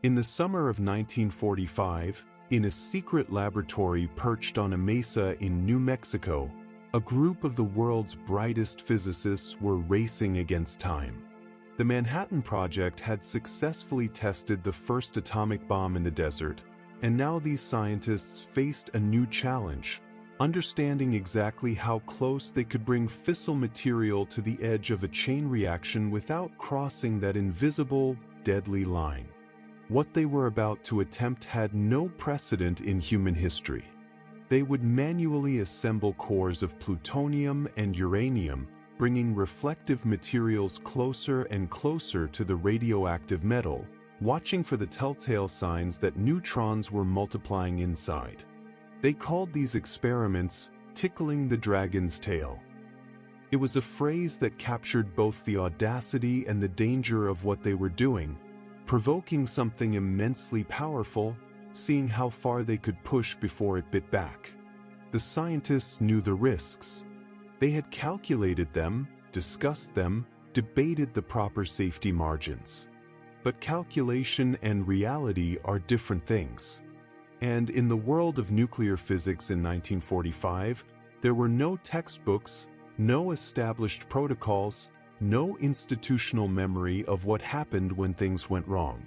In the summer of 1945, in a secret laboratory perched on a mesa in New Mexico, a group of the world's brightest physicists were racing against time. The Manhattan Project had successfully tested the first atomic bomb in the desert, and now these scientists faced a new challenge, understanding exactly how close they could bring fissile material to the edge of a chain reaction without crossing that invisible, deadly line. What they were about to attempt had no precedent in human history. They would manually assemble cores of plutonium and uranium, bringing reflective materials closer and closer to the radioactive metal, watching for the telltale signs that neutrons were multiplying inside. They called these experiments "tickling the dragon's tail." It was a phrase that captured both the audacity and the danger of what they were doing, provoking something immensely powerful, seeing how far they could push before it bit back. The scientists knew the risks. They had calculated them, discussed them, debated the proper safety margins. But calculation and reality are different things. And in the world of nuclear physics in 1945, there were no textbooks, no established protocols, no institutional memory of what happened when things went wrong.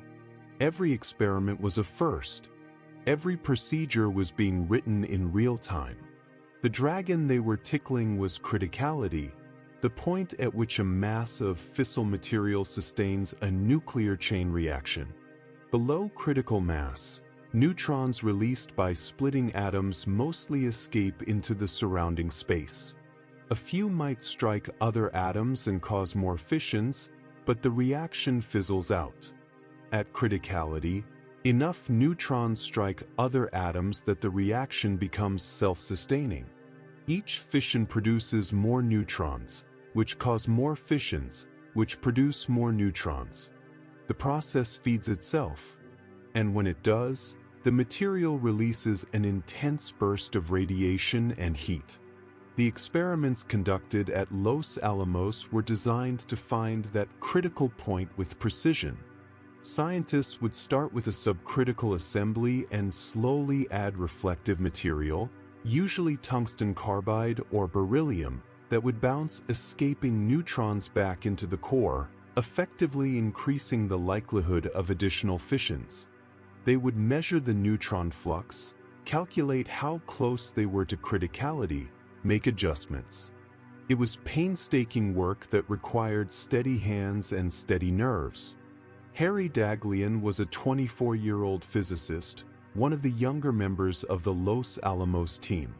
Every experiment was a first. Every procedure was being written in real time. The dragon they were tickling was criticality, the point at which a mass of fissile material sustains a nuclear chain reaction. Below critical mass, neutrons released by splitting atoms mostly escape into the surrounding space. A few might strike other atoms and cause more fissions, but the reaction fizzles out. At criticality, enough neutrons strike other atoms that the reaction becomes self-sustaining. Each fission produces more neutrons, which cause more fissions, which produce more neutrons. The process feeds itself, and when it does, the material releases an intense burst of radiation and heat. The experiments conducted at Los Alamos were designed to find that critical point with precision. Scientists would start with a subcritical assembly and slowly add reflective material, usually tungsten carbide or beryllium, that would bounce escaping neutrons back into the core, effectively increasing the likelihood of additional fissions. They would measure the neutron flux, calculate how close they were to criticality, make adjustments. It was painstaking work that required steady hands and steady nerves. Harry Daghlian was a 24-year-old physicist, one of the younger members of the Los Alamos team.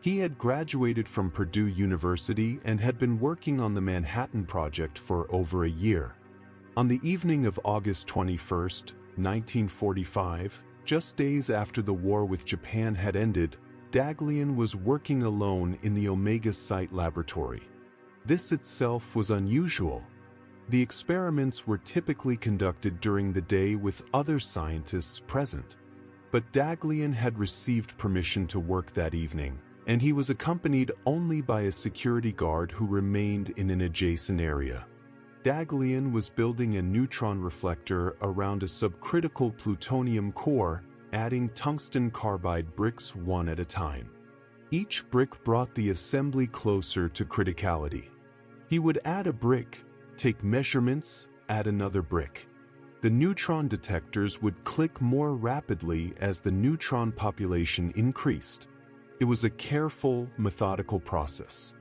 He had graduated from Purdue University and had been working on the Manhattan Project for over a year. On the evening of August 21, 1945, just days after the war with Japan had ended, Daghlian was working alone in the Omega Site laboratory. This itself was unusual. The experiments were typically conducted during the day with other scientists present. But Daghlian had received permission to work that evening, and he was accompanied only by a security guard who remained in an adjacent area. Daghlian was building a neutron reflector around a subcritical plutonium core, adding tungsten carbide bricks one at a time. Each brick brought the assembly closer to criticality. He would add a brick, take measurements, add another brick. The neutron detectors would click more rapidly as the neutron population increased. It was a careful, methodical process.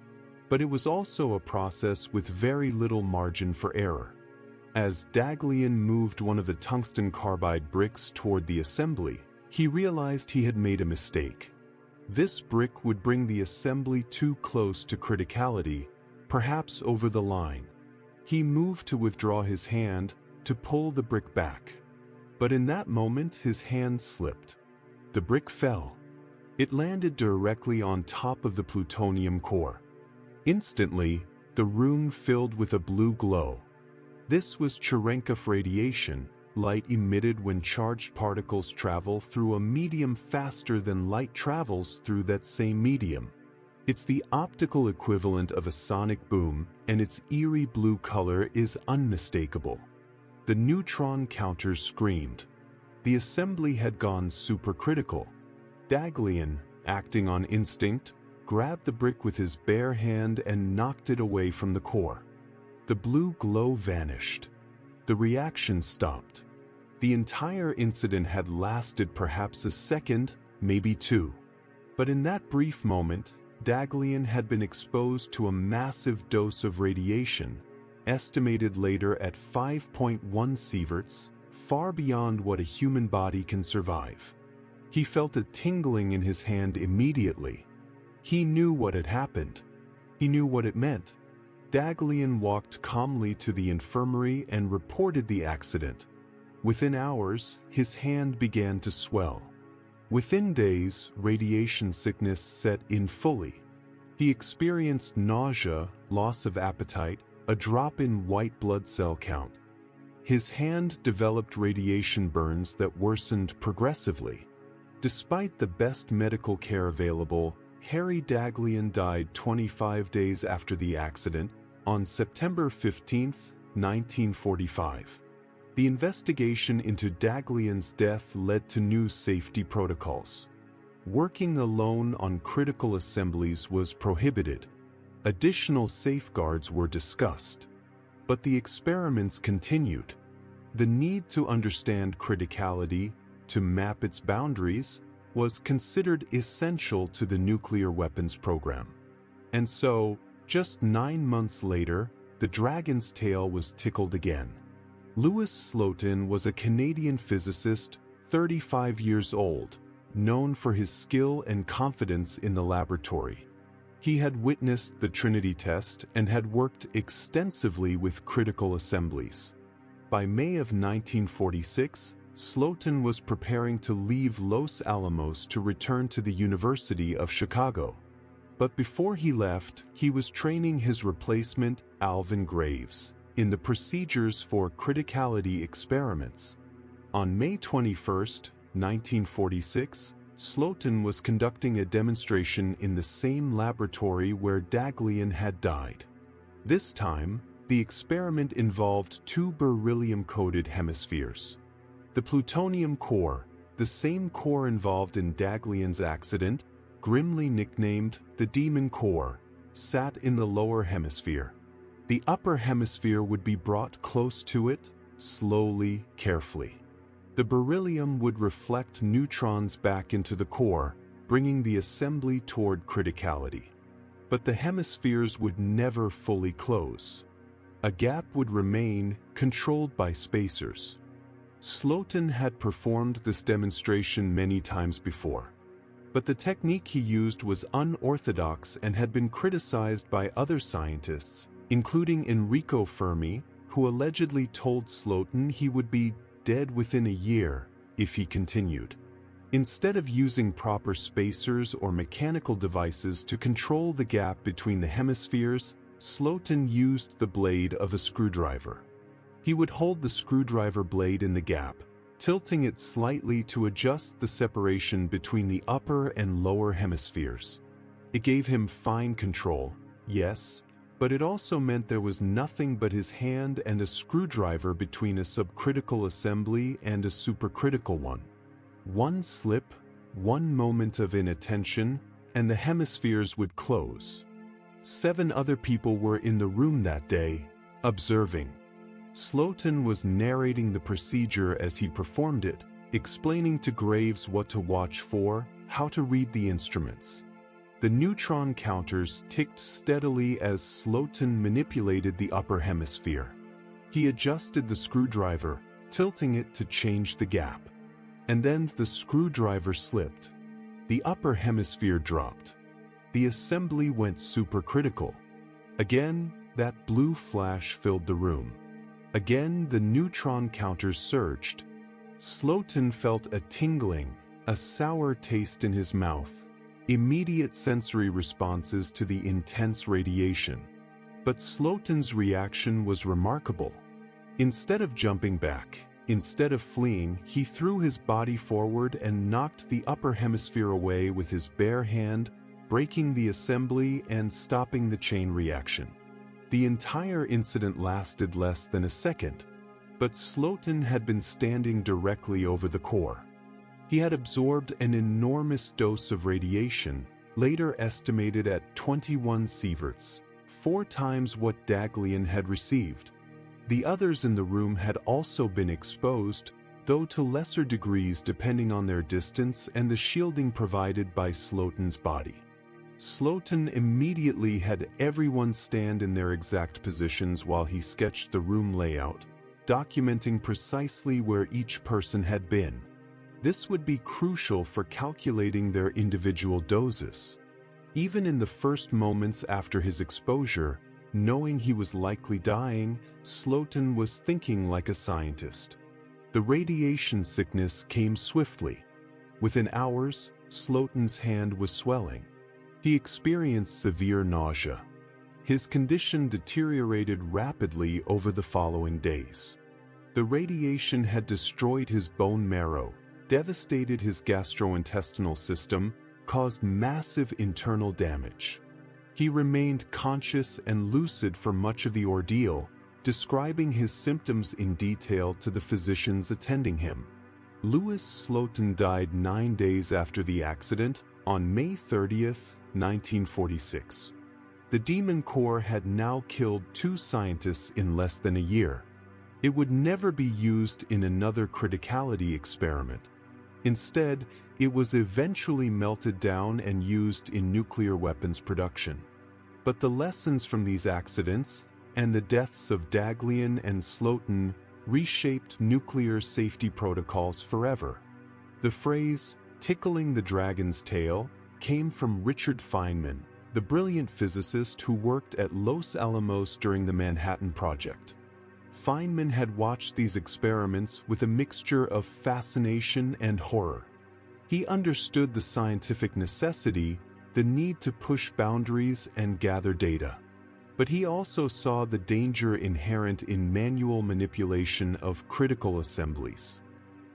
But it was also a process with very little margin for error. As Daghlian moved one of the tungsten carbide bricks toward the assembly, he realized he had made a mistake. This brick would bring the assembly too close to criticality, perhaps over the line. He moved to withdraw his hand, to pull the brick back. But in that moment his hand slipped. The brick fell. It landed directly on top of the plutonium core. Instantly, the room filled with a blue glow. This was Cherenkov radiation, light emitted when charged particles travel through a medium faster than light travels through that same medium. It's the optical equivalent of a sonic boom, and its eerie blue color is unmistakable. The neutron counters screamed. The assembly had gone supercritical. Daghlian, acting on instinct, grabbed the brick with his bare hand and knocked it away from the core. The blue glow vanished. The reaction stopped. The entire incident had lasted perhaps a second, maybe two. But in that brief moment, Daghlian had been exposed to a massive dose of radiation, estimated later at 5.1 sieverts, far beyond what a human body can survive. He felt a tingling in his hand immediately. He knew what had happened. He knew what it meant. Daghlian walked calmly to the infirmary and reported the accident. Within hours, his hand began to swell. Within days, radiation sickness set in fully. He experienced nausea, loss of appetite, a drop in white blood cell count. His hand developed radiation burns that worsened progressively. Despite the best medical care available, Harry Daghlian died 25 days after the accident, on September 15, 1945. The investigation into Daghlian's death led to new safety protocols. Working alone on critical assemblies was prohibited. Additional safeguards were discussed. But the experiments continued. The need to understand criticality, to map its boundaries, was considered essential to the nuclear weapons program. And so, just 9 months later, the dragon's tail was tickled again. Louis Slotin was a Canadian physicist, 35 years old, known for his skill and confidence in the laboratory. He had witnessed the Trinity test and had worked extensively with critical assemblies. By May of 1946, Slotin was preparing to leave Los Alamos to return to the University of Chicago. But before he left, he was training his replacement, Alvin Graves, in the procedures for criticality experiments. On May 21, 1946, Slotin was conducting a demonstration in the same laboratory where Daghlian had died. This time, the experiment involved 2 beryllium-coated hemispheres. The plutonium core, the same core involved in Daghlian's accident, grimly nicknamed the Demon Core, sat in the lower hemisphere. The upper hemisphere would be brought close to it, slowly, carefully. The beryllium would reflect neutrons back into the core, bringing the assembly toward criticality. But the hemispheres would never fully close. A gap would remain, controlled by spacers. Slotin had performed this demonstration many times before. But the technique he used was unorthodox and had been criticized by other scientists, including Enrico Fermi, who allegedly told Slotin he would be dead within a year if he continued. Instead of using proper spacers or mechanical devices to control the gap between the hemispheres, Slotin used the blade of a screwdriver. He would hold the screwdriver blade in the gap, tilting it slightly to adjust the separation between the upper and lower hemispheres. It gave him fine control, yes, but it also meant there was nothing but his hand and a screwdriver between a subcritical assembly and a supercritical one. One slip, one moment of inattention, and the hemispheres would close. 7 other people were in the room that day, observing. Slotin was narrating the procedure as he performed it, explaining to Graves what to watch for, how to read the instruments. The neutron counters ticked steadily as Slotin manipulated the upper hemisphere. He adjusted the screwdriver, tilting it to change the gap. And then the screwdriver slipped. The upper hemisphere dropped. The assembly went supercritical. Again, that blue flash filled the room. Again, the neutron counters surged. Slotin felt a tingling, a sour taste in his mouth. Immediate sensory responses to the intense radiation. But Slotin's reaction was remarkable. Instead of jumping back, instead of fleeing, he threw his body forward and knocked the upper hemisphere away with his bare hand, breaking the assembly and stopping the chain reaction. The entire incident lasted less than a second, But Slotin had been standing directly over the core. He had absorbed an enormous dose of radiation, later estimated at 21 sieverts, 4 times what Daglian had received. The others in the room had also been exposed, though to lesser degrees depending on their distance and the shielding provided by Slotin's body. Slotin immediately had everyone stand in their exact positions while he sketched the room layout, documenting precisely where each person had been. This would be crucial for calculating their individual doses. Even in the first moments after his exposure, knowing he was likely dying, Slotin was thinking like a scientist. The radiation sickness came swiftly. Within hours, Slotin's hand was swelling. He experienced severe nausea. His condition deteriorated rapidly over the following days. The radiation had destroyed his bone marrow, devastated his gastrointestinal system, caused massive internal damage. He remained conscious and lucid for much of the ordeal, describing his symptoms in detail to the physicians attending him. Louis Slotin died 9 days after the accident, on May 30th, 1946. The Demon Core had now killed 2 scientists in less than a year. It would never be used in another criticality experiment. Instead, it was eventually melted down and used in nuclear weapons production. But the lessons from these accidents, and the deaths of Daglian and Slotin, reshaped nuclear safety protocols forever. The phrase, "tickling the dragon's tail," came from Richard Feynman, the brilliant physicist who worked at Los Alamos during the Manhattan Project. Feynman had watched these experiments with a mixture of fascination and horror. He understood the scientific necessity, the need to push boundaries and gather data. But he also saw the danger inherent in manual manipulation of critical assemblies.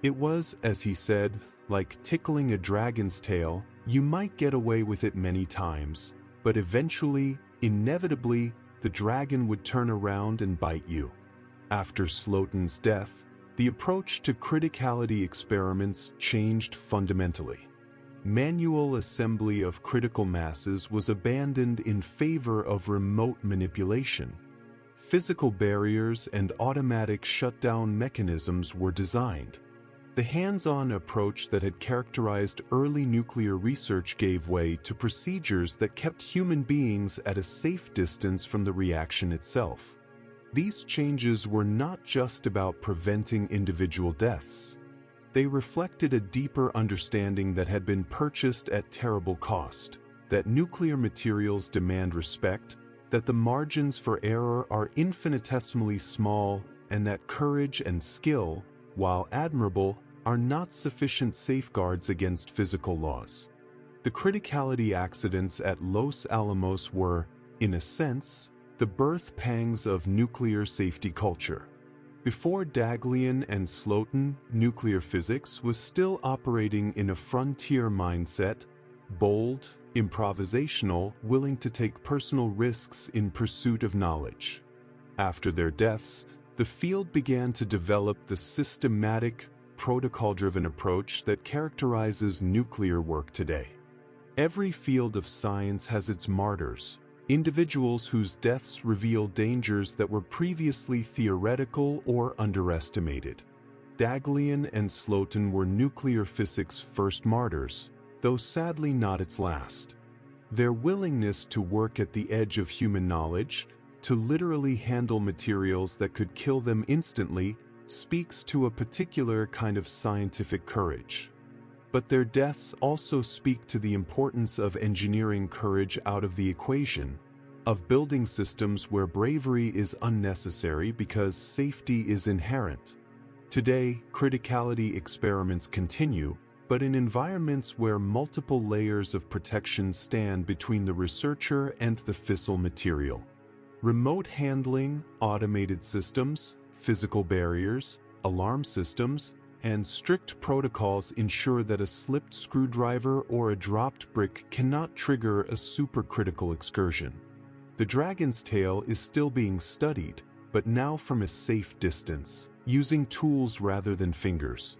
It was, as he said, like tickling a dragon's tail. You might get away with it many times, but eventually, inevitably, the dragon would turn around and bite you. After Slotin's death, the approach to criticality experiments changed fundamentally. Manual assembly of critical masses was abandoned in favor of remote manipulation. Physical barriers and automatic shutdown mechanisms were designed. The hands-on approach that had characterized early nuclear research gave way to procedures that kept human beings at a safe distance from the reaction itself. These changes were not just about preventing individual deaths. They reflected a deeper understanding that had been purchased at terrible cost, that nuclear materials demand respect, that the margins for error are infinitesimally small, and that courage and skill, while admirable, are not sufficient safeguards against physical laws. The criticality accidents at Los Alamos were, in a sense, the birth pangs of nuclear safety culture. Before Daglian and Slotin, nuclear physics was still operating in a frontier mindset, bold, improvisational, willing to take personal risks in pursuit of knowledge. After their deaths, the field began to develop the systematic, protocol-driven approach that characterizes nuclear work today. Every field of science has its martyrs, individuals whose deaths reveal dangers that were previously theoretical or underestimated. Daglian and Slotin were nuclear physics' first martyrs, though sadly not its last. Their willingness to work at the edge of human knowledge, to literally handle materials that could kill them instantly, speaks to a particular kind of scientific courage. But their deaths also speak to the importance of engineering courage out of the equation, of building systems where bravery is unnecessary because safety is inherent. Today, criticality experiments continue, but in environments where multiple layers of protection stand between the researcher and the fissile material. Remote handling, automated systems, physical barriers, alarm systems, and strict protocols ensure that a slipped screwdriver or a dropped brick cannot trigger a supercritical excursion. The dragon's tail is still being studied, but now from a safe distance, using tools rather than fingers.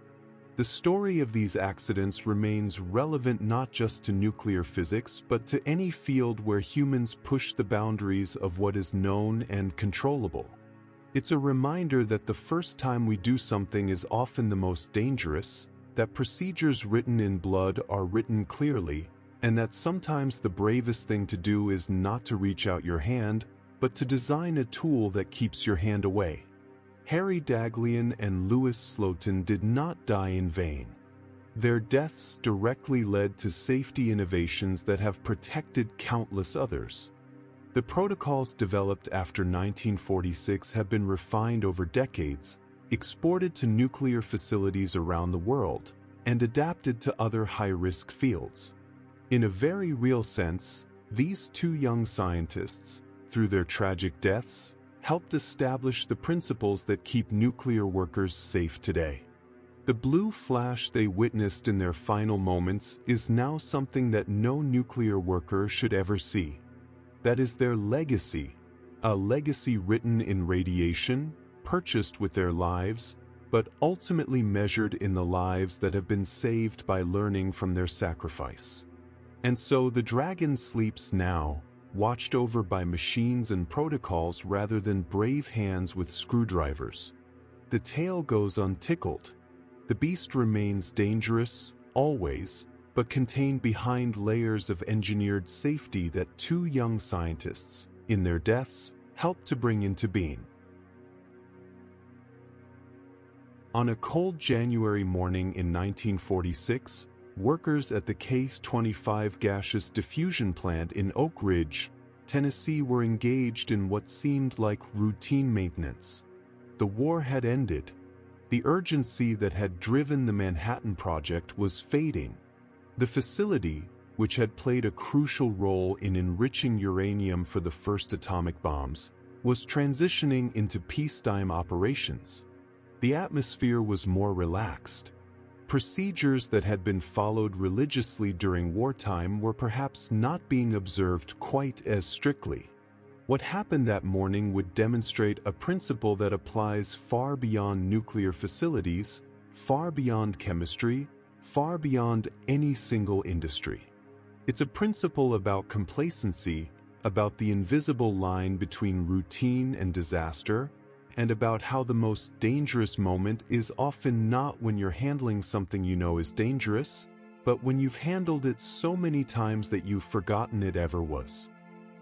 The story of these accidents remains relevant not just to nuclear physics, but to any field where humans push the boundaries of what is known and controllable. It's a reminder that the first time we do something is often the most dangerous, that procedures written in blood are written clearly, and that sometimes the bravest thing to do is not to reach out your hand, but to design a tool that keeps your hand away. Harry Daghlian and Louis Slotin did not die in vain. Their deaths directly led to safety innovations that have protected countless others. The protocols developed after 1946 have been refined over decades, exported to nuclear facilities around the world, and adapted to other high-risk fields. In a very real sense, these two young scientists, through their tragic deaths, helped establish the principles that keep nuclear workers safe today. The blue flash they witnessed in their final moments is now something that no nuclear worker should ever see. That is their legacy, a legacy written in radiation, purchased with their lives, but ultimately measured in the lives that have been saved by learning from their sacrifice. And so the dragon sleeps now, watched over by machines and protocols rather than brave hands with screwdrivers. The tail goes untickled. The beast remains dangerous, always, but contained behind layers of engineered safety that two young scientists, in their deaths, helped to bring into being. On a cold January morning in 1946, workers at the K-25 gaseous diffusion plant in Oak Ridge, Tennessee were engaged in what seemed like routine maintenance. The war had ended. The urgency that had driven the Manhattan Project was fading. The facility, which had played a crucial role in enriching uranium for the first atomic bombs, was transitioning into peacetime operations. The atmosphere was more relaxed. Procedures that had been followed religiously during wartime were perhaps not being observed quite as strictly. What happened that morning would demonstrate a principle that applies far beyond nuclear facilities, far beyond chemistry, far beyond any single industry. It's a principle about complacency, about the invisible line between routine and disaster, and about how the most dangerous moment is often not when you're handling something you know is dangerous, but when you've handled it so many times that you've forgotten it ever was.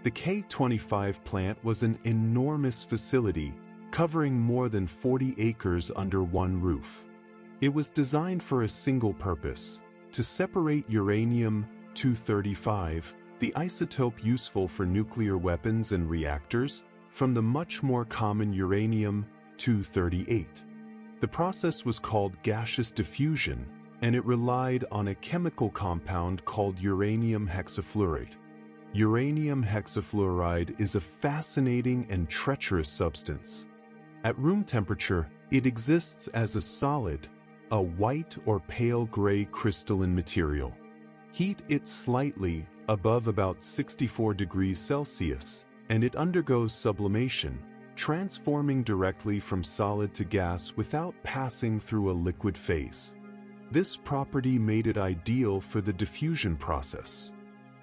The K-25 plant was an enormous facility, covering more than 40 acres under one roof. It was designed for a single purpose: to separate uranium-235, the isotope useful for nuclear weapons and reactors, from the much more common uranium-238. The process was called gaseous diffusion, and it relied on a chemical compound called uranium hexafluoride. Uranium hexafluoride is a fascinating and treacherous substance. At room temperature, it exists as a solid, a white or pale gray crystalline material. Heat it slightly above about 64 degrees Celsius, and it undergoes sublimation, transforming directly from solid to gas without passing through a liquid phase. This property made it ideal for the diffusion process.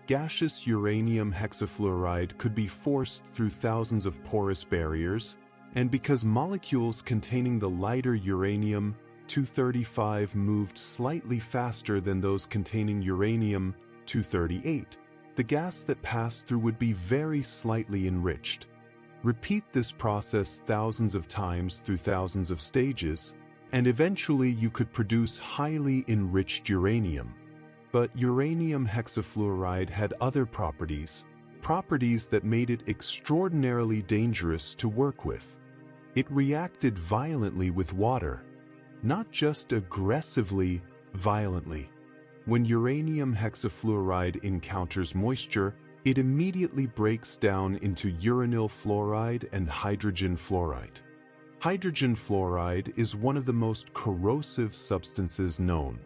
Gaseous uranium hexafluoride could be forced through thousands of porous barriers, and because molecules containing the lighter uranium-235 moved slightly faster than those containing uranium-238, the gas that passed through would be very slightly enriched. Repeat this process thousands of times through thousands of stages, and eventually you could produce highly enriched uranium. But uranium hexafluoride had other properties that made it extraordinarily dangerous to work with. It reacted violently with water, not just aggressively, violently. When uranium hexafluoride encounters moisture, it immediately breaks down into uranyl fluoride and hydrogen fluoride. Hydrogen fluoride is one of the most corrosive substances known.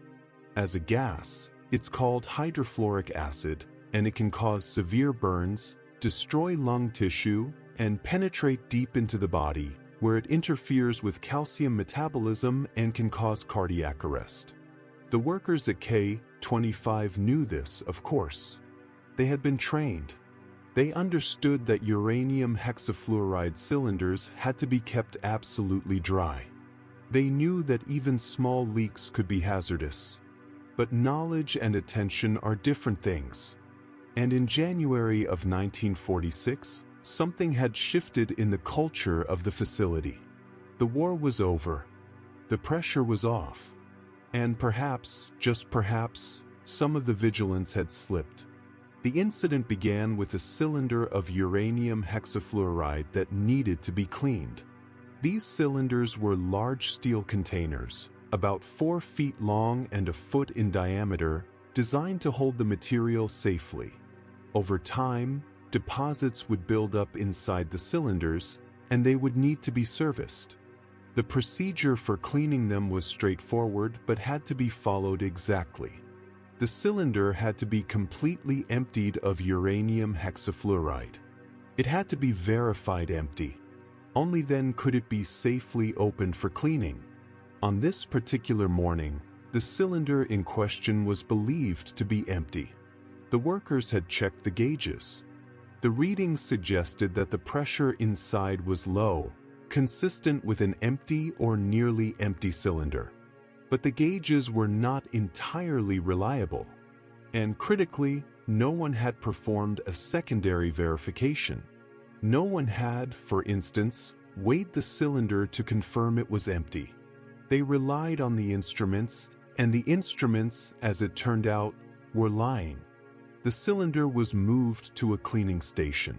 As a gas, it's called hydrofluoric acid, and it can cause severe burns, destroy lung tissue, and penetrate deep into the body, where it interferes with calcium metabolism and can cause cardiac arrest. The workers at K25 knew this, of course. They had been trained. They understood that uranium hexafluoride cylinders had to be kept absolutely dry. They knew that even small leaks could be hazardous. But knowledge and attention are different things. And in January of 1946, something had shifted in the culture of the facility. The war was over. The pressure was off. And perhaps, just perhaps, some of the vigilance had slipped. The incident began with a cylinder of uranium hexafluoride that needed to be cleaned. These cylinders were large steel containers, about 4 feet long and a foot in diameter, designed to hold the material safely. Over time, deposits would build up inside the cylinders, and they would need to be serviced. The procedure for cleaning them was straightforward but had to be followed exactly. The cylinder had to be completely emptied of uranium hexafluoride. It had to be verified empty. Only then could it be safely opened for cleaning. On this particular morning, the cylinder in question was believed to be empty. The workers had checked the gauges. The readings suggested that the pressure inside was low, consistent with an empty or nearly empty cylinder. But the gauges were not entirely reliable. And critically, no one had performed a secondary verification. No one had, for instance, weighed the cylinder to confirm it was empty. They relied on the instruments, and the instruments, as it turned out, were lying. The cylinder was moved to a cleaning station.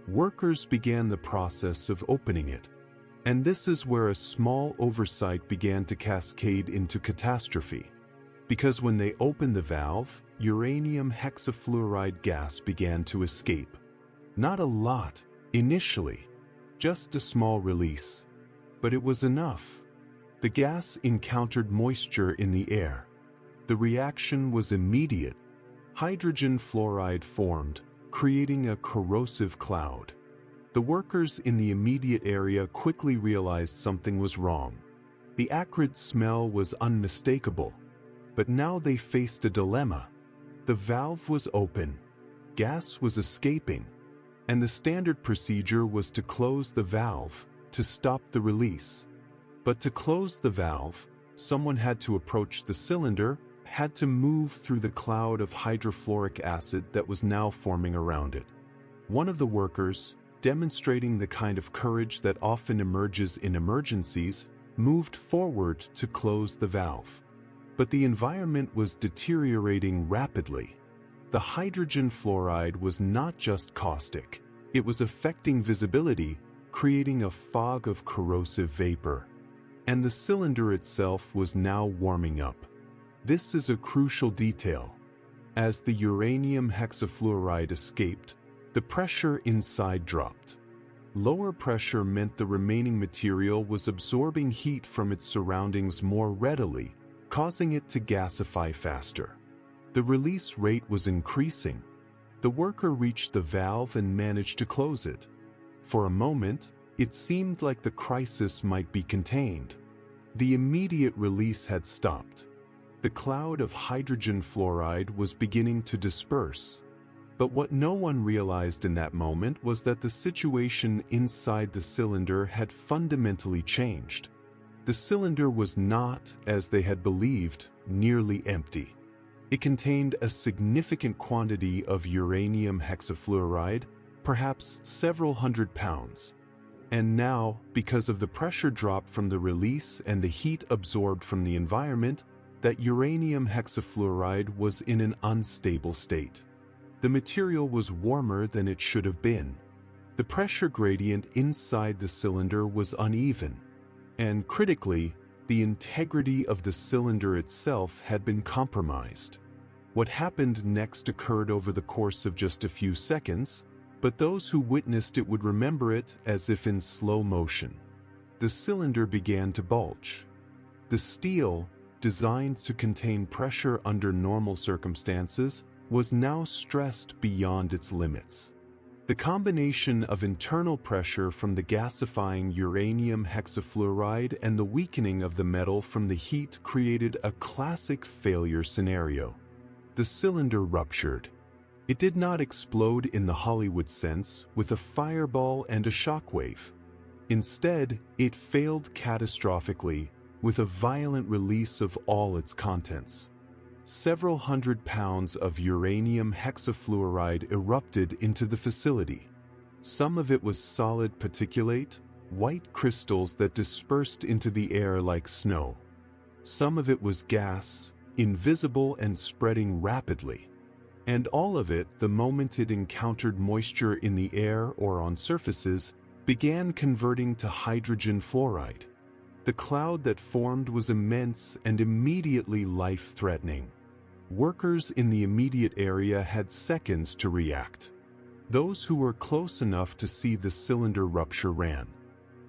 Workers began the process of opening it. And this is where a small oversight began to cascade into catastrophe. Because when they opened the valve, uranium hexafluoride gas began to escape. Not a lot, initially. Just a small release. But it was enough. The gas encountered moisture in the air. The reaction was immediate. Hydrogen fluoride formed, creating a corrosive cloud. The workers in the immediate area quickly realized something was wrong. The acrid smell was unmistakable. But now they faced a dilemma. The valve was open. Gas was escaping. And the standard procedure was to close the valve, to stop the release. But to close the valve, someone had to approach the cylinder, had to move through the cloud of hydrofluoric acid that was now forming around it. One of the workers, demonstrating the kind of courage that often emerges in emergencies, moved forward to close the valve. But the environment was deteriorating rapidly. The hydrogen fluoride was not just caustic. It was affecting visibility, creating a fog of corrosive vapor. And the cylinder itself was now warming up. This is a crucial detail. As the uranium hexafluoride escaped, the pressure inside dropped. Lower pressure meant the remaining material was absorbing heat from its surroundings more readily, causing it to gasify faster. The release rate was increasing. The worker reached the valve and managed to close it. For a moment, it seemed like the crisis might be contained. The immediate release had stopped. The cloud of hydrogen fluoride was beginning to disperse. But what no one realized in that moment was that the situation inside the cylinder had fundamentally changed. The cylinder was not, as they had believed, nearly empty. It contained a significant quantity of uranium hexafluoride, perhaps several hundred pounds. And now, because of the pressure drop from the release and the heat absorbed from the environment, that uranium hexafluoride was in an unstable state. The material was warmer than it should have been. The pressure gradient inside the cylinder was uneven. And critically, the integrity of the cylinder itself had been compromised. What happened next occurred over the course of just a few seconds, but those who witnessed it would remember it as if in slow motion. The cylinder began to bulge. The steel, designed to contain pressure under normal circumstances, was now stressed beyond its limits. The combination of internal pressure from the gasifying uranium hexafluoride and the weakening of the metal from the heat created a classic failure scenario. The cylinder ruptured. It did not explode in the Hollywood sense with a fireball and a shockwave. Instead, it failed catastrophically with a violent release of all its contents. Several hundred pounds of uranium hexafluoride erupted into the facility. Some of it was solid particulate, white crystals that dispersed into the air like snow. Some of it was gas, invisible and spreading rapidly. And all of it, the moment it encountered moisture in the air or on surfaces, began converting to hydrogen fluoride. The cloud that formed was immense and immediately life-threatening. Workers in the immediate area had seconds to react. Those who were close enough to see the cylinder rupture ran.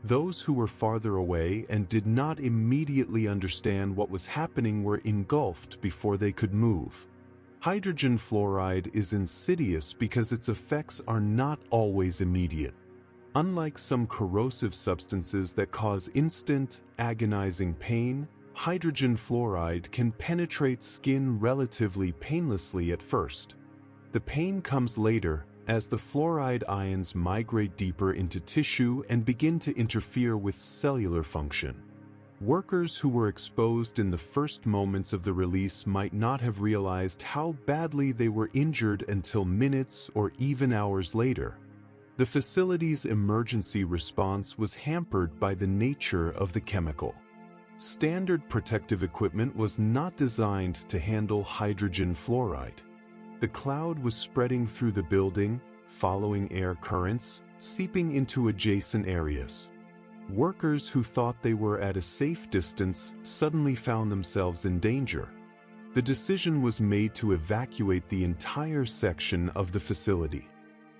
Those who were farther away and did not immediately understand what was happening were engulfed before they could move. Hydrogen fluoride is insidious because its effects are not always immediate. Unlike some corrosive substances that cause instant, agonizing pain, hydrogen fluoride can penetrate skin relatively painlessly at first. The pain comes later as the fluoride ions migrate deeper into tissue and begin to interfere with cellular function. Workers who were exposed in the first moments of the release might not have realized how badly they were injured until minutes or even hours later. The facility's emergency response was hampered by the nature of the chemical. Standard protective equipment was not designed to handle hydrogen fluoride. The cloud was spreading through the building, following air currents, seeping into adjacent areas. Workers who thought they were at a safe distance suddenly found themselves in danger. The decision was made to evacuate the entire section of the facility.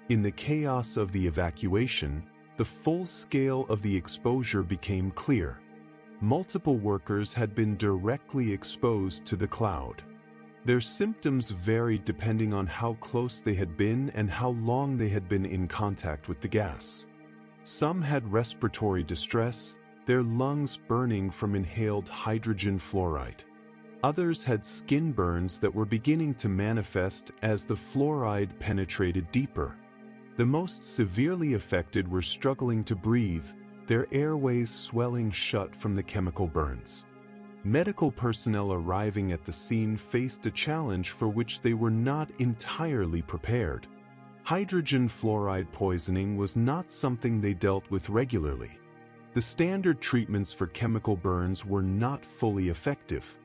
In the chaos of the evacuation, the full scale of the exposure became clear. Multiple workers had been directly exposed to the cloud. Their symptoms varied depending on how close they had been and how long they had been in contact with the gas. Some had respiratory distress, their lungs burning from inhaled hydrogen fluoride. Others had skin burns that were beginning to manifest as the fluoride penetrated deeper. The most severely affected were struggling to breathe, their airways swelling shut from the chemical burns. Medical personnel arriving at the scene faced a challenge for which they were not entirely prepared. Hydrogen fluoride poisoning was not something they dealt with regularly. The standard treatments for chemical burns were not fully effective.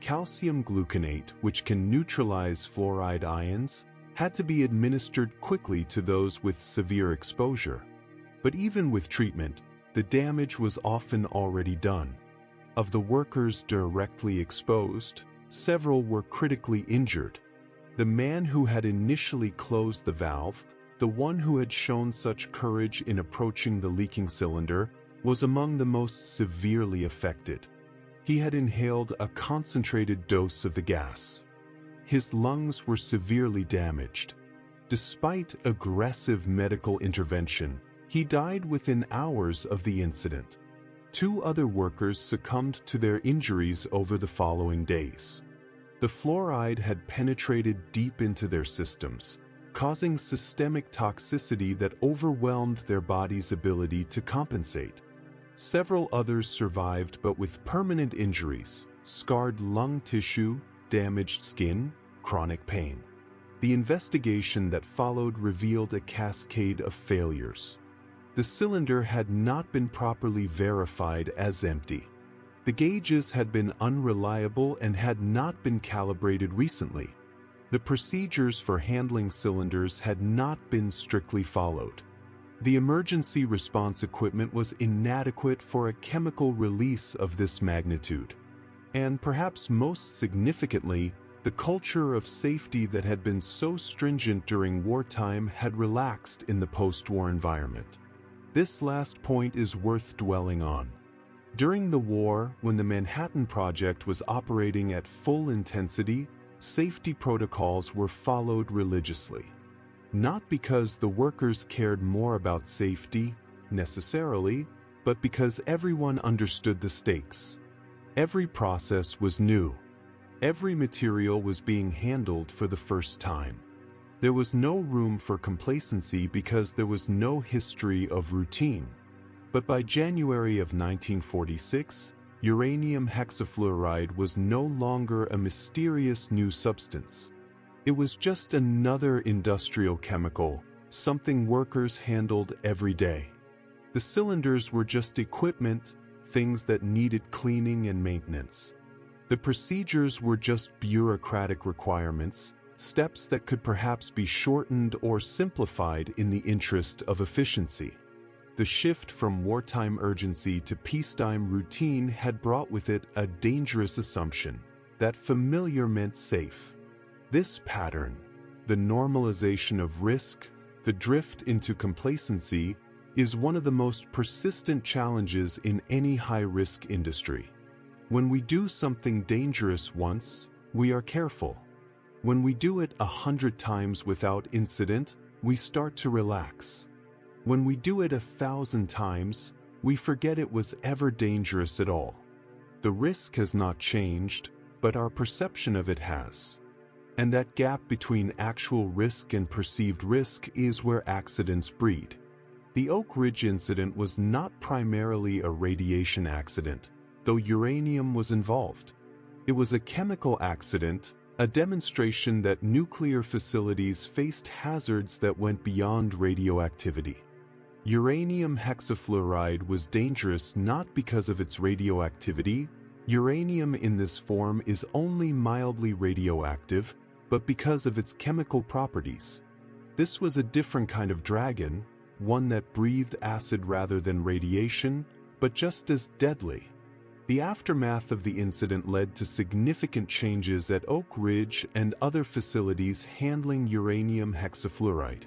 Calcium gluconate, which can neutralize fluoride ions, had to be administered quickly to those with severe exposure. But even with treatment, the damage was often already done. Of the workers directly exposed, several were critically injured. The man who had initially closed the valve, the one who had shown such courage in approaching the leaking cylinder, was among the most severely affected. He had inhaled a concentrated dose of the gas. His lungs were severely damaged. Despite aggressive medical intervention, he died within hours of the incident. 2 other workers succumbed to their injuries over the following days. The fluoride had penetrated deep into their systems, causing systemic toxicity that overwhelmed their body's ability to compensate. Several others survived but with permanent injuries, scarred lung tissue, damaged skin, chronic pain. The investigation that followed revealed a cascade of failures. The cylinder had not been properly verified as empty. The gauges had been unreliable and had not been calibrated recently. The procedures for handling cylinders had not been strictly followed. The emergency response equipment was inadequate for a chemical release of this magnitude. And perhaps most significantly, the culture of safety that had been so stringent during wartime had relaxed in the post-war environment. This last point is worth dwelling on. During the war, when the Manhattan Project was operating at full intensity, safety protocols were followed religiously. not because the workers cared more about safety, necessarily, but because everyone understood the stakes. Every process was new. Every material was being handled for the first time. There was no room for complacency because there was no history of routine. But by January of 1946, uranium hexafluoride was no longer a mysterious new substance. It was just another industrial chemical, something workers handled every day. The cylinders were just equipment, things that needed cleaning and maintenance. The procedures were just bureaucratic requirements, steps that could perhaps be shortened or simplified in the interest of efficiency. The shift from wartime urgency to peacetime routine had brought with it a dangerous assumption that familiar meant safe. This pattern, the normalization of risk, the drift into complacency, is one of the most persistent challenges in any high-risk industry. When we do something dangerous once, we are careful. When we do it 100 times without incident, we start to relax. When we do it 1,000 times, we forget it was ever dangerous at all. The risk has not changed, but our perception of it has. And that gap between actual risk and perceived risk is where accidents breed. The Oak Ridge incident was not primarily a radiation accident, though uranium was involved. It was a chemical accident, a demonstration that nuclear facilities faced hazards that went beyond radioactivity. Uranium hexafluoride was dangerous not because of its radioactivity. Uranium in this form is only mildly radioactive, but because of its chemical properties. This was a different kind of dragon, one that breathed acid rather than radiation, but just as deadly. The aftermath of the incident led to significant changes at Oak Ridge and other facilities handling uranium hexafluoride.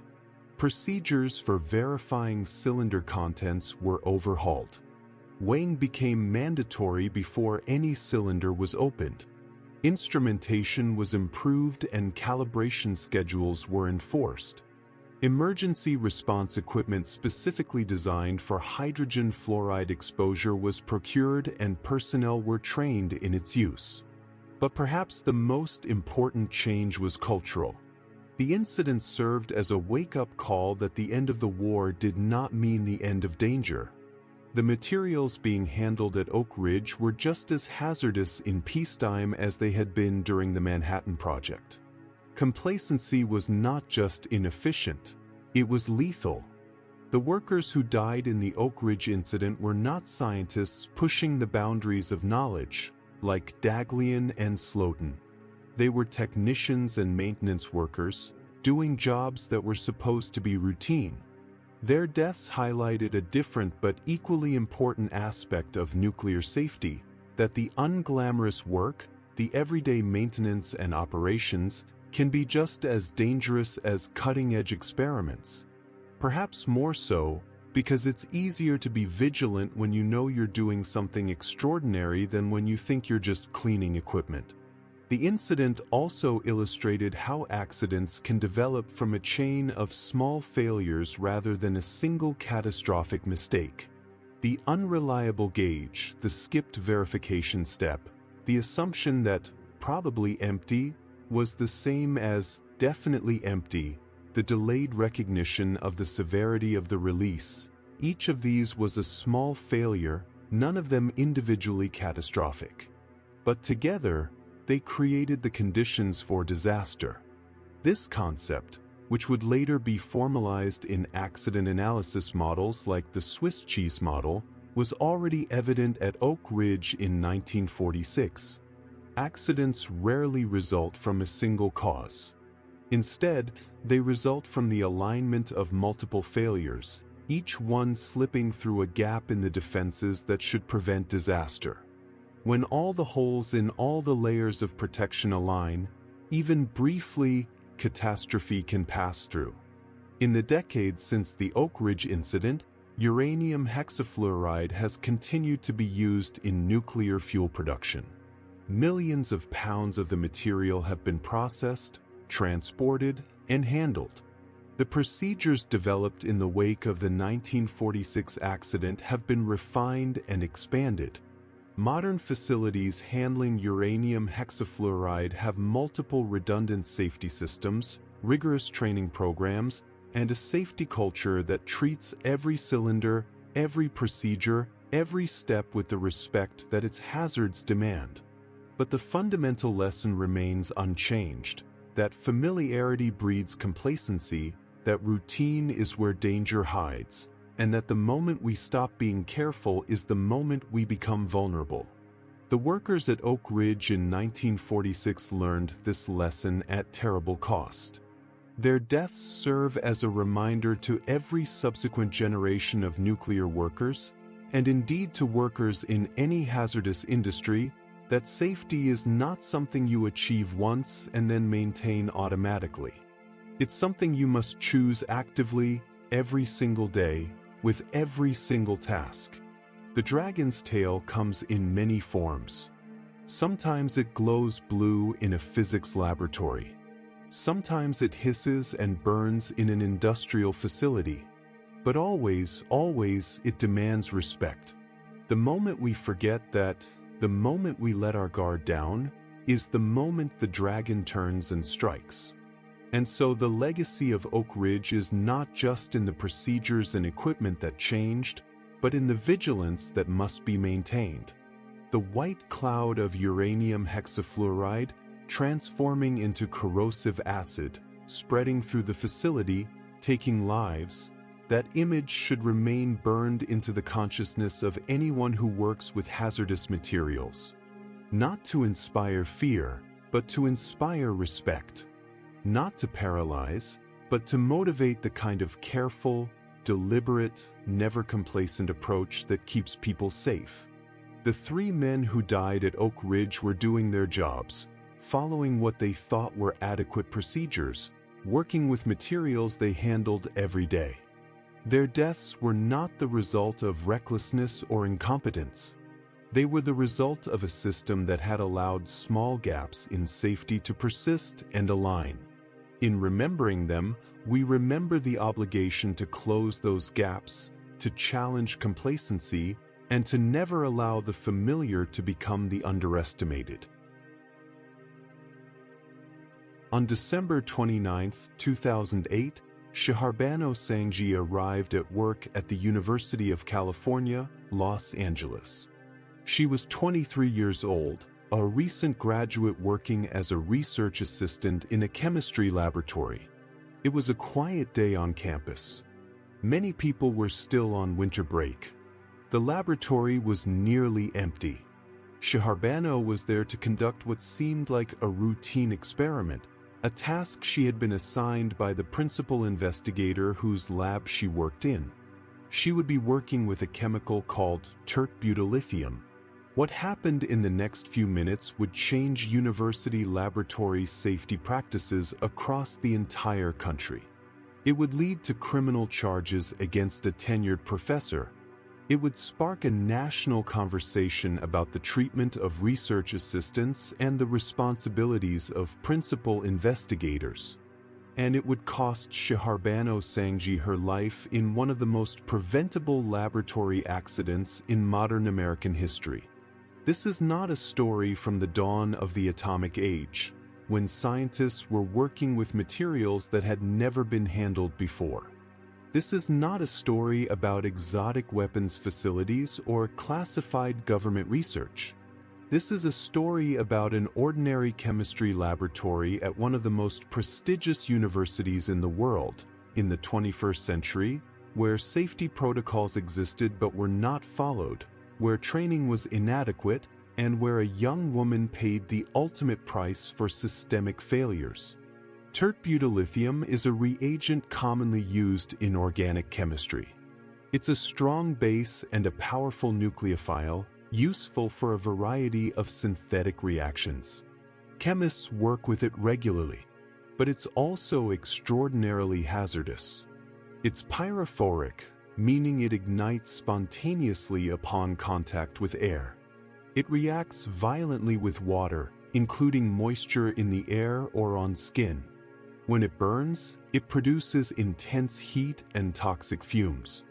Procedures for verifying cylinder contents were overhauled. Weighing became mandatory before any cylinder was opened. Instrumentation was improved and calibration schedules were enforced. Emergency response equipment specifically designed for hydrogen fluoride exposure was procured and personnel were trained in its use. But perhaps the most important change was cultural. The incident served as a wake-up call that the end of the war did not mean the end of danger. The materials being handled at Oak Ridge were just as hazardous in peacetime as they had been during the Manhattan Project. Complacency was not just inefficient, it was lethal. The workers who died in the Oak Ridge incident were not scientists pushing the boundaries of knowledge, like Daghlian and Slotin. They were technicians and maintenance workers, doing jobs that were supposed to be routine. Their deaths highlighted a different but equally important aspect of nuclear safety, that the unglamorous work, the everyday maintenance and operations, can be just as dangerous as cutting-edge experiments. Perhaps more so, because it's easier to be vigilant when you know you're doing something extraordinary than when you think you're just cleaning equipment. The incident also illustrated how accidents can develop from a chain of small failures rather than a single catastrophic mistake. The unreliable gauge, the skipped verification step, the assumption that probably empty was the same as definitely empty, the delayed recognition of the severity of the release. Each of these was a small failure, none of them individually catastrophic. But together, they created the conditions for disaster. This concept, which would later be formalized in accident analysis models like the Swiss cheese model, was already evident at Oak Ridge in 1946. Accidents rarely result from a single cause. Instead, they result from the alignment of multiple failures, each one slipping through a gap in the defenses that should prevent disaster. When all the holes in all the layers of protection align, even briefly, catastrophe can pass through. In the decades since the Oak Ridge incident, uranium hexafluoride has continued to be used in nuclear fuel production. Millions of pounds of the material have been processed, transported, and handled. The procedures developed in the wake of the 1946 accident have been refined and expanded. Modern facilities handling uranium hexafluoride have multiple redundant safety systems, rigorous training programs, and a safety culture that treats every cylinder, every procedure, every step with the respect that its hazards demand. But the fundamental lesson remains unchanged, that familiarity breeds complacency, that routine is where danger hides, and that the moment we stop being careful is the moment we become vulnerable. The workers at Oak Ridge in 1946 learned this lesson at terrible cost. Their deaths serve as a reminder to every subsequent generation of nuclear workers, and indeed to workers in any hazardous industry, that safety is not something you achieve once and then maintain automatically. It's something you must choose actively, every single day, with every single task. The dragon's tail comes in many forms. Sometimes it glows blue in a physics laboratory. Sometimes it hisses and burns in an industrial facility. But always, always, it demands respect. The moment we forget that, the moment we let our guard down, is the moment the dragon turns and strikes. And so the legacy of Oak Ridge is not just in the procedures and equipment that changed, but in the vigilance that must be maintained. The white cloud of uranium hexafluoride transforming into corrosive acid, spreading through the facility, taking lives, that image should remain burned into the consciousness of anyone who works with hazardous materials. Not to inspire fear, but to inspire respect. Not to paralyze, but to motivate the kind of careful, deliberate, never complacent approach that keeps people safe. The 3 men who died at Oak Ridge were doing their jobs, following what they thought were adequate procedures, working with materials they handled every day. Their deaths were not the result of recklessness or incompetence. They were the result of a system that had allowed small gaps in safety to persist and align. In remembering them, we remember the obligation to close those gaps, to challenge complacency, and to never allow the familiar to become the underestimated. On December 29, 2008, Shaharbano Sangji arrived at work at the University of California, Los Angeles. She was 23 years old, a recent graduate working as a research assistant in a chemistry laboratory. It was a quiet day on campus. Many people were still on winter break. The laboratory was nearly empty. Shaharbano was there to conduct what seemed like a routine experiment, a task she had been assigned by the principal investigator whose lab she worked in. She would be working with a chemical called tert-butyllithium. What happened in the next few minutes would change university laboratory safety practices across the entire country. It would lead to criminal charges against a tenured professor. It would spark a national conversation about the treatment of research assistants and the responsibilities of principal investigators. And it would cost Shaharbano Sangji her life in one of the most preventable laboratory accidents in modern American history. This is not a story from the dawn of the atomic age, when scientists were working with materials that had never been handled before. This is not a story about exotic weapons facilities or classified government research. This is a story about an ordinary chemistry laboratory at one of the most prestigious universities in the world, in the 21st century, where safety protocols existed but were not followed, where training was inadequate, and where a young woman paid the ultimate price for systemic failures. Tert-butyllithium is a reagent commonly used in organic chemistry. It's a strong base and a powerful nucleophile, useful for a variety of synthetic reactions. Chemists work with it regularly, but it's also extraordinarily hazardous. It's pyrophoric, meaning it ignites spontaneously upon contact with air. It reacts violently with water, including moisture in the air or on skin. When it burns, it produces intense heat and toxic fumes.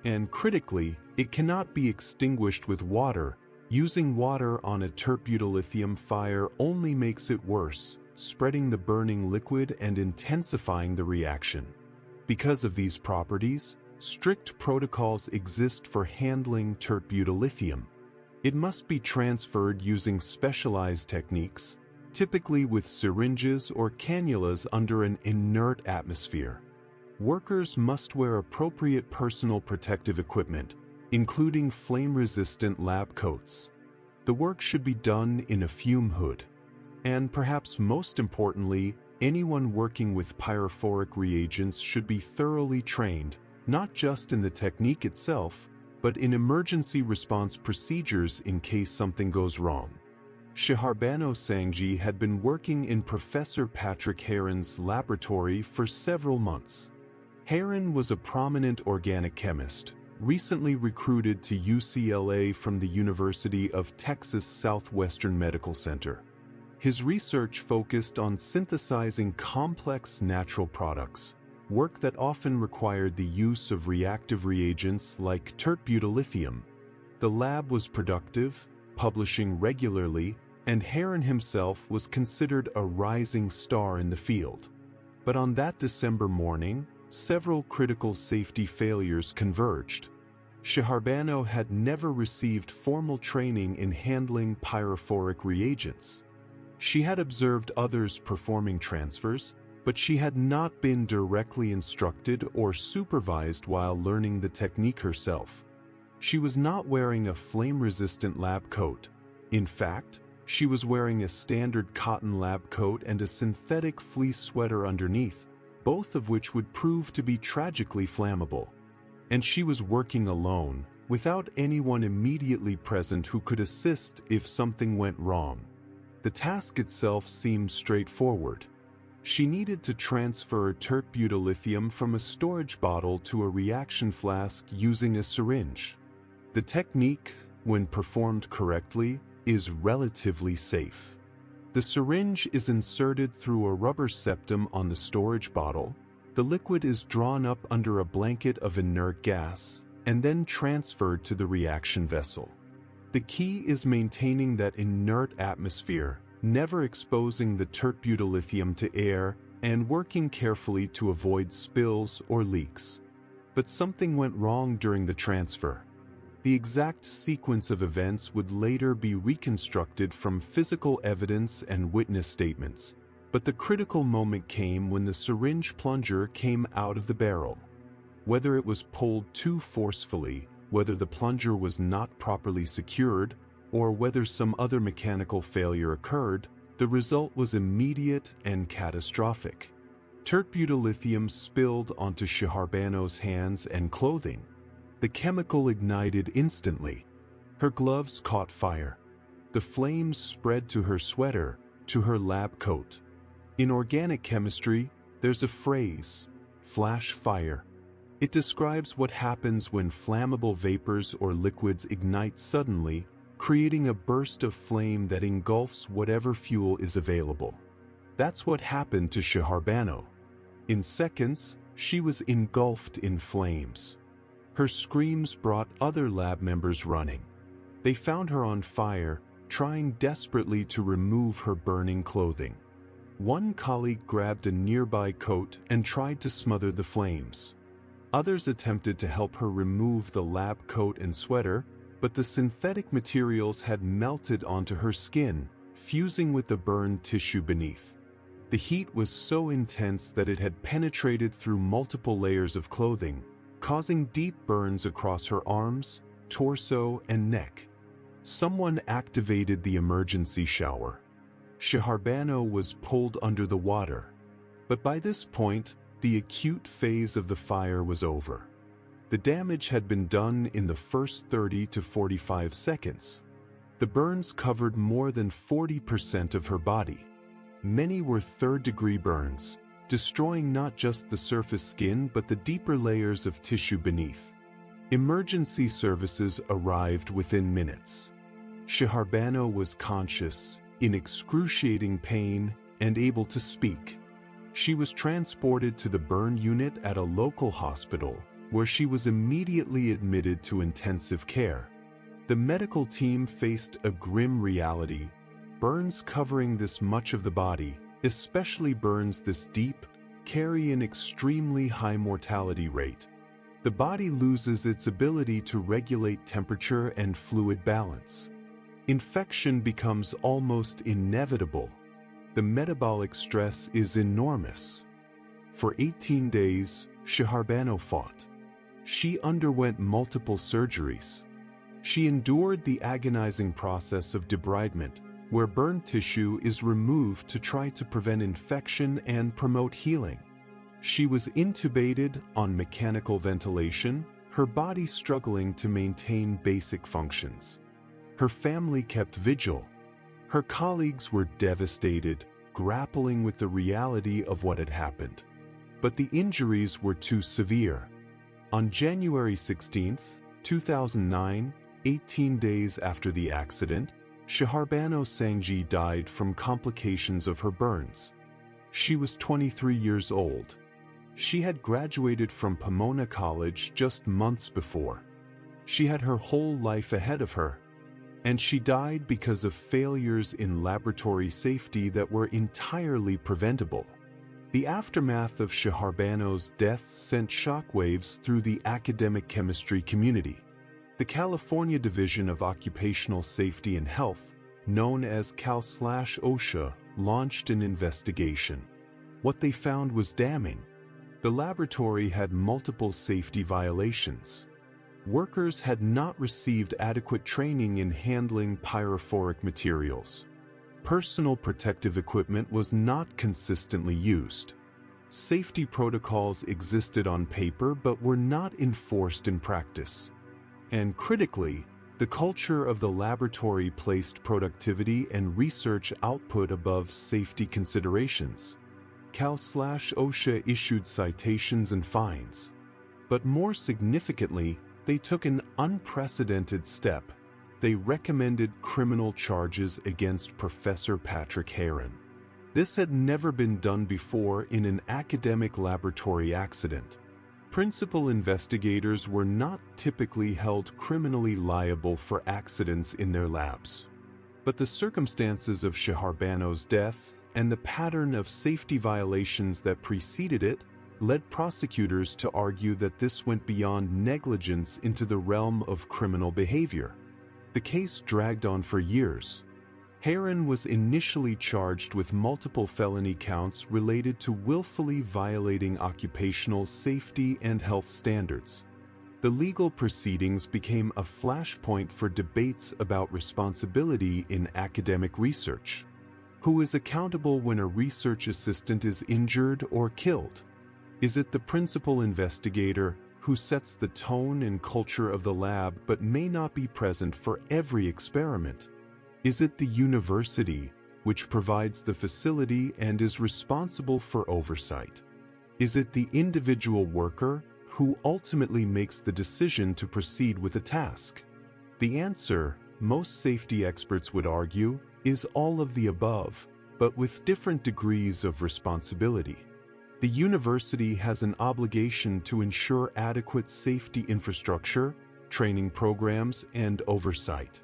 And critically, it cannot be extinguished with water. Using water on a tert-butylithium fire only makes it worse, spreading the burning liquid and intensifying the reaction. Because of these properties, strict protocols exist for handling tert-butylithium. It must be transferred using specialized techniques, typically with syringes or cannulas under an inert atmosphere. Workers must wear appropriate personal protective equipment, including flame-resistant lab coats. The work should be done in a fume hood. And perhaps most importantly, anyone working with pyrophoric reagents should be thoroughly trained, not just in the technique itself, but in emergency response procedures in case something goes wrong. Shiharbano Sangji had been working in Professor Patrick Heron's laboratory for several months. Heron was a prominent organic chemist, recently recruited to UCLA from the University of Texas Southwestern Medical Center. His research focused on synthesizing complex natural products, work that often required the use of reactive reagents like tert-butylithium. The lab was productive, publishing regularly, and Heron himself was considered a rising star in the field. But on that December morning, several critical safety failures converged. Shiharbano had never received formal training in handling pyrophoric reagents. She had observed others performing transfers, but she had not been directly instructed or supervised while learning the technique herself. She was not wearing a flame-resistant lab coat. In fact, she was wearing a standard cotton lab coat and a synthetic fleece sweater underneath, both of which would prove to be tragically flammable. And she was working alone, without anyone immediately present who could assist if something went wrong. The task itself seemed straightforward. She needed to transfer tert-butylithium from a storage bottle to a reaction flask using a syringe. The technique, when performed correctly, is relatively safe. The syringe is inserted through a rubber septum on the storage bottle. The liquid is drawn up under a blanket of inert gas and then transferred to the reaction vessel. The key is maintaining that inert atmosphere, never exposing the tert-butylithium to air, and working carefully to avoid spills or leaks. But something went wrong during the transfer. The exact sequence of events would later be reconstructed from physical evidence and witness statements, but the critical moment came when the syringe plunger came out of the barrel. Whether it was pulled too forcefully, whether the plunger was not properly secured, or whether some other mechanical failure occurred, the result was immediate and catastrophic. Tert-butylithium spilled onto Shiharbano's hands and clothing. The chemical ignited instantly. Her gloves caught fire. The flames spread to her sweater, to her lab coat. In organic chemistry, there's a phrase, flash fire. It describes what happens when flammable vapors or liquids ignite suddenly, creating a burst of flame that engulfs whatever fuel is available. That's what happened to Shiharbano. In seconds, she was engulfed in flames. Her screams brought other lab members running. They found her on fire, trying desperately to remove her burning clothing. One colleague grabbed a nearby coat and tried to smother the flames. Others attempted to help her remove the lab coat and sweater, but the synthetic materials had melted onto her skin, fusing with the burned tissue beneath. The heat was so intense that it had penetrated through multiple layers of clothing, causing deep burns across her arms, torso, and neck. Someone activated the emergency shower. Shiharbano was pulled under the water. But by this point, the acute phase of the fire was over. The damage had been done in the first 30 to 45 seconds. The burns covered more than 40% of her body. Many were third-degree burns, destroying not just the surface skin but the deeper layers of tissue beneath. Emergency services arrived within minutes. Shiharbano was conscious, in excruciating pain, and able to speak. She was transported to the burn unit at a local hospital, where she was immediately admitted to intensive care. The medical team faced a grim reality. Burns covering this much of the body, especially burns this deep, carry an extremely high mortality rate. The body loses its ability to regulate temperature and fluid balance. Infection becomes almost inevitable. The metabolic stress is enormous. For 18 days, Shaharbano fought. She underwent multiple surgeries. She endured the agonizing process of debridement, where burn tissue is removed to try to prevent infection and promote healing. She was intubated on mechanical ventilation, her body struggling to maintain basic functions. Her family kept vigil. Her colleagues were devastated, grappling with the reality of what had happened. But the injuries were too severe. On January 16, 2009, 18 days after the accident, Shaharbano Sangji died from complications of her burns. She was 23 years old. She had graduated from Pomona College just months before. She had her whole life ahead of her. And she died because of failures in laboratory safety that were entirely preventable. The aftermath of Shaharbano's death sent shockwaves through the academic chemistry community. The California Division of Occupational Safety and Health, known as Cal/OSHA, launched an investigation. What they found was damning. The laboratory had multiple safety violations. Workers had not received adequate training in handling pyrophoric materials. Personal protective equipment was not consistently used. Safety protocols existed on paper but were not enforced in practice. And critically, the culture of the laboratory placed productivity and research output above safety considerations. Cal/OSHA issued citations and fines. But more significantly, they took an unprecedented step. They recommended criminal charges against Professor Patrick Heron. This had never been done before in an academic laboratory accident. Principal investigators were not typically held criminally liable for accidents in their labs. But the circumstances of Shaharbano's death and the pattern of safety violations that preceded it led prosecutors to argue that this went beyond negligence into the realm of criminal behavior. The case dragged on for years. Heron was initially charged with multiple felony counts related to willfully violating occupational safety and health standards. The legal proceedings became a flashpoint for debates about responsibility in academic research. Who is accountable when a research assistant is injured or killed? Is it the principal investigator, who sets the tone and culture of the lab but may not be present for every experiment? Is it the university, which provides the facility and is responsible for oversight? Is it the individual worker, who ultimately makes the decision to proceed with a task? The answer, most safety experts would argue, is all of the above, but with different degrees of responsibility. The university has an obligation to ensure adequate safety infrastructure, training programs, and oversight.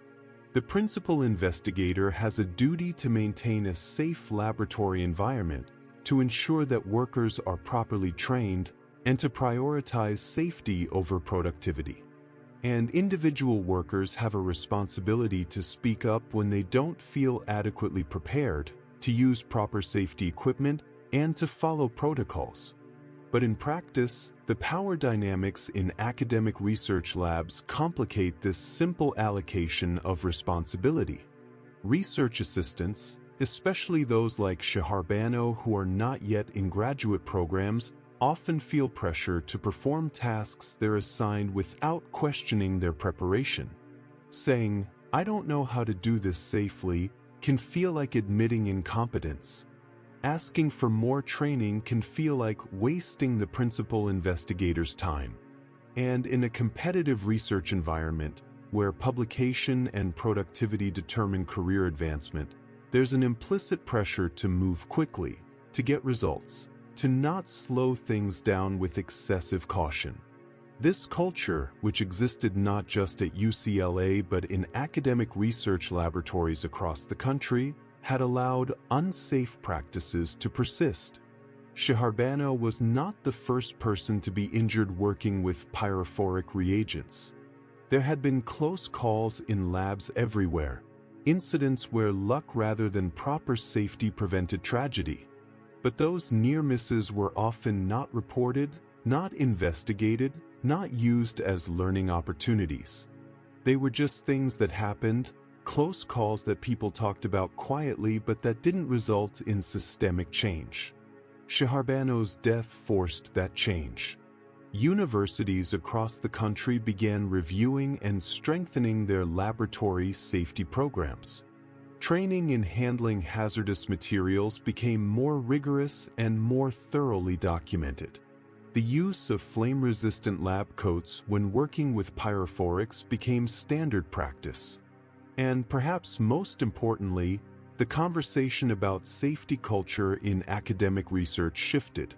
The principal investigator has a duty to maintain a safe laboratory environment, to ensure that workers are properly trained, and to prioritize safety over productivity. And individual workers have a responsibility to speak up when they don't feel adequately prepared, to use proper safety equipment, and to follow protocols. But in practice, the power dynamics in academic research labs complicate this simple allocation of responsibility. Research assistants, especially those like Shaharbano who are not yet in graduate programs, often feel pressure to perform tasks they're assigned without questioning their preparation. Saying, "I don't know how to do this safely," can feel like admitting incompetence. Asking for more training can feel like wasting the principal investigator's time. And in a competitive research environment, where publication and productivity determine career advancement, there's an implicit pressure to move quickly, to get results. to not slow things down with excessive caution. This culture, which existed not just at UCLA but in academic research laboratories across the country, had allowed unsafe practices to persist. Shaharbano was not the first person to be injured working with pyrophoric reagents. There had been close calls in labs everywhere, incidents where luck rather than proper safety prevented tragedy. But those near misses were often not reported, not investigated, not used as learning opportunities. They were just things that happened, close calls that people talked about quietly but that didn't result in systemic change. Shaharbano's death forced that change. Universities across the country began reviewing and strengthening their laboratory safety programs. Training in handling hazardous materials became more rigorous and more thoroughly documented. The use of flame-resistant lab coats when working with pyrophorics became standard practice. And perhaps most importantly, the conversation about safety culture in academic research shifted.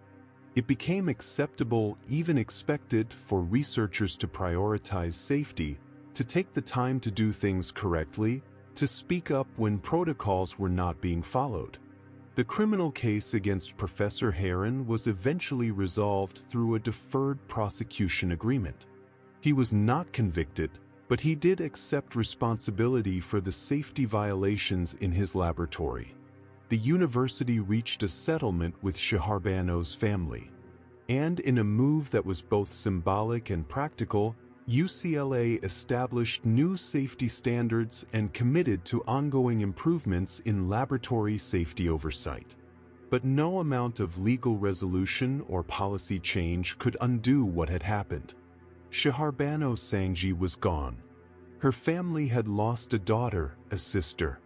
It became acceptable, even expected, for researchers to prioritize safety, to take the time to do things correctly, to speak up when protocols were not being followed. The criminal case against Professor Heron was eventually resolved through a deferred prosecution agreement. He was not convicted, but he did accept responsibility for the safety violations in his laboratory. The university reached a settlement with Shaharbano's family. And in a move that was both symbolic and practical, UCLA established new safety standards and committed to ongoing improvements in laboratory safety oversight. But no amount of legal resolution or policy change could undo what had happened. Shaharbano Sangji was gone. Her family had lost a daughter, a sister.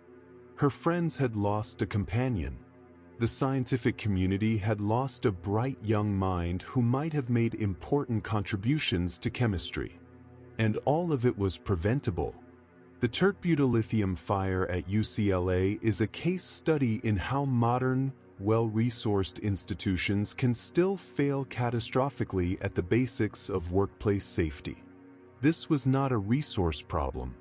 Her friends had lost a companion. The scientific community had lost a bright young mind who might have made important contributions to chemistry. And all of it was preventable. The tert-butylithium fire at UCLA is a case study in how modern, well-resourced institutions can still fail catastrophically at the basics of workplace safety. This was not a resource problem.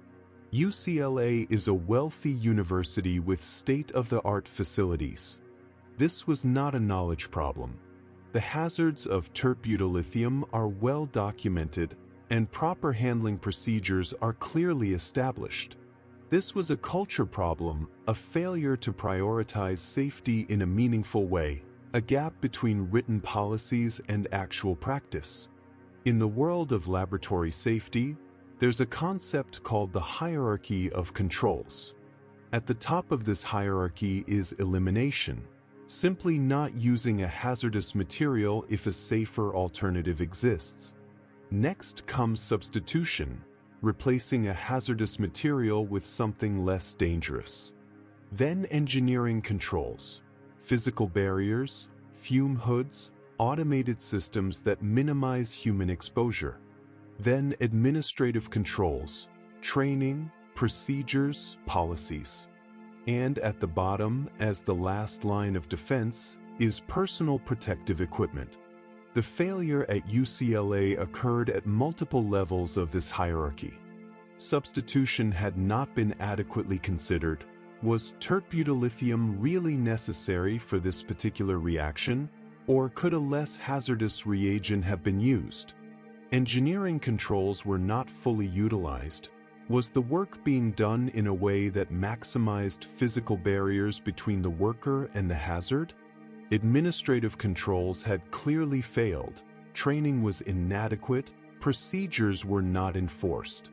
UCLA is a wealthy university with state-of-the-art facilities. This was not a knowledge problem. The hazards of tert-butylithium are well documented, and proper handling procedures are clearly established. This was a culture problem, a failure to prioritize safety in a meaningful way, a gap between written policies and actual practice. In the world of laboratory safety, there's a concept called the hierarchy of controls. At the top of this hierarchy is elimination, simply not using a hazardous material if a safer alternative exists. Next comes substitution, replacing a hazardous material with something less dangerous. Then engineering controls, physical barriers, fume hoods, automated systems that minimize human exposure. Then administrative controls, training, procedures, policies. And at the bottom, as the last line of defense, is personal protective equipment. The failure at UCLA occurred at multiple levels of this hierarchy. Substitution had not been adequately considered. Was tert-butylithium really necessary for this particular reaction, or could a less hazardous reagent have been used? Engineering controls were not fully utilized. Was the work being done in a way that maximized physical barriers between the worker and the hazard? Administrative controls had clearly failed, training was inadequate, procedures were not enforced.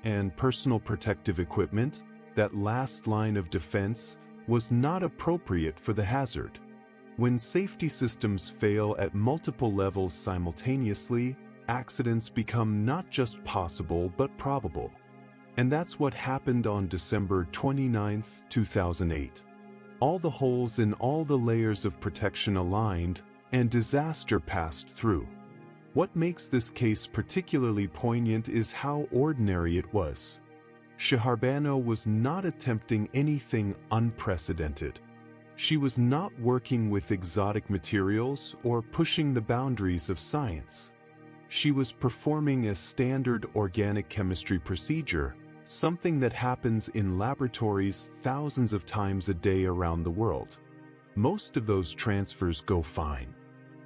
And personal protective equipment, that last line of defense, was not appropriate for the hazard. When safety systems fail at multiple levels simultaneously, accidents become not just possible but probable. And that's what happened on December 29, 2008. All the holes in all the layers of protection aligned, and disaster passed through. What makes this case particularly poignant is how ordinary it was. Shaharbano was not attempting anything unprecedented. She was not working with exotic materials or pushing the boundaries of science. She was performing a standard organic chemistry procedure, something that happens in laboratories thousands of times a day around the world. Most of those transfers go fine.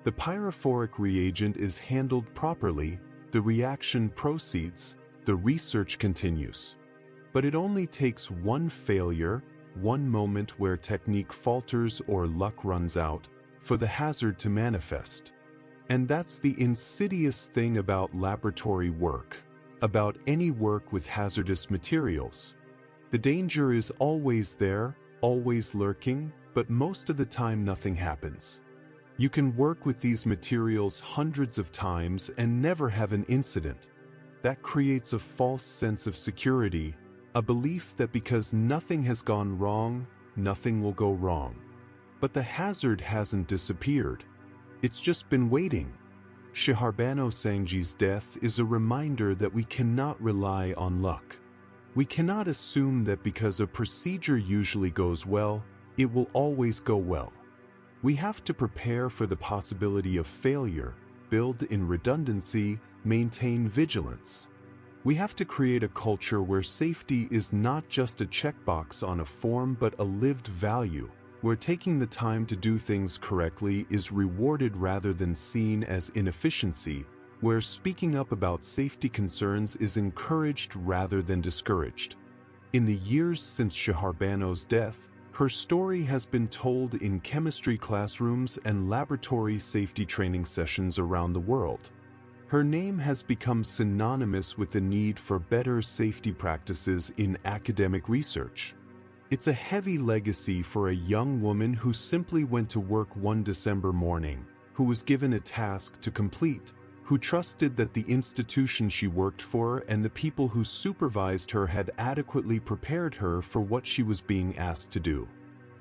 The pyrophoric reagent is handled properly, the reaction proceeds, the research continues. But it only takes one failure, one moment where technique falters or luck runs out, for the hazard to manifest. And that's the insidious thing about laboratory work, about any work with hazardous materials. The danger is always there, always lurking, but most of the time nothing happens. You can work with these materials hundreds of times and never have an incident. That creates a false sense of security, a belief that because nothing has gone wrong, nothing will go wrong. But the hazard hasn't disappeared. It's just been waiting. Shiharbano Sangji's death is a reminder that we cannot rely on luck. We cannot assume that because a procedure usually goes well, it will always go well. We have to prepare for the possibility of failure, build in redundancy, maintain vigilance. We have to create a culture where safety is not just a checkbox on a form but a lived value, where taking the time to do things correctly is rewarded rather than seen as inefficiency, where speaking up about safety concerns is encouraged rather than discouraged. In the years since Shiharbano's death, her story has been told in chemistry classrooms and laboratory safety training sessions around the world. Her name has become synonymous with the need for better safety practices in academic research. It's a heavy legacy for a young woman who simply went to work one December morning, who was given a task to complete, who trusted that the institution she worked for and the people who supervised her had adequately prepared her for what she was being asked to do.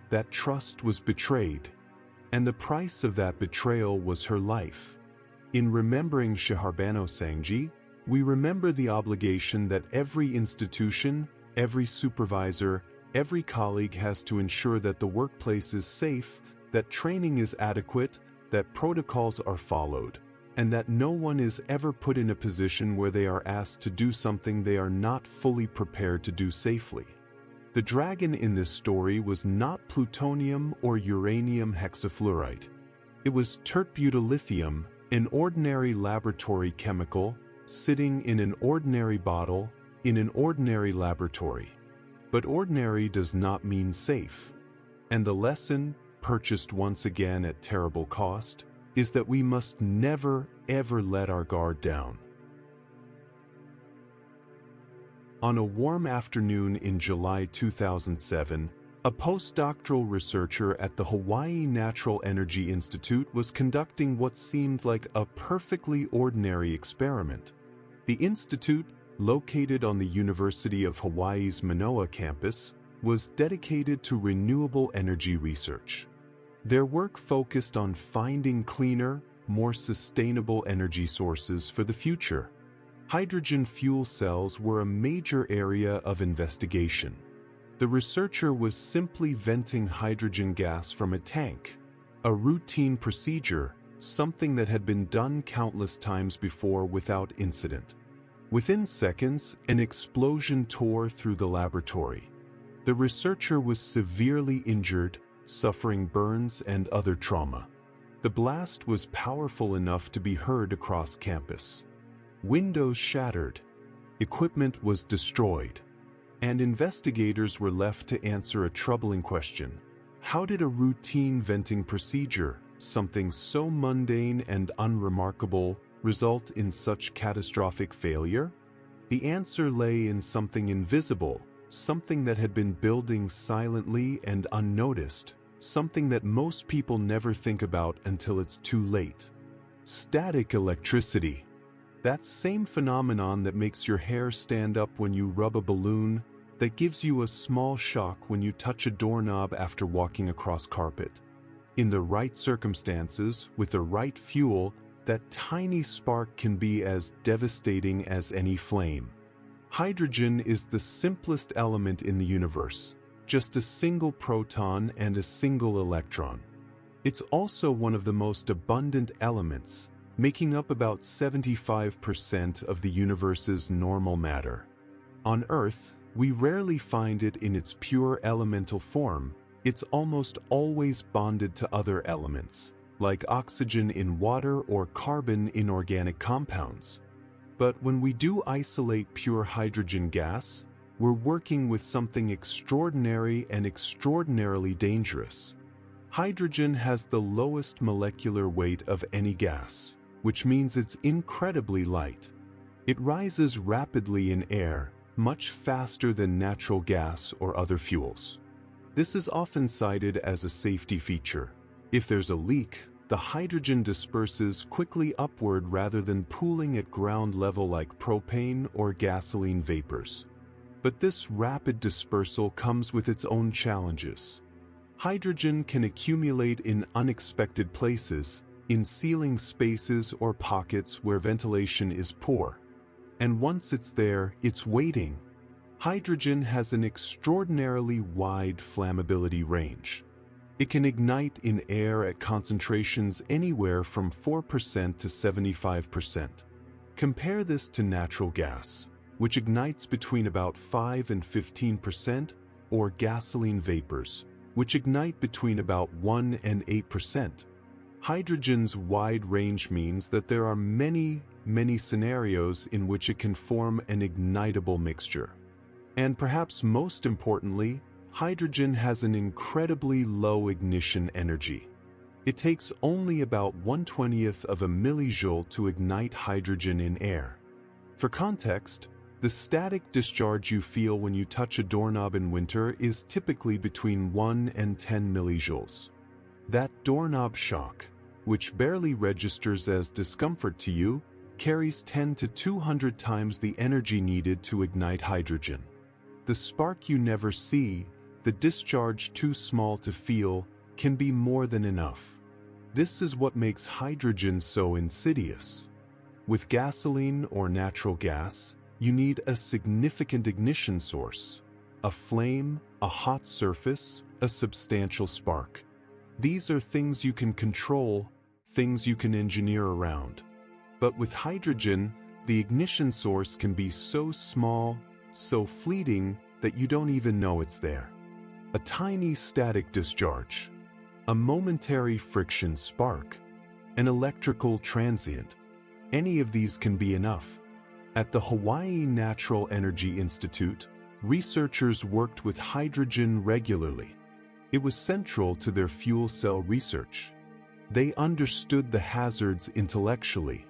That trust was betrayed, and the price of that betrayal was her life. In remembering Shiharbano Sangji, we remember the obligation that every institution, every supervisor, every colleague has to ensure that the workplace is safe, that training is adequate, that protocols are followed, and that no one is ever put in a position where they are asked to do something they are not fully prepared to do safely. The dragon in this story was not plutonium or uranium hexafluoride. It was tert-butylithium, an ordinary laboratory chemical, sitting in an ordinary bottle, in an ordinary laboratory. But ordinary does not mean safe. And the lesson, purchased once again at terrible cost, is that we must never, ever let our guard down. On a warm afternoon in July 2007, a postdoctoral researcher at the Hawaii Natural Energy Institute was conducting what seemed like a perfectly ordinary experiment. The institute, located on the University of Hawaii's Manoa campus, was dedicated to renewable energy research. Their work focused on finding cleaner, more sustainable energy sources for the future. Hydrogen fuel cells were a major area of investigation. The researcher was simply venting hydrogen gas from a tank, a routine procedure, something that had been done countless times before without incident. Within seconds, an explosion tore through the laboratory. The researcher was severely injured, suffering burns and other trauma. The blast was powerful enough to be heard across campus. Windows shattered, equipment was destroyed, and investigators were left to answer a troubling question. How did a routine venting procedure, something so mundane and unremarkable, result in such catastrophic failure? The answer lay in something invisible, something that had been building silently and unnoticed, something that most people never think about until it's too late. Static electricity. That same phenomenon that makes your hair stand up when you rub a balloon, that gives you a small shock when you touch a doorknob after walking across carpet. In the right circumstances, with the right fuel, that tiny spark can be as devastating as any flame. Hydrogen is the simplest element in the universe. just a single proton and a single electron. It's also one of the most abundant elements, making up about 75% of the universe's normal matter. On Earth, we rarely find it in its pure elemental form. It's almost always bonded to other elements, like oxygen in water or carbon in organic compounds. But when we do isolate pure hydrogen gas, we're working with something extraordinary and extraordinarily dangerous. Hydrogen has the lowest molecular weight of any gas, which means it's incredibly light. It rises rapidly in air, much faster than natural gas or other fuels. This is often cited as a safety feature. If there's a leak, the hydrogen disperses quickly upward rather than pooling at ground level like propane or gasoline vapors. But this rapid dispersal comes with its own challenges. Hydrogen can accumulate in unexpected places, in sealing spaces or pockets where ventilation is poor. And once it's there, it's waiting. Hydrogen has an extraordinarily wide flammability range. It can ignite in air at concentrations anywhere from 4% to 75%. Compare this to natural gas, which ignites between about 5 and 15%, or gasoline vapors, which ignite between about 1 and 8%. Hydrogen's wide range means that there are many scenarios in which it can form an ignitable mixture. And perhaps most importantly, hydrogen has an incredibly low ignition energy. It takes only about 1/20th of a millijoule to ignite hydrogen in air. For context, the static discharge you feel when you touch a doorknob in winter is typically between 1 and 10 millijoules. That doorknob shock, which barely registers as discomfort to you, carries 10 to 200 times the energy needed to ignite hydrogen. The spark you never see, the discharge too small to feel, can be more than enough. This is what makes hydrogen so insidious. With gasoline or natural gas, you need a significant ignition source, a flame, a hot surface, a substantial spark. These are things you can control, things you can engineer around. But with hydrogen, the ignition source can be so small, so fleeting, that you don't even know it's there. A tiny static discharge, a momentary friction spark, an electrical transient. Any of these can be enough. At the Hawaii Natural Energy Institute, researchers worked with hydrogen regularly. It was central to their fuel cell research. They understood the hazards intellectually.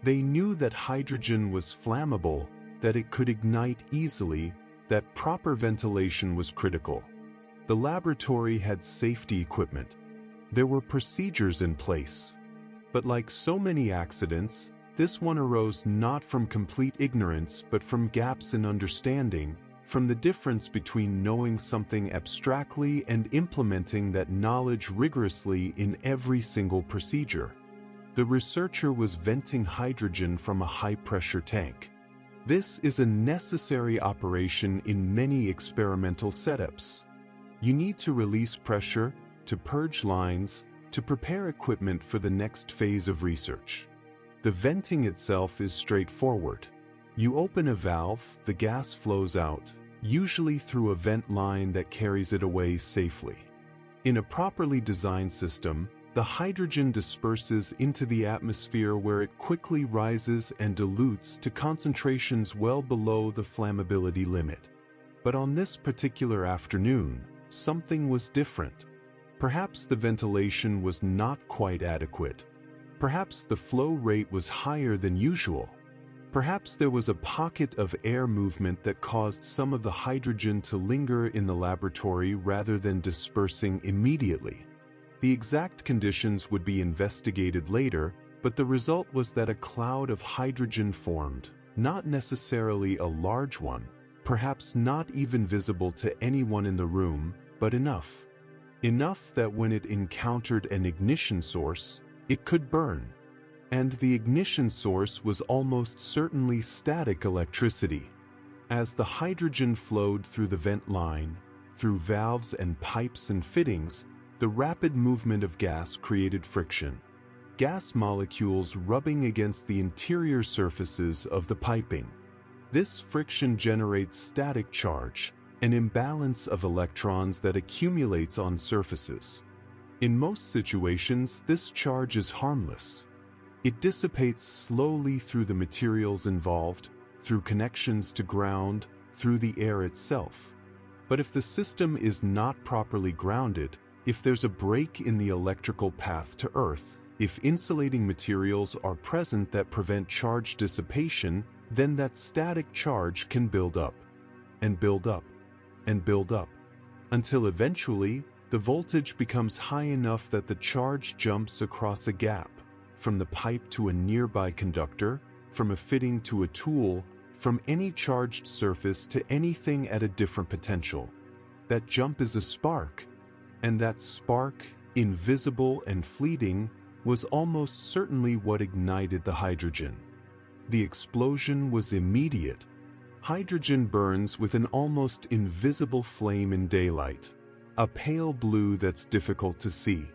They knew that hydrogen was flammable, that it could ignite easily, that proper ventilation was critical. The laboratory had safety equipment. There were procedures in place. But like so many accidents, this one arose not from complete ignorance but from gaps in understanding, from the difference between knowing something abstractly and implementing that knowledge rigorously in every single procedure. The researcher was venting hydrogen from a high-pressure tank. This is a necessary operation in many experimental setups. You need to release pressure, to purge lines, to prepare equipment for the next phase of research. The venting itself is straightforward. You open a valve, the gas flows out, usually through a vent line that carries it away safely. In a properly designed system, the hydrogen disperses into the atmosphere where it quickly rises and dilutes to concentrations well below the flammability limit. But on this particular afternoon, something was different. Perhaps the ventilation was not quite adequate. Perhaps the flow rate was higher than usual. Perhaps there was a pocket of air movement that caused some of the hydrogen to linger in the laboratory rather than dispersing immediately. The exact conditions would be investigated later, but the result was that a cloud of hydrogen formed, not necessarily a large one, perhaps not even visible to anyone in the room, but enough. Enough that when it encountered an ignition source, it could burn. And the ignition source was almost certainly static electricity. As the hydrogen flowed through the vent line, through valves and pipes and fittings, the rapid movement of gas created friction. Gas molecules rubbing against the interior surfaces of the piping. This friction generates static charge, an imbalance of electrons that accumulates on surfaces. In most situations, this charge is harmless. It dissipates slowly through the materials involved, through connections to ground, through the air itself. But if the system is not properly grounded, if there's a break in the electrical path to Earth, if insulating materials are present that prevent charge dissipation, then that static charge can build up, and build up, and build up, until eventually the voltage becomes high enough that the charge jumps across a gap, from the pipe to a nearby conductor, from a fitting to a tool, from any charged surface to anything at a different potential. That jump is a spark, and that spark, invisible and fleeting, was almost certainly what ignited the hydrogen. The explosion was immediate. Hydrogen burns with an almost invisible flame in daylight, a pale blue that's difficult to see.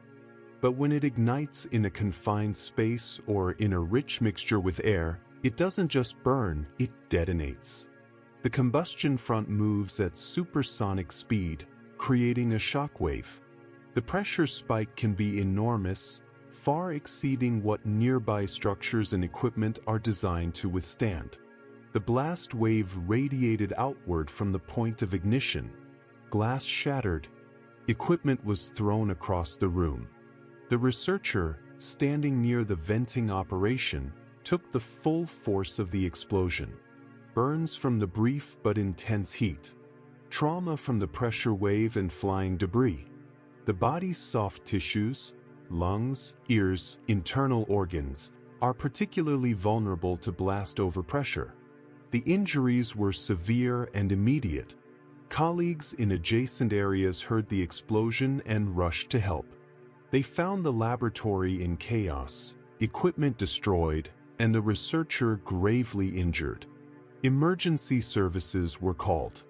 But when it ignites in a confined space or in a rich mixture with air, it doesn't just burn, it detonates. The combustion front moves at supersonic speed, creating a shockwave. The pressure spike can be enormous, far exceeding what nearby structures and equipment are designed to withstand. The blast wave radiated outward from the point of ignition. Glass shattered. Equipment was thrown across the room. The researcher, standing near the venting operation, took the full force of the explosion. Burns from the brief but intense heat. Trauma from the pressure wave and flying debris. The body's soft tissues, lungs, ears, internal organs, are particularly vulnerable to blast overpressure. The injuries were severe and immediate. Colleagues in adjacent areas heard the explosion and rushed to help. They found the laboratory in chaos, equipment destroyed, and the researcher gravely injured. Emergency services were called.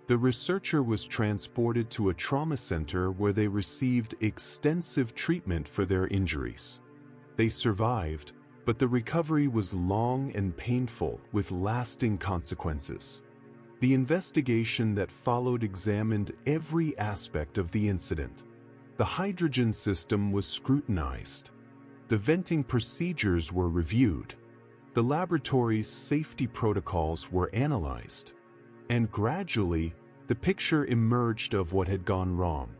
The researcher was transported to a trauma center where they received extensive treatment for their injuries. They survived, but the recovery was long and painful with lasting consequences. The investigation that followed examined every aspect of the incident. The hydrogen system was scrutinized. The venting procedures were reviewed. The laboratory's safety protocols were analyzed. And gradually, the picture emerged of what had gone wrong.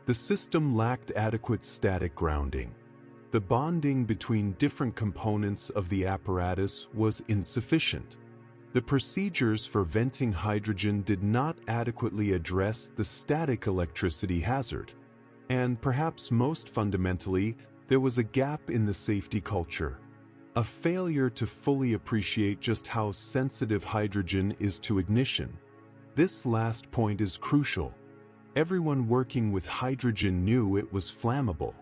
The system lacked adequate static grounding. The bonding between different components of the apparatus was insufficient. The procedures for venting hydrogen did not adequately address the static electricity hazard. And perhaps most fundamentally, there was a gap in the safety culture. A failure to fully appreciate just how sensitive hydrogen is to ignition. This last point is crucial. Everyone working with hydrogen knew it was flammable.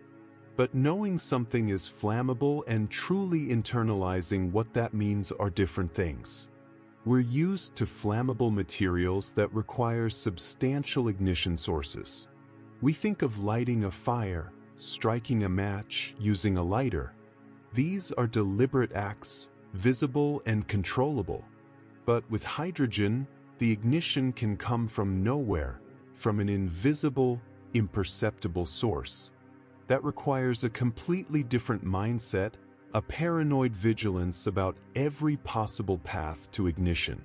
But knowing something is flammable and truly internalizing what that means are different things. We're used to flammable materials that require substantial ignition sources. We think of lighting a fire, striking a match, using a lighter. These are deliberate acts, visible and controllable. But with hydrogen, the ignition can come from nowhere, from an invisible, imperceptible source. That requires a completely different mindset, a paranoid vigilance about every possible path to ignition.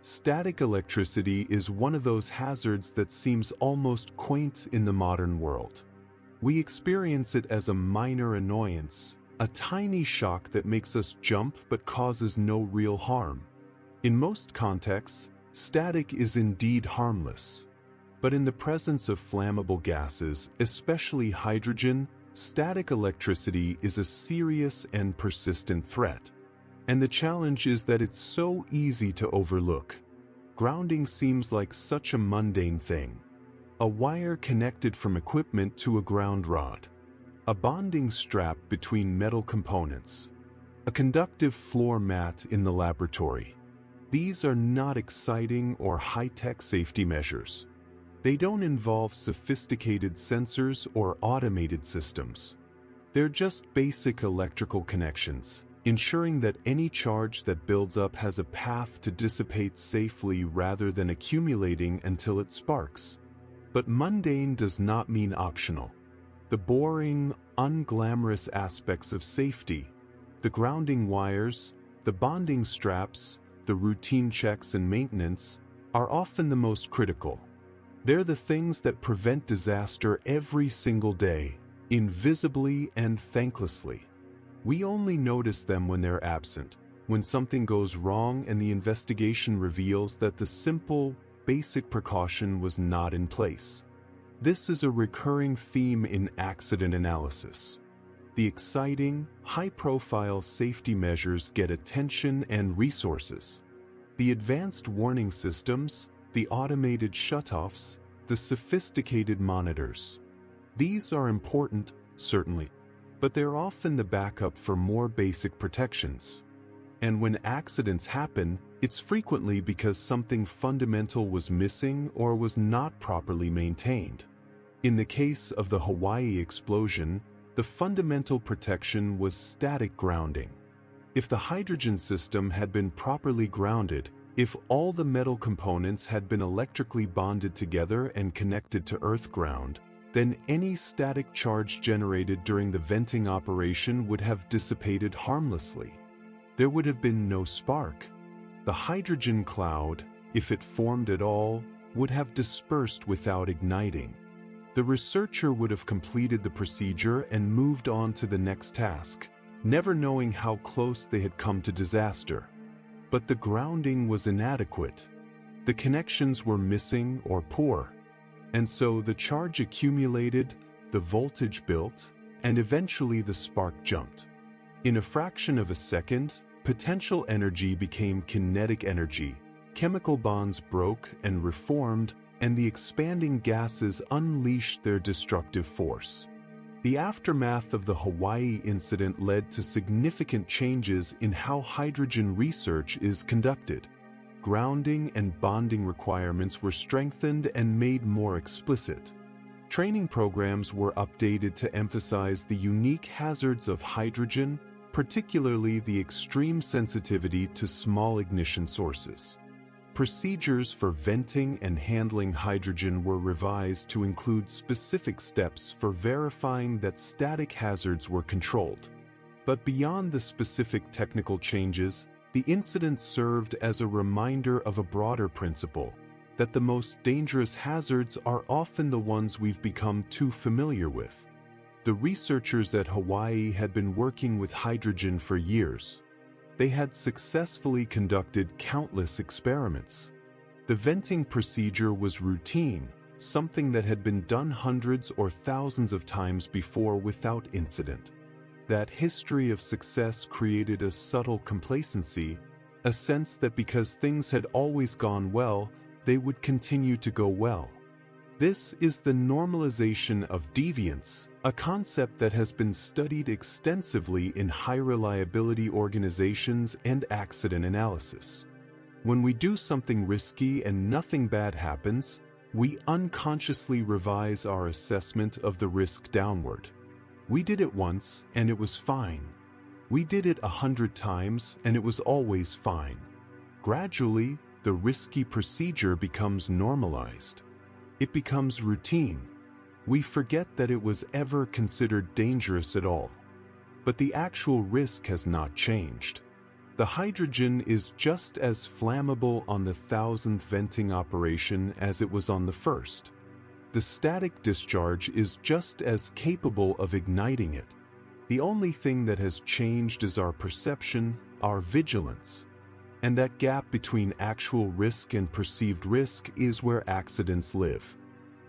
Static electricity is one of those hazards that seems almost quaint in the modern world. We experience it as a minor annoyance, a tiny shock that makes us jump but causes no real harm. In most contexts, static is indeed harmless. But in the presence of flammable gases, especially hydrogen, static electricity is a serious and persistent threat. And the challenge is that it's so easy to overlook. Grounding seems like such a mundane thing. A wire connected from equipment to a ground rod. A bonding strap between metal components. A conductive floor mat in the laboratory. These are not exciting or high-tech safety measures. They don't involve sophisticated sensors or automated systems. They're just basic electrical connections, ensuring that any charge that builds up has a path to dissipate safely rather than accumulating until it sparks. But mundane does not mean optional. The boring, unglamorous aspects of safety, the grounding wires, the bonding straps, the routine checks and maintenance, are often the most critical. They're the things that prevent disaster every single day, invisibly and thanklessly. We only notice them when they're absent, when something goes wrong and the investigation reveals that the simple, basic precaution was not in place. This is a recurring theme in accident analysis. The exciting, high-profile safety measures get attention and resources. The advanced warning systems, the automated shutoffs, the sophisticated monitors. These are important, certainly, but they're often the backup for more basic protections. And when accidents happen, it's frequently because something fundamental was missing or was not properly maintained. In the case of the Hawaii explosion, the fundamental protection was static grounding. If the hydrogen system had been properly grounded, if all the metal components had been electrically bonded together and connected to earth ground, then any static charge generated during the venting operation would have dissipated harmlessly. There would have been no spark. The hydrogen cloud, if it formed at all, would have dispersed without igniting. The researcher would have completed the procedure and moved on to the next task, never knowing how close they had come to disaster. But the grounding was inadequate. The connections were missing or poor. And so the charge accumulated, the voltage built, and eventually the spark jumped. In a fraction of a second, potential energy became kinetic energy, chemical bonds broke and reformed, and the expanding gases unleashed their destructive force. The aftermath of the Hawaii incident led to significant changes in how hydrogen research is conducted. Grounding and bonding requirements were strengthened and made more explicit. Training programs were updated to emphasize the unique hazards of hydrogen, particularly the extreme sensitivity to small ignition sources. Procedures for venting and handling hydrogen were revised to include specific steps for verifying that static hazards were controlled. But beyond the specific technical changes, the incident served as a reminder of a broader principle, that the most dangerous hazards are often the ones we've become too familiar with. The researchers at Hawaii had been working with hydrogen for years. They had successfully conducted countless experiments. The venting procedure was routine, something that had been done hundreds or thousands of times before without incident. That history of success created a subtle complacency, a sense that because things had always gone well, they would continue to go well. This is the normalization of deviance, a concept that has been studied extensively in high-reliability organizations and accident analysis. When we do something risky and nothing bad happens, we unconsciously revise our assessment of the risk downward. We did it once, and it was fine. We did it 100 times, and it was always fine. Gradually, the risky procedure becomes normalized. It becomes routine. We forget that it was ever considered dangerous at all. But the actual risk has not changed. The hydrogen is just as flammable on the 1,000th venting operation as it was on the first. The static discharge is just as capable of igniting it. The only thing that has changed is our perception, our vigilance. And that gap between actual risk and perceived risk is where accidents live.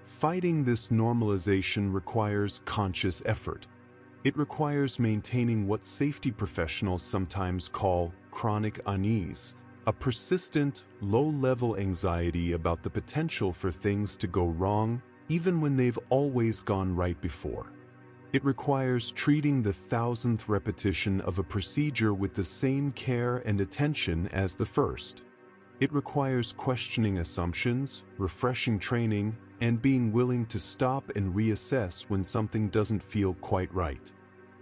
Fighting this normalization requires conscious effort. It requires maintaining what safety professionals sometimes call chronic unease, a persistent, low-level anxiety about the potential for things to go wrong, even when they've always gone right before. It requires treating the 1,000th repetition of a procedure with the same care and attention as the first. It requires questioning assumptions, refreshing training, and being willing to stop and reassess when something doesn't feel quite right.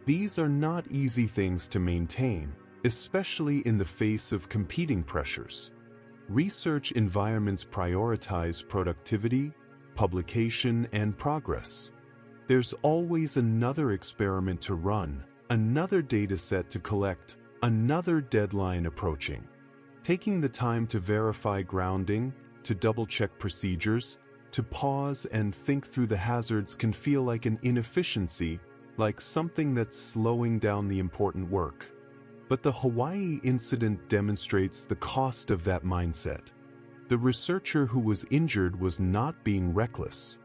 These are not easy things to maintain, especially in the face of competing pressures. Research environments prioritize productivity, publication, and progress. There's always another experiment to run, another dataset to collect, another deadline approaching. Taking the time to verify grounding, to double-check procedures, to pause and think through the hazards can feel like an inefficiency, like something that's slowing down the important work. But the Hawaii incident demonstrates the cost of that mindset. The researcher who was injured was not being reckless.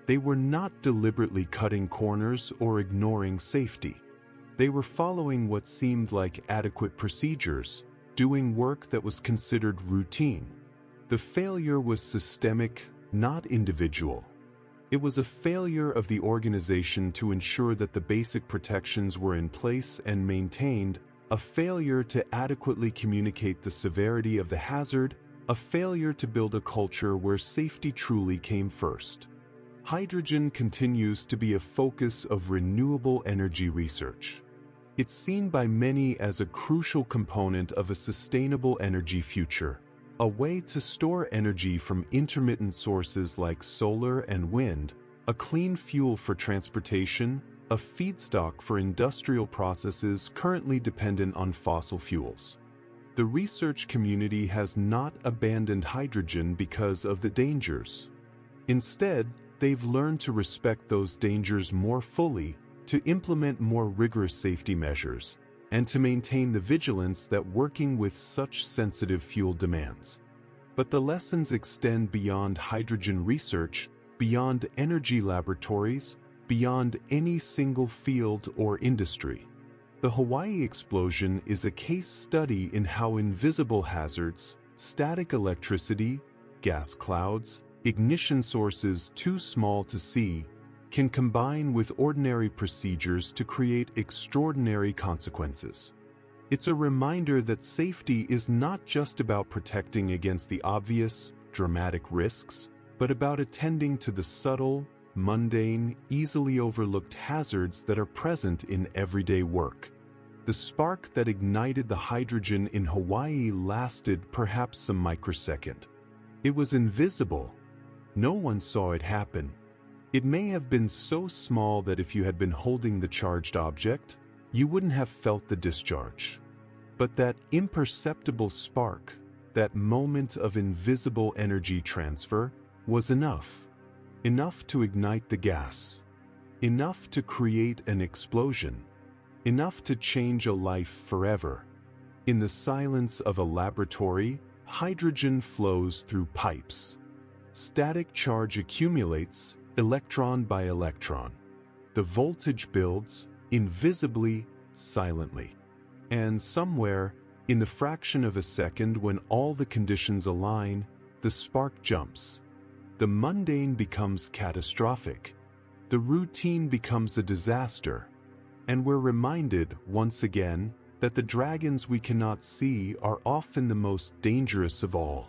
They were not deliberately cutting corners or ignoring safety. They were following what seemed like adequate procedures, doing work that was considered routine. The failure was systemic, not individual. It was a failure of the organization to ensure that the basic protections were in place and maintained, a failure to adequately communicate the severity of the hazard, a failure to build a culture where safety truly came first. Hydrogen continues to be a focus of renewable energy research. It's seen by many as a crucial component of a sustainable energy future, a way to store energy from intermittent sources like solar and wind, a clean fuel for transportation, a feedstock for industrial processes currently dependent on fossil fuels. The research community has not abandoned hydrogen because of the dangers. Instead, they've learned to respect those dangers more fully, to implement more rigorous safety measures, and to maintain the vigilance that working with such sensitive fuel demands. But the lessons extend beyond hydrogen research, beyond energy laboratories, beyond any single field or industry. The Hawaii explosion is a case study in how invisible hazards, static electricity, gas clouds, ignition sources too small to see, can combine with ordinary procedures to create extraordinary consequences. It's a reminder that safety is not just about protecting against the obvious, dramatic risks, but about attending to the subtle, mundane, easily overlooked hazards that are present in everyday work. The spark that ignited the hydrogen in Hawaii lasted perhaps a microsecond. It was invisible. No one saw it happen. It may have been so small that if you had been holding the charged object, you wouldn't have felt the discharge. But that imperceptible spark, that moment of invisible energy transfer, was enough. Enough to ignite the gas. Enough to create an explosion. Enough to change a life forever. In the silence of a laboratory, hydrogen flows through pipes. Static charge accumulates, electron by electron. The voltage builds, invisibly, silently. And somewhere, in the fraction of a second when all the conditions align, the spark jumps. The mundane becomes catastrophic. The routine becomes a disaster. And we're reminded, once again, that the dragons we cannot see are often the most dangerous of all.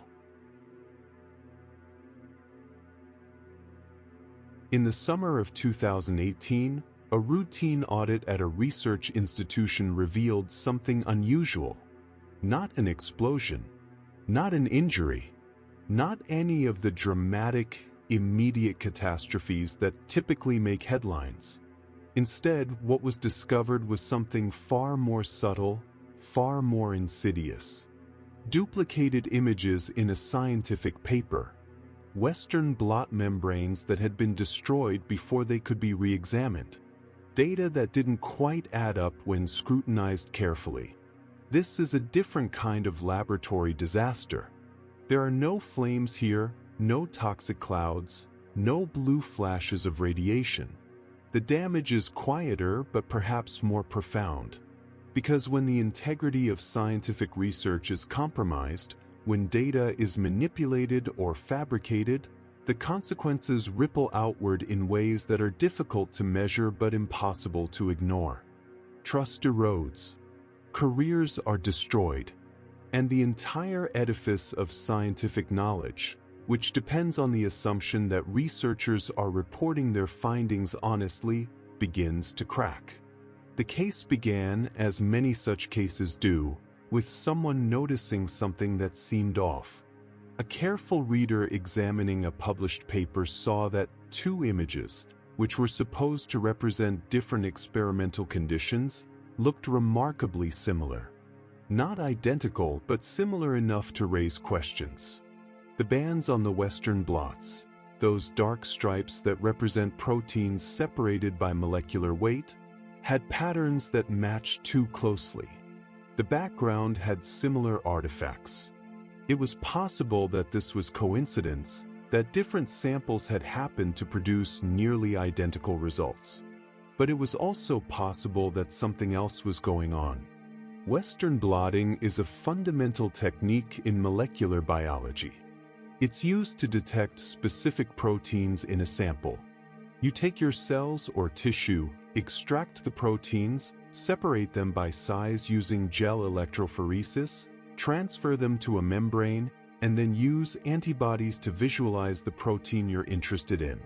In the summer of 2018, a routine audit at a research institution revealed something unusual. Not an explosion, not an injury, not any of the dramatic, immediate catastrophes that typically make headlines. Instead, what was discovered was something far more subtle, far more insidious. Duplicated images in a scientific paper. Western blot membranes that had been destroyed before they could be re-examined. Data that didn't quite add up when scrutinized carefully. This is a different kind of laboratory disaster. There are no flames here, no toxic clouds, no blue flashes of radiation. The damage is quieter but perhaps more profound. Because when the integrity of scientific research is compromised, when data is manipulated or fabricated, the consequences ripple outward in ways that are difficult to measure but impossible to ignore. Trust erodes. Careers are destroyed. and the entire edifice of scientific knowledge, which depends on the assumption that researchers are reporting their findings honestly, begins to crack. The case began, as many such cases do, with someone noticing something that seemed off. A careful reader examining a published paper saw that two images, which were supposed to represent different experimental conditions, looked remarkably similar. Not identical, but similar enough to raise questions. The bands on the western blots, those dark stripes that represent proteins separated by molecular weight, had patterns that matched too closely. The background had similar artifacts. It was possible that this was coincidence, that different samples had happened to produce nearly identical results. But it was also possible that something else was going on. Western blotting is a fundamental technique in molecular biology. It's used to detect specific proteins in a sample. You take your cells or tissue, extract the proteins, separate them by size using gel electrophoresis, transfer them to a membrane, and then use antibodies to visualize the protein you're interested in.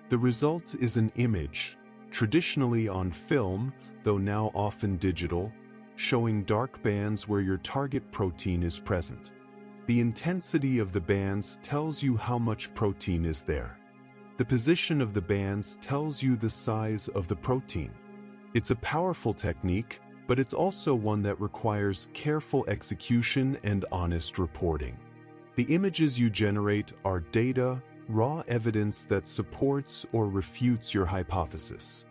The result is an image, traditionally on film, though now often digital, showing dark bands where your target protein is present. The intensity of the bands tells you how much protein is there. The position of the bands tells you the size of the protein. It's a powerful technique, but it's also one that requires careful execution and honest reporting. The images you generate are data, raw evidence that supports or refutes your hypothesis.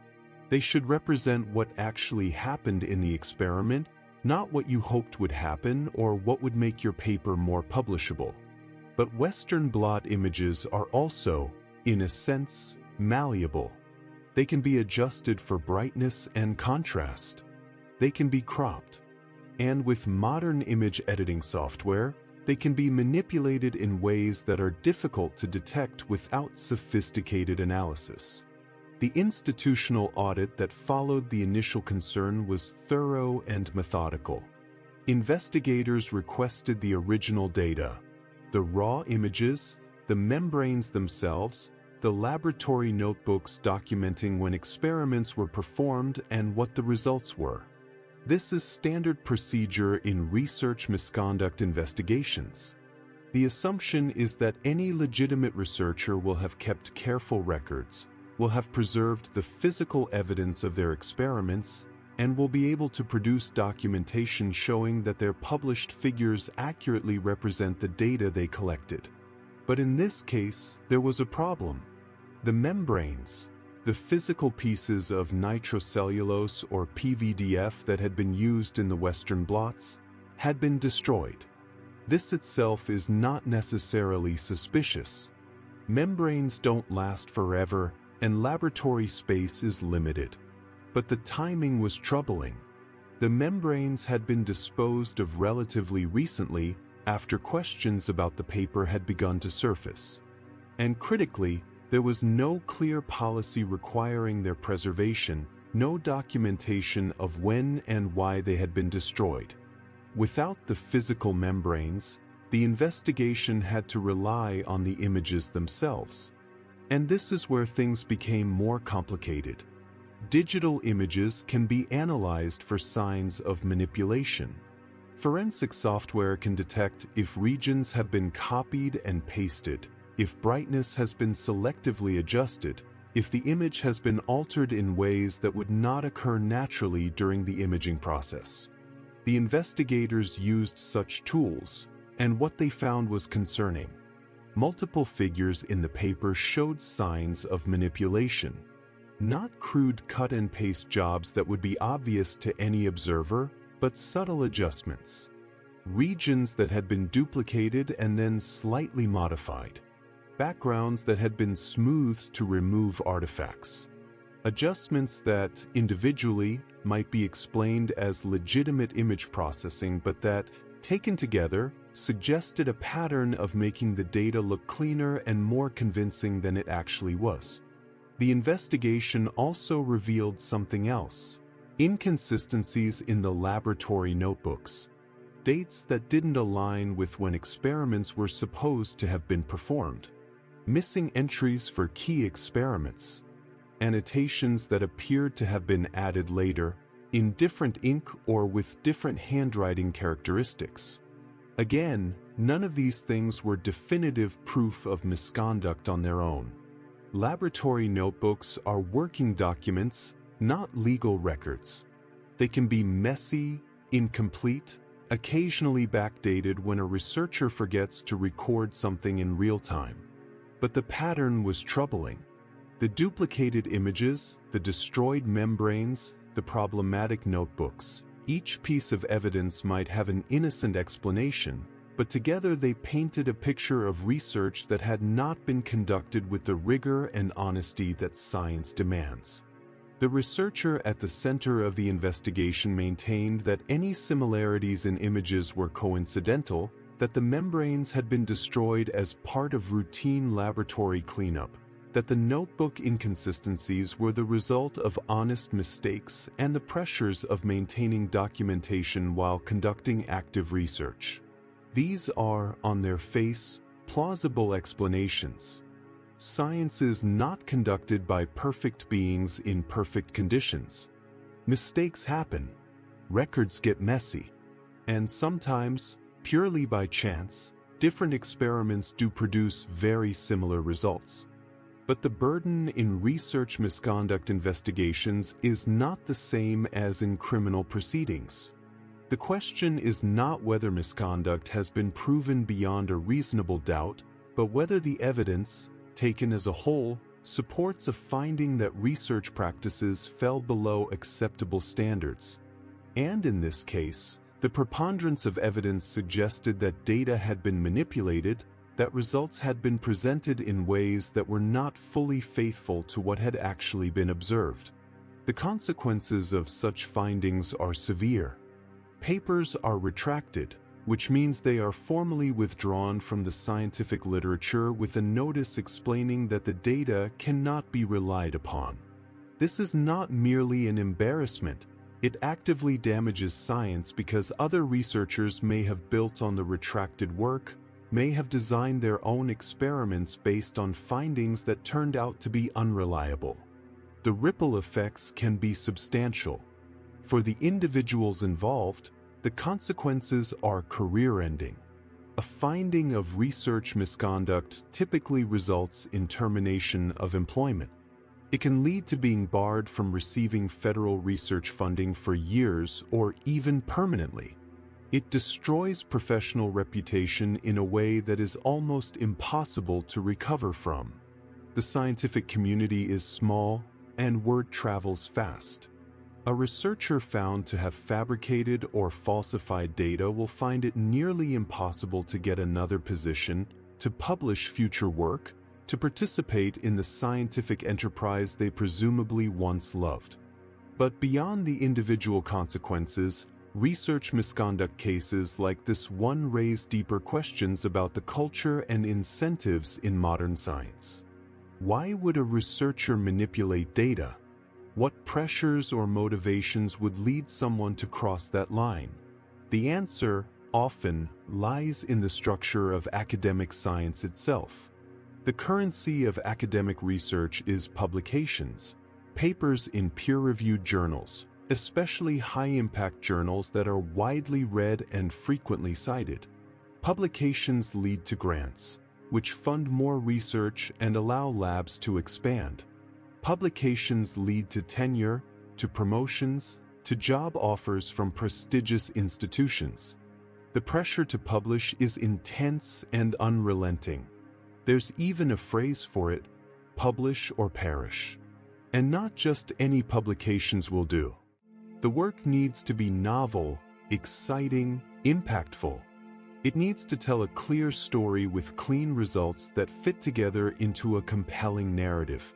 They should represent what actually happened in the experiment, not what you hoped would happen or what would make your paper more publishable. But Western blot images are also, in a sense, malleable. They can be adjusted for brightness and contrast. They can be cropped. And with modern image editing software, they can be manipulated in ways that are difficult to detect without sophisticated analysis. The institutional audit that followed the initial concern was thorough and methodical. Investigators requested the original data, the raw images, the membranes themselves, the laboratory notebooks documenting when experiments were performed and what the results were. This is standard procedure in research misconduct investigations. The assumption is that any legitimate researcher will have kept careful records, will have preserved the physical evidence of their experiments, and will be able to produce documentation showing that their published figures accurately represent the data they collected. But in this case, there was a problem. The membranes, the physical pieces of nitrocellulose or PVDF that had been used in the Western blots, had been destroyed. This itself is not necessarily suspicious. Membranes don't last forever, and laboratory space is limited. But the timing was troubling. The membranes had been disposed of relatively recently after questions about the paper had begun to surface. And critically, there was no clear policy requiring their preservation, no documentation of when and why they had been destroyed. Without the physical membranes, the investigation had to rely on the images themselves. And this is where things became more complicated. Digital images can be analyzed for signs of manipulation. Forensic software can detect if regions have been copied and pasted, if brightness has been selectively adjusted, if the image has been altered in ways that would not occur naturally during the imaging process. The investigators used such tools, and what they found was concerning. Multiple figures in the paper showed signs of manipulation. Not crude cut-and-paste jobs that would be obvious to any observer, but subtle adjustments. Regions that had been duplicated and then slightly modified. Backgrounds that had been smoothed to remove artifacts. Adjustments that, individually, might be explained as legitimate image processing, but that, taken together, suggested a pattern of making the data look cleaner and more convincing than it actually was. The investigation also revealed something else: inconsistencies in the laboratory notebooks. dates that didn't align with when experiments were supposed to have been performed, missing entries for key experiments, annotations that appeared to have been added later, in different ink or with different handwriting characteristics. Again, none of these things were definitive proof of misconduct on their own. Laboratory notebooks are working documents, not legal records. They can be messy, incomplete, occasionally backdated when a researcher forgets to record something in real time. But the pattern was troubling. The duplicated images, the destroyed membranes, the problematic notebooks. Each piece of evidence might have an innocent explanation, but together they painted a picture of research that had not been conducted with the rigor and honesty that science demands. The researcher at the center of the investigation maintained that any similarities in images were coincidental, that the membranes had been destroyed as part of routine laboratory cleanup, that the notebook inconsistencies were the result of honest mistakes and the pressures of maintaining documentation while conducting active research. These are, on their face, plausible explanations. Science is not conducted by perfect beings in perfect conditions. Mistakes happen, records get messy, and sometimes, purely by chance, different experiments do produce very similar results. But the burden in research misconduct investigations is not the same as in criminal proceedings. The question is not whether misconduct has been proven beyond a reasonable doubt, but whether the evidence, taken as a whole, supports a finding that research practices fell below acceptable standards. And in this case, the preponderance of evidence suggested that data had been manipulated, that results had been presented in ways that were not fully faithful to what had actually been observed. The consequences of such findings are severe. Papers are retracted, which means they are formally withdrawn from the scientific literature with a notice explaining that the data cannot be relied upon. This is not merely an embarrassment, it actively damages science because other researchers may have built on the retracted work, may have designed their own experiments based on findings that turned out to be unreliable. The ripple effects can be substantial. For the individuals involved, the consequences are career-ending. A finding of research misconduct typically results in termination of employment. It can lead to being barred from receiving federal research funding for years or even permanently. It destroys professional reputation in a way that is almost impossible to recover from. The scientific community is small, and word travels fast. A researcher found to have fabricated or falsified data will find it nearly impossible to get another position, to publish future work, to participate in the scientific enterprise they presumably once loved. But beyond the individual consequences, research misconduct cases like this one raise deeper questions about the culture and incentives in modern science. Why would a researcher manipulate data? What pressures or motivations would lead someone to cross that line? The answer, often, lies in the structure of academic science itself. The currency of academic research is publications, papers in peer-reviewed journals, especially high-impact journals that are widely read and frequently cited. Publications lead to grants, which fund more research and allow labs to expand. Publications lead to tenure, to promotions, to job offers from prestigious institutions. The pressure to publish is intense and unrelenting. There's even a phrase for it, publish or perish. And not just any publications will do. The work needs to be novel, exciting, impactful. It needs to tell a clear story with clean results that fit together into a compelling narrative.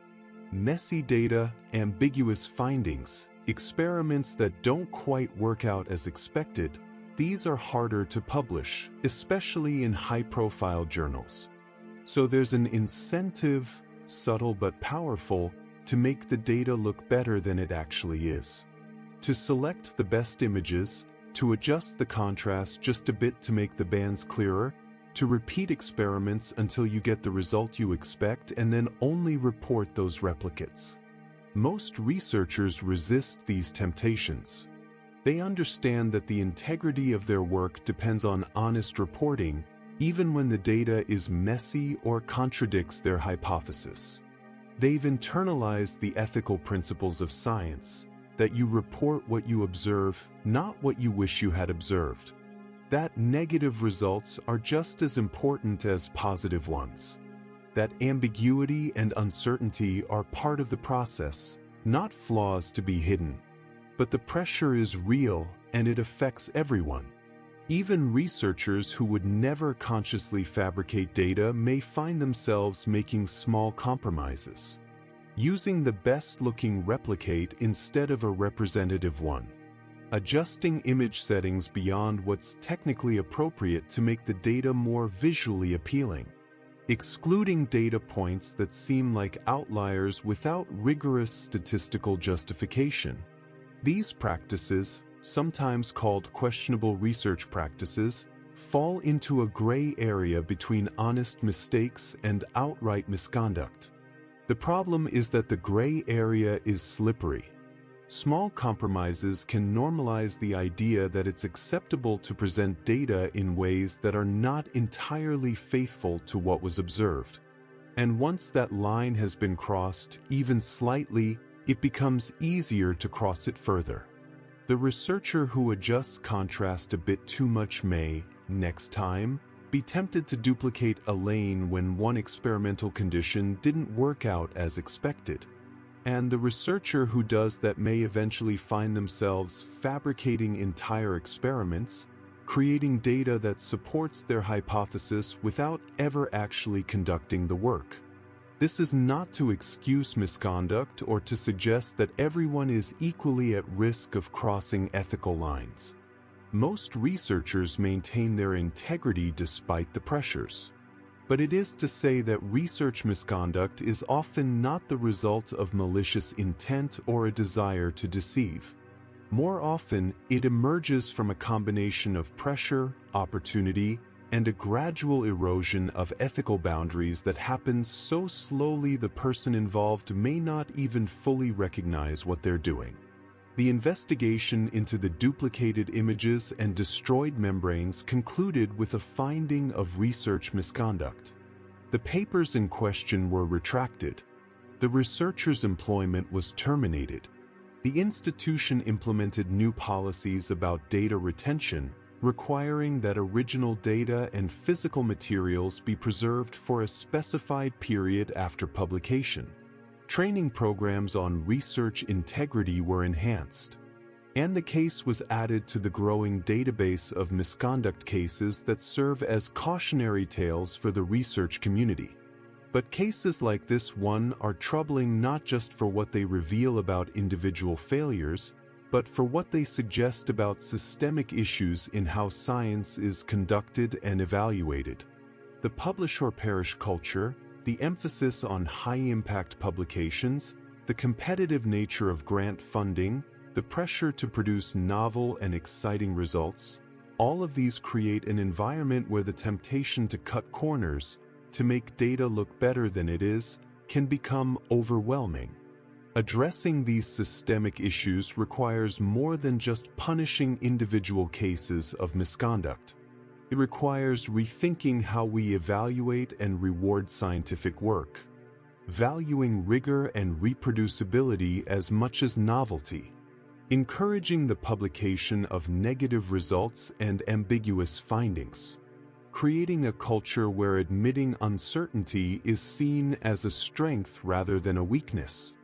Messy data, ambiguous findings, experiments that don't quite work out as expected, these are harder to publish, especially in high-profile journals. So there's an incentive, subtle but powerful, to make the data look better than it actually is. To select the best images, to adjust the contrast just a bit to make the bands clearer, to repeat experiments until you get the result you expect and then only report those replicates. Most researchers resist these temptations. They understand that the integrity of their work depends on honest reporting, even when the data is messy or contradicts their hypothesis. They've internalized the ethical principles of science, that you report what you observe, not what you wish you had observed. That negative results are just as important as positive ones. That ambiguity and uncertainty are part of the process, not flaws to be hidden. But the pressure is real and it affects everyone. Even researchers who would never consciously fabricate data may find themselves making small compromises, using the best-looking replicate instead of a representative one, adjusting image settings beyond what's technically appropriate to make the data more visually appealing, excluding data points that seem like outliers without rigorous statistical justification. These practices, sometimes called questionable research practices, fall into a gray area between honest mistakes and outright misconduct. The problem is that the gray area is slippery. Small compromises can normalize the idea that it's acceptable to present data in ways that are not entirely faithful to what was observed. And once that line has been crossed, even slightly, it becomes easier to cross it further. The researcher who adjusts contrast a bit too much may, next time, be tempted to duplicate a lane when one experimental condition didn't work out as expected. And the researcher who does that may eventually find themselves fabricating entire experiments, creating data that supports their hypothesis without ever actually conducting the work. This is not to excuse misconduct or to suggest that everyone is equally at risk of crossing ethical lines. Most researchers maintain their integrity despite the pressures. But it is to say that research misconduct is often not the result of malicious intent or a desire to deceive. More often, it emerges from a combination of pressure, opportunity, and a gradual erosion of ethical boundaries that happens so slowly the person involved may not even fully recognize what they're doing. The investigation into the duplicated images and destroyed membranes concluded with a finding of research misconduct. The papers in question were retracted. The researcher's employment was terminated. The institution implemented new policies about data retention, requiring that original data and physical materials be preserved for a specified period after publication. Training programs on research integrity were enhanced, and the case was added to the growing database of misconduct cases that serve as cautionary tales for the research community. But cases like this one are troubling not just for what they reveal about individual failures, but for what they suggest about systemic issues in how science is conducted and evaluated. The publish or perish culture, the emphasis on high-impact publications, the competitive nature of grant funding, the pressure to produce novel and exciting results, all of these create an environment where the temptation to cut corners, to make data look better than it is, can become overwhelming. Addressing these systemic issues requires more than just punishing individual cases of misconduct. It requires rethinking how we evaluate and reward scientific work, valuing rigor and reproducibility as much as novelty, encouraging the publication of negative results and ambiguous findings, creating a culture where admitting uncertainty is seen as a strength rather than a weakness,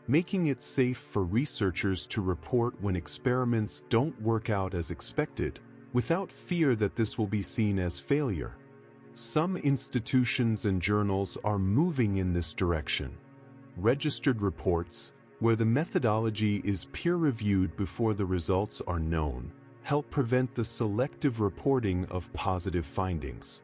making it safe for researchers to report when experiments don't work out as expected, without fear that this will be seen as failure. Some institutions and journals are moving in this direction. Registered reports, where the methodology is peer-reviewed before the results are known, help prevent the selective reporting of positive findings.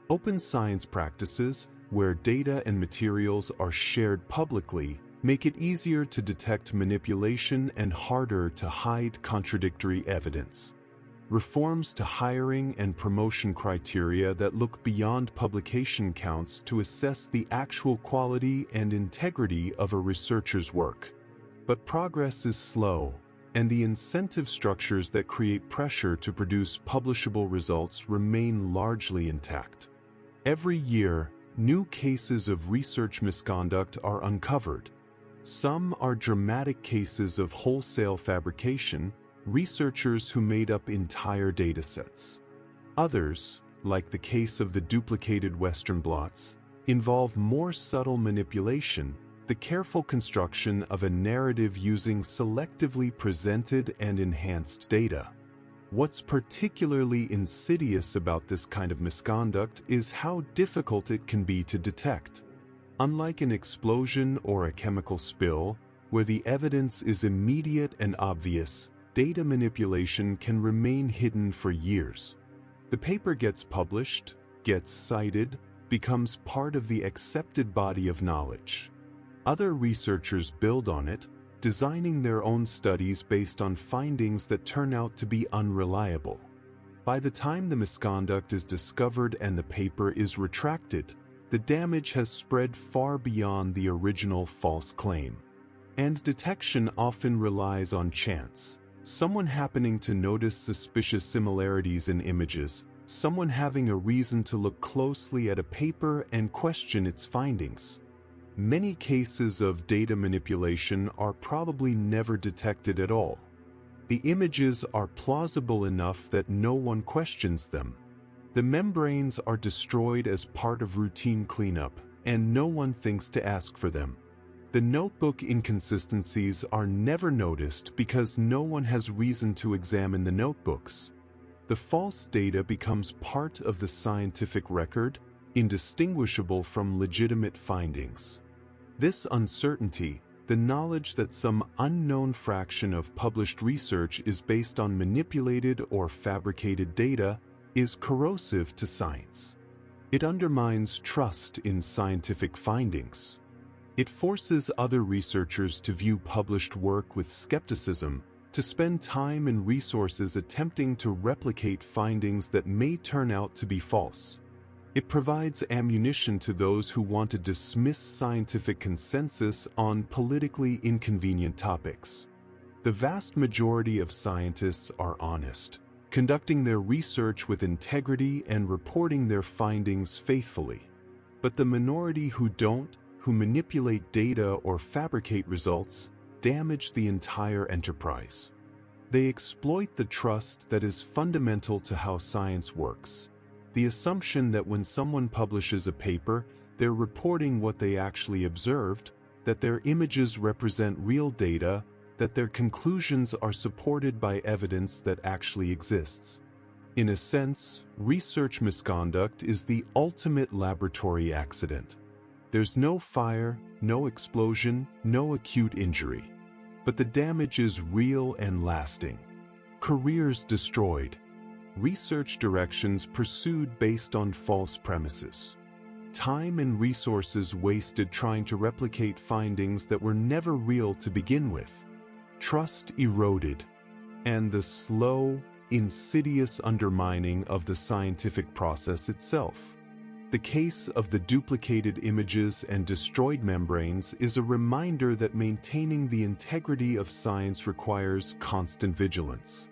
Open science practices, where data and materials are shared publicly, make it easier to detect manipulation and harder to hide contradictory evidence. reforms to hiring and promotion criteria that look beyond publication counts to assess the actual quality and integrity of a researcher's work. But progress is slow, and the incentive structures that create pressure to produce publishable results remain largely intact. Every year, new cases of research misconduct are uncovered. Some are dramatic cases of wholesale fabrication, researchers who made up entire datasets. Others, like the case of the duplicated Western blots, involve more subtle manipulation, the careful construction of a narrative using selectively presented and enhanced data. What's particularly insidious about this kind of misconduct is how difficult it can be to detect. Unlike an explosion or a chemical spill, where the evidence is immediate and obvious, data manipulation can remain hidden for years. The paper gets published, gets cited, becomes part of the accepted body of knowledge. Other researchers build on it, designing their own studies based on findings that turn out to be unreliable. By the time the misconduct is discovered and the paper is retracted, the damage has spread far beyond the original false claim. And detection often relies on chance. Someone happening to notice suspicious similarities in images, someone having a reason to look closely at a paper and question its findings. Many cases of data manipulation are probably never detected at all. The images are plausible enough that no one questions them. The membranes are destroyed as part of routine cleanup, and no one thinks to ask for them. The notebook inconsistencies are never noticed because no one has reason to examine the notebooks. The false data becomes part of the scientific record, indistinguishable from legitimate findings. This uncertainty, the knowledge that some unknown fraction of published research is based on manipulated or fabricated data, is corrosive to science. It undermines trust in scientific findings. It forces other researchers to view published work with skepticism, to spend time and resources attempting to replicate findings that may turn out to be false. It provides ammunition to those who want to dismiss scientific consensus on politically inconvenient topics. The vast majority of scientists are honest, conducting their research with integrity and reporting their findings faithfully. But the minority who don't, who manipulate data or fabricate results, damage the entire enterprise. They exploit the trust that is fundamental to how science works. The assumption that when someone publishes a paper, they're reporting what they actually observed, that their images represent real data, that their conclusions are supported by evidence that actually exists. In a sense, research misconduct is the ultimate laboratory accident. There's no fire, no explosion, no acute injury. But the damage is real and lasting. Careers destroyed. Research directions pursued based on false premises. Time and resources wasted trying to replicate findings that were never real to begin with. Trust eroded. And the slow, insidious undermining of the scientific process itself. The case of the duplicated images and destroyed membranes is a reminder that maintaining the integrity of science requires constant vigilance.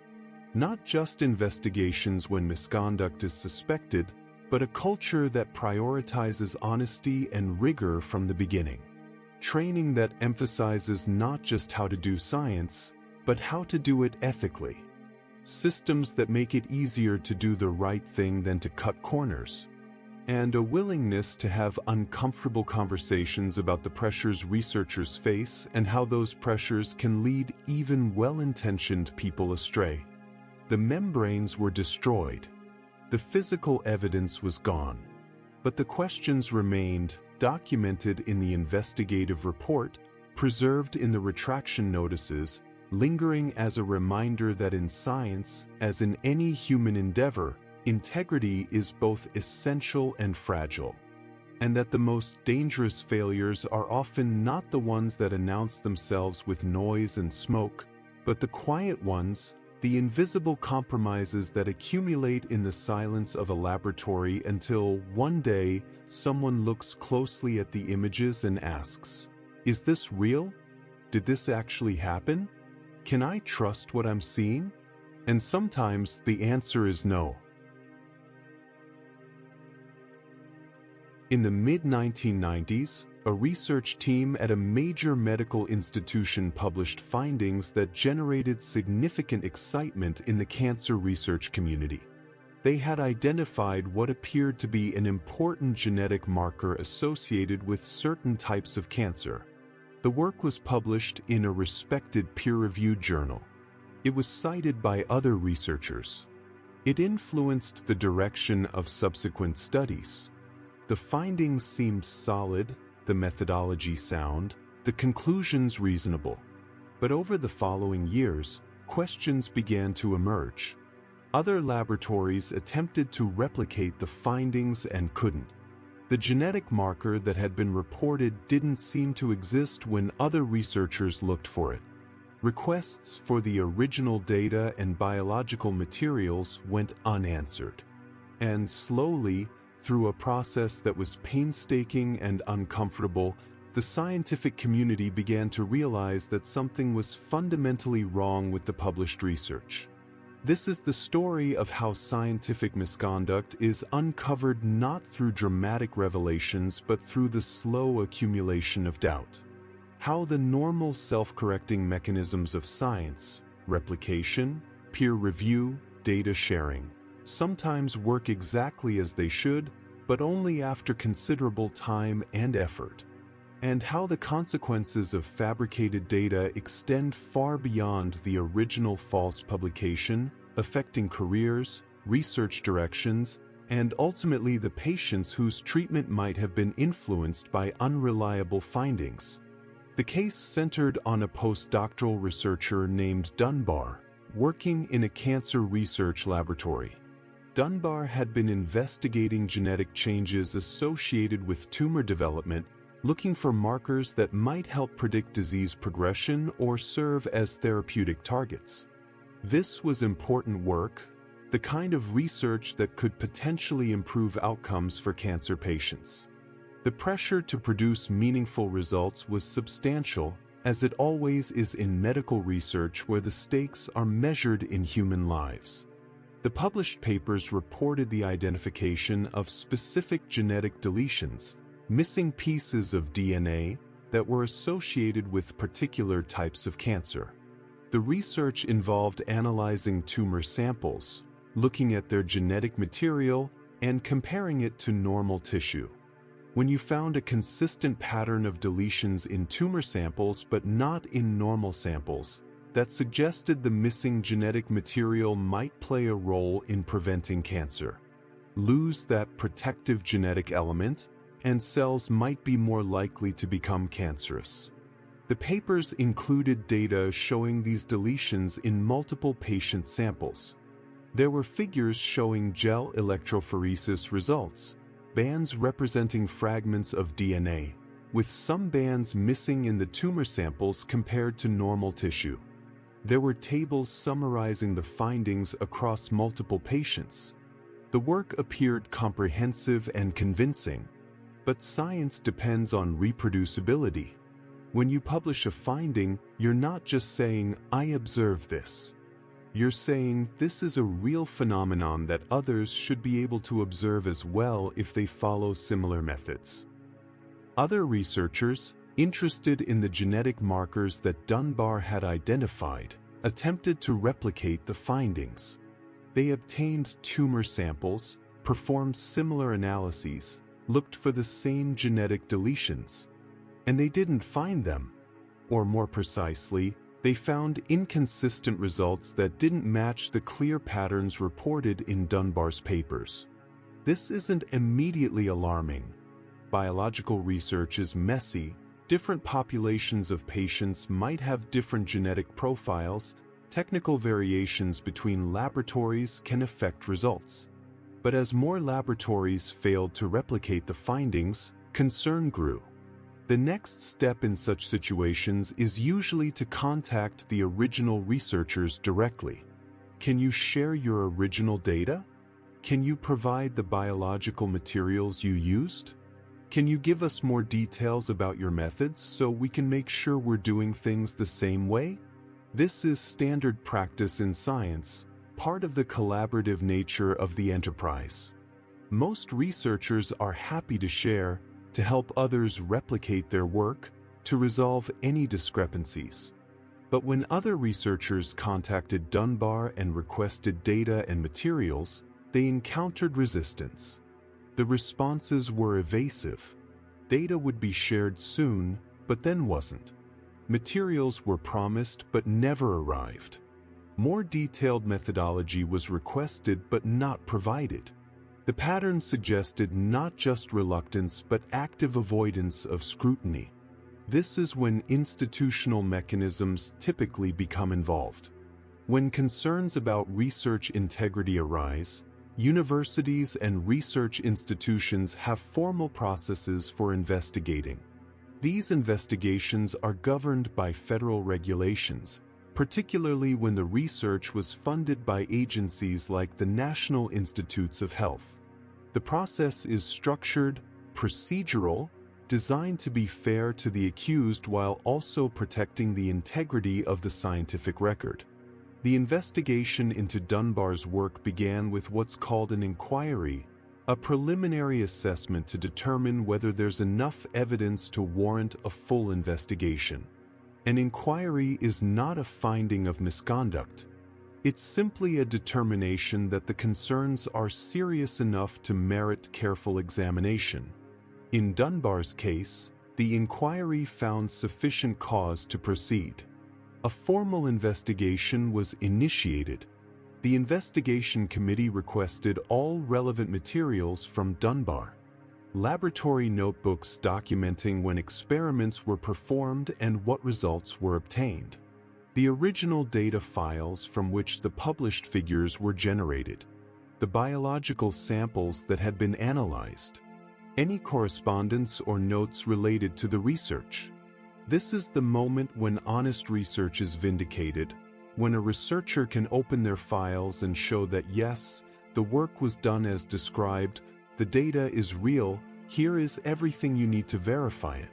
Not just investigations when misconduct is suspected, but a culture that prioritizes honesty and rigor from the beginning. Training that emphasizes not just how to do science, but how to do it ethically. Systems that make it easier to do the right thing than to cut corners. And a willingness to have uncomfortable conversations about the pressures researchers face and how those pressures can lead even well-intentioned people astray. The membranes were destroyed. The physical evidence was gone. But the questions remained, documented in the investigative report, preserved in the retraction notices, lingering as a reminder that in science, as in any human endeavor, integrity is both essential and fragile, and that the most dangerous failures are often not the ones that announce themselves with noise and smoke, but the quiet ones, the invisible compromises that accumulate in the silence of a laboratory until one day someone looks closely at the images and asks, "Is this real? Did this actually happen? Can I trust what I'm seeing?" And sometimes the answer is no. In the mid-1990s, a research team at a major medical institution published findings that generated significant excitement in the cancer research community. They had identified what appeared to be an important genetic marker associated with certain types of cancer. The work was published in a respected peer-reviewed journal. It was cited by other researchers. It influenced the direction of subsequent studies. The findings seemed solid, the methodology sound, the conclusions reasonable. But over the following years, questions began to emerge. Other laboratories attempted to replicate the findings and couldn't. The genetic marker that had been reported didn't seem to exist when other researchers looked for it. Requests for the original data and biological materials went unanswered. And slowly, through a process that was painstaking and uncomfortable, the scientific community began to realize that something was fundamentally wrong with the published research. This is the story of how scientific misconduct is uncovered not through dramatic revelations but through the slow accumulation of doubt. How the normal self-correcting mechanisms of science, replication, peer review, data sharing, sometimes work exactly as they should, but only after considerable time and effort. And how the consequences of fabricated data extend far beyond the original false publication, affecting careers, research directions, and ultimately the patients whose treatment might have been influenced by unreliable findings. The case centered on a postdoctoral researcher named Dunbar, working in a cancer research laboratory. Dunbar had been investigating genetic changes associated with tumor development, looking for markers that might help predict disease progression or serve as therapeutic targets. This was important work, the kind of research that could potentially improve outcomes for cancer patients. The pressure to produce meaningful results was substantial, as it always is in medical research where the stakes are measured in human lives. The published papers reported the identification of specific genetic deletions, missing pieces of DNA that were associated with particular types of cancer. The research involved analyzing tumor samples, looking at their genetic material, and comparing it to normal tissue. When you found a consistent pattern of deletions in tumor samples but not in normal samples, that suggested the missing genetic material might play a role in preventing cancer. Lose that protective genetic element, and cells might be more likely to become cancerous. The papers included data showing these deletions in multiple patient samples. There were figures showing gel electrophoresis results, bands representing fragments of DNA, with some bands missing in the tumor samples compared to normal tissue. There were tables summarizing the findings across multiple patients. The work appeared comprehensive and convincing, but science depends on reproducibility. When you publish a finding, you're not just saying, "I observed this." You're saying, "This is a real phenomenon that others should be able to observe as well if they follow similar methods." Other researchers, interested in the genetic markers that Dunbar had identified, attempted to replicate the findings. They obtained tumor samples, performed similar analyses, looked for the same genetic deletions. And they didn't find them. Or more precisely, they found inconsistent results that didn't match the clear patterns reported in Dunbar's papers. This isn't immediately alarming. Biological research is messy. Different populations of patients might have different genetic profiles. Technical variations between laboratories can affect results. But as more laboratories failed to replicate the findings, concern grew. The next step in such situations is usually to contact the original researchers directly. Can you share your original data? Can you provide the biological materials you used? Can you give us more details about your methods so we can make sure we're doing things the same way? This is standard practice in science, part of the collaborative nature of the enterprise. Most researchers are happy to share, to help others replicate their work, to resolve any discrepancies. But when other researchers contacted Dunbar and requested data and materials, they encountered resistance. The responses were evasive. Data would be shared soon, but then wasn't. Materials were promised but never arrived. More detailed methodology was requested but not provided. The pattern suggested not just reluctance but active avoidance of scrutiny. This is when institutional mechanisms typically become involved. When concerns about research integrity arise, universities and research institutions have formal processes for investigating. These investigations are governed by federal regulations, particularly when the research was funded by agencies like the National Institutes of Health. The process is structured, procedural, designed to be fair to the accused while also protecting the integrity of the scientific record. The investigation into Dunbar's work began with what's called an inquiry, a preliminary assessment to determine whether there's enough evidence to warrant a full investigation. An inquiry is not a finding of misconduct. It's simply a determination that the concerns are serious enough to merit careful examination. In Dunbar's case, the inquiry found sufficient cause to proceed. A formal investigation was initiated. The investigation committee requested all relevant materials from Dunbar. Laboratory notebooks documenting when experiments were performed and what results were obtained. The original data files from which the published figures were generated. The biological samples that had been analyzed. Any correspondence or notes related to the research. This is the moment when honest research is vindicated, when a researcher can open their files and show that yes, the work was done as described, the data is real, here is everything you need to verify it.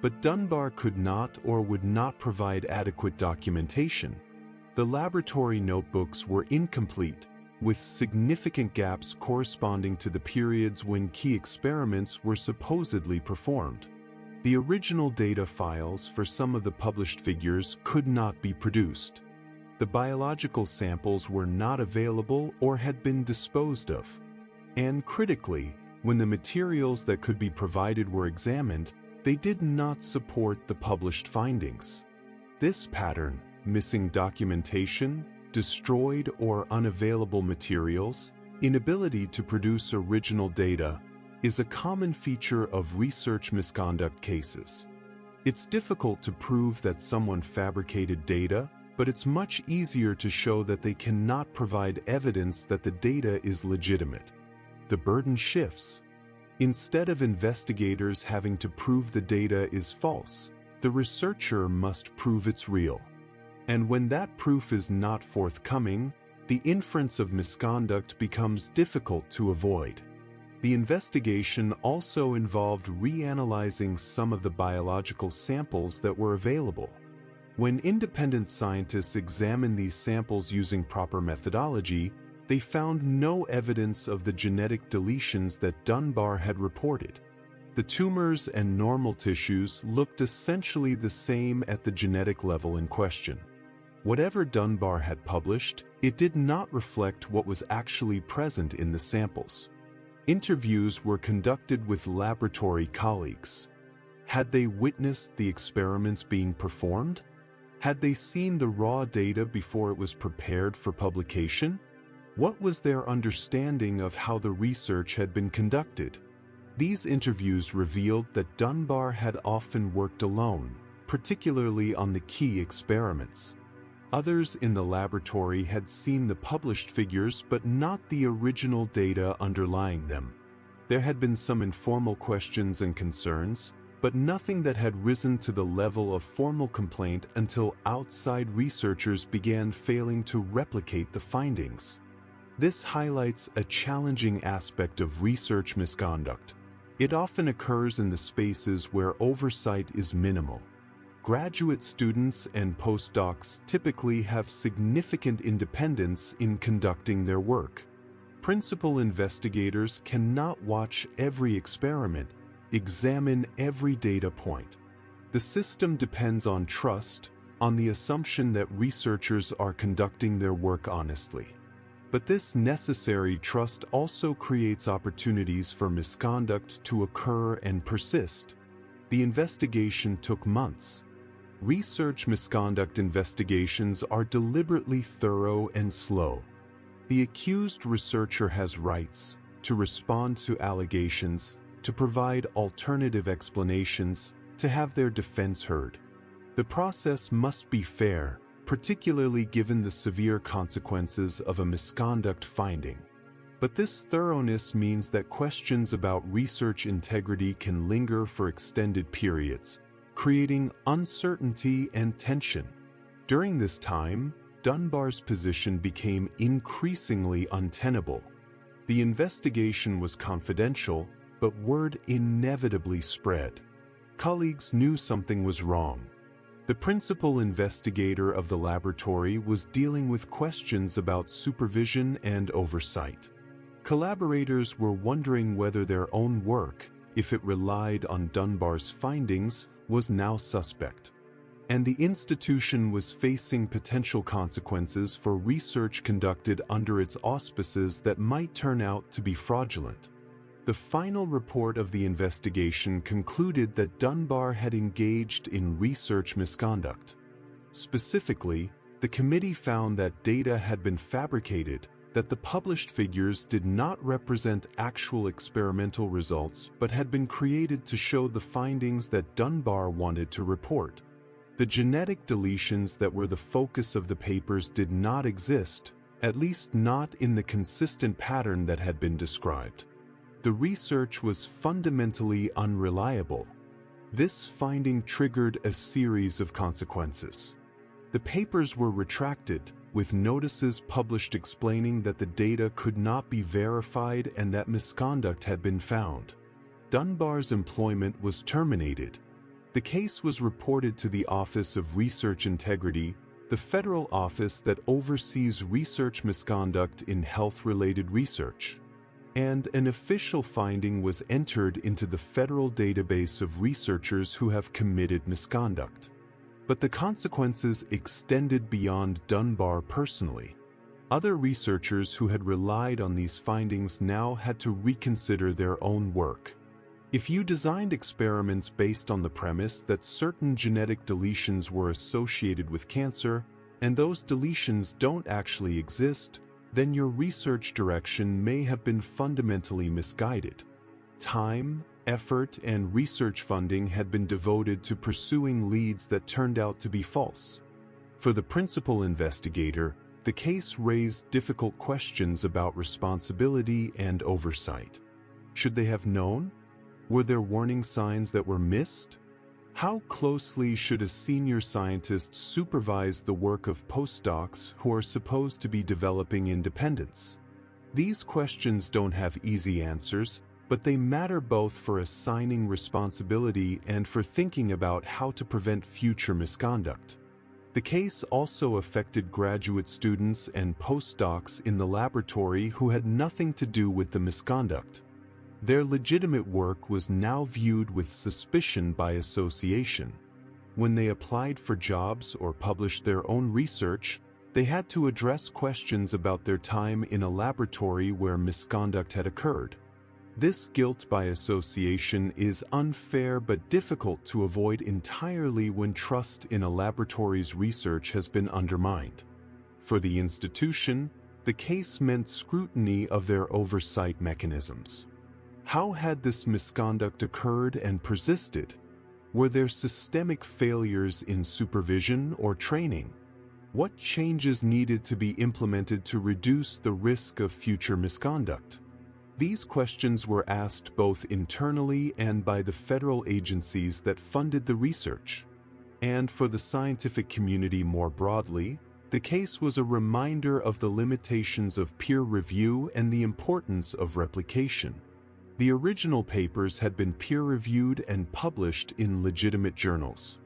But Dunbar could not or would not provide adequate documentation. The laboratory notebooks were incomplete, with significant gaps corresponding to the periods when key experiments were supposedly performed. The original data files for some of the published figures could not be produced. The biological samples were not available or had been disposed of. And critically, when the materials that could be provided were examined, they did not support the published findings. This pattern, missing documentation, destroyed or unavailable materials, inability to produce original data, is a common feature of research misconduct cases. It's difficult to prove that someone fabricated data, but it's much easier to show that they cannot provide evidence that the data is legitimate. The burden shifts. Instead of investigators having to prove the data is false, the researcher must prove it's real. And when that proof is not forthcoming, the inference of misconduct becomes difficult to avoid. The investigation also involved reanalyzing some of the biological samples that were available. When independent scientists examined these samples using proper methodology, they found no evidence of the genetic deletions that Dunbar had reported. The tumors and normal tissues looked essentially the same at the genetic level in question. Whatever Dunbar had published, it did not reflect what was actually present in the samples. Interviews were conducted with laboratory colleagues. Had they witnessed the experiments being performed? Had they seen the raw data before it was prepared for publication? What was their understanding of how the research had been conducted? These interviews revealed that Dunbar had often worked alone, particularly on the key experiments. Others in the laboratory had seen the published figures but not the original data underlying them. There had been some informal questions and concerns, but nothing that had risen to the level of formal complaint until outside researchers began failing to replicate the findings. This highlights a challenging aspect of research misconduct. It often occurs in the spaces where oversight is minimal. Graduate students and postdocs typically have significant independence in conducting their work. Principal investigators cannot watch every experiment, examine every data point. The system depends on trust, on the assumption that researchers are conducting their work honestly. But this necessary trust also creates opportunities for misconduct to occur and persist. The investigation took months. Research misconduct investigations are deliberately thorough and slow. The accused researcher has rights to respond to allegations, to provide alternative explanations, to have their defense heard. The process must be fair, particularly given the severe consequences of a misconduct finding. But this thoroughness means that questions about research integrity can linger for extended periods, creating uncertainty and tension. During this time, Dunbar's position became increasingly untenable. The investigation was confidential, but word inevitably spread. Colleagues knew something was wrong. The principal investigator of the laboratory was dealing with questions about supervision and oversight. Collaborators were wondering whether their own work, if it relied on Dunbar's findings, was now suspect. And the institution was facing potential consequences for research conducted under its auspices that might turn out to be fraudulent. The final report of the investigation concluded that Dunbar had engaged in research misconduct. Specifically, the committee found that data had been fabricated, that the published figures did not represent actual experimental results but had been created to show the findings that Dunbar wanted to report. The genetic deletions that were the focus of the papers did not exist, at least not in the consistent pattern that had been described. The research was fundamentally unreliable. This finding triggered a series of consequences. The papers were retracted, with notices published explaining that the data could not be verified and that misconduct had been found. Dunbar's employment was terminated. The case was reported to the Office of Research Integrity, the federal office that oversees research misconduct in health-related research. And an official finding was entered into the federal database of researchers who have committed misconduct. But the consequences extended beyond Dunbar personally. Other researchers who had relied on these findings now had to reconsider their own work. If you designed experiments based on the premise that certain genetic deletions were associated with cancer, and those deletions don't actually exist, then your research direction may have been fundamentally misguided. Time, effort, and research funding had been devoted to pursuing leads that turned out to be false. For the principal investigator, the case raised difficult questions about responsibility and oversight. Should they have known? Were there warning signs that were missed? How closely should a senior scientist supervise the work of postdocs who are supposed to be developing independence? These questions don't have easy answers, but they matter both for assigning responsibility and for thinking about how to prevent future misconduct. The case also affected graduate students and postdocs in the laboratory who had nothing to do with the misconduct. Their legitimate work was now viewed with suspicion by association. When they applied for jobs or published their own research, they had to address questions about their time in a laboratory where misconduct had occurred. This guilt by association is unfair but difficult to avoid entirely when trust in a laboratory's research has been undermined. For the institution, the case meant scrutiny of their oversight mechanisms. How had this misconduct occurred and persisted? Were there systemic failures in supervision or training? What changes needed to be implemented to reduce the risk of future misconduct? These questions were asked both internally and by the federal agencies that funded the research. And for the scientific community more broadly, the case was a reminder of the limitations of peer review and the importance of replication. The original papers had been peer-reviewed and published in legitimate journals.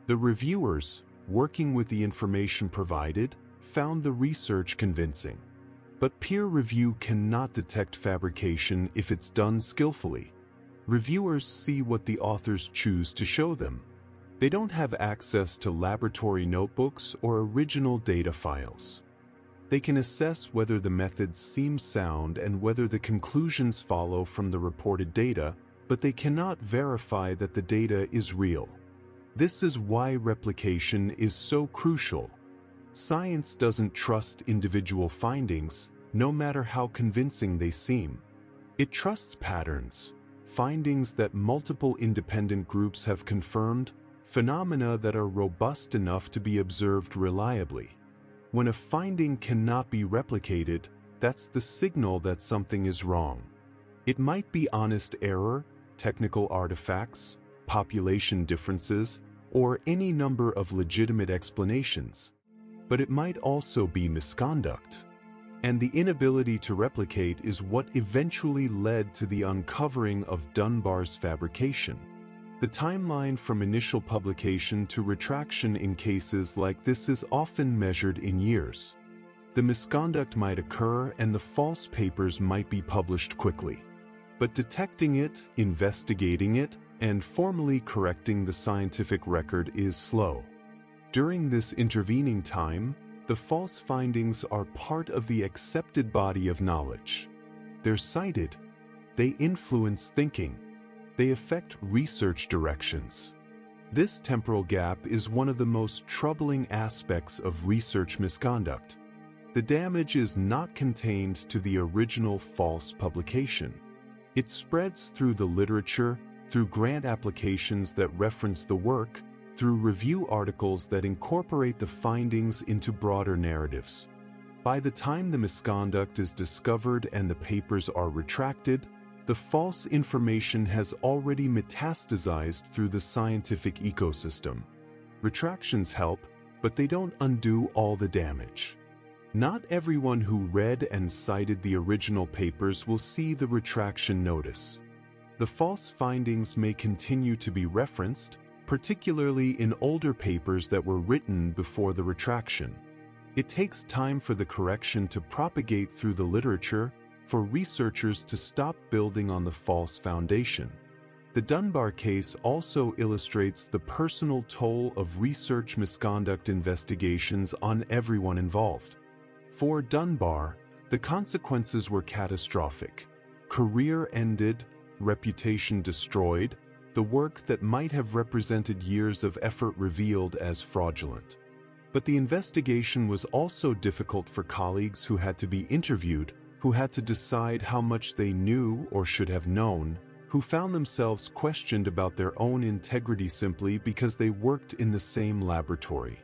The reviewers, working with the information provided, found the research convincing. But peer review cannot detect fabrication if it's done skillfully. Reviewers see what the authors choose to show them. They don't have access to laboratory notebooks or original data files. They can assess whether the methods seem sound and whether the conclusions follow from the reported data, but they cannot verify that the data is real. This is why replication is so crucial. Science doesn't trust individual findings, no matter how convincing they seem. It trusts patterns, findings that multiple independent groups have confirmed, phenomena that are robust enough to be observed reliably. When a finding cannot be replicated, that's the signal that something is wrong. It might be honest error, technical artifacts, population differences, or any number of legitimate explanations. But it might also be misconduct. And the inability to replicate is what eventually led to the uncovering of Dunbar's fabrication. The timeline from initial publication to retraction in cases like this is often measured in years. The misconduct might occur and the false papers might be published quickly. But detecting it, investigating it, and formally correcting the scientific record is slow. During this intervening time, the false findings are part of the accepted body of knowledge. They're cited. They influence thinking. They affect research directions. This temporal gap is one of the most troubling aspects of research misconduct. The damage is not contained to the original false publication. It spreads through the literature, through grant applications that reference the work, through review articles that incorporate the findings into broader narratives. By the time the misconduct is discovered and the papers are retracted, the false information has already metastasized through the scientific ecosystem. Retractions help, but they don't undo all the damage. Not everyone who read and cited the original papers will see the retraction notice. The false findings may continue to be referenced, particularly in older papers that were written before the retraction. It takes time for the correction to propagate through the literature, for researchers to stop building on the false foundation. The Dunbar case also illustrates the personal toll of research misconduct investigations on everyone involved. For Dunbar, the consequences were catastrophic. Career ended, reputation destroyed, the work that might have represented years of effort revealed as fraudulent. But the investigation was also difficult for colleagues who had to be interviewed, who had to decide how much they knew or should have known, who found themselves questioned about their own integrity simply because they worked in the same laboratory.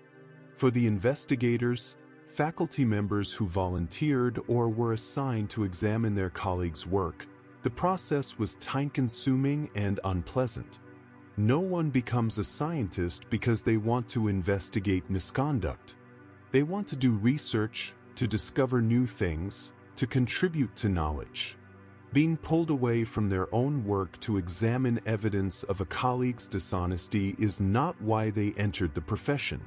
For the investigators, faculty members who volunteered or were assigned to examine their colleagues' work, the process was time-consuming and unpleasant. No one becomes a scientist because they want to investigate misconduct. They want to do research, to discover new things, to contribute to knowledge. Being pulled away from their own work to examine evidence of a colleague's dishonesty is not why they entered the profession.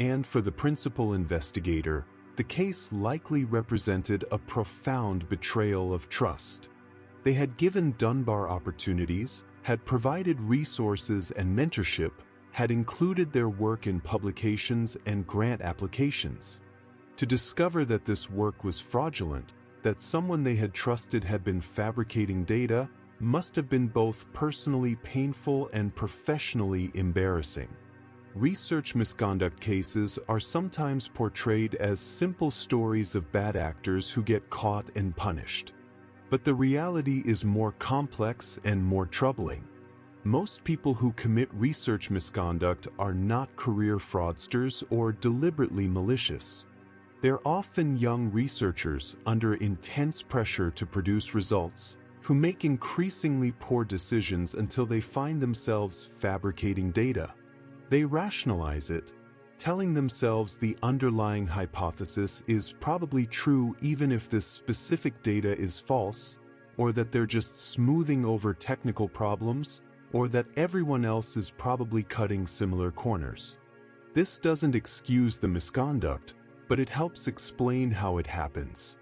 And for the principal investigator, the case likely represented a profound betrayal of trust. They had given Dunbar opportunities, had provided resources and mentorship, had included their work in publications and grant applications. To discover that this work was fraudulent, that someone they had trusted had been fabricating data, must have been both personally painful and professionally embarrassing. Research misconduct cases are sometimes portrayed as simple stories of bad actors who get caught and punished. But the reality is more complex and more troubling. Most people who commit research misconduct are not career fraudsters or deliberately malicious. They're often young researchers under intense pressure to produce results, who make increasingly poor decisions until they find themselves fabricating data. They rationalize it, telling themselves the underlying hypothesis is probably true even if this specific data is false, or that they're just smoothing over technical problems, or that everyone else is probably cutting similar corners. This doesn't excuse the misconduct, but it helps explain how it happens.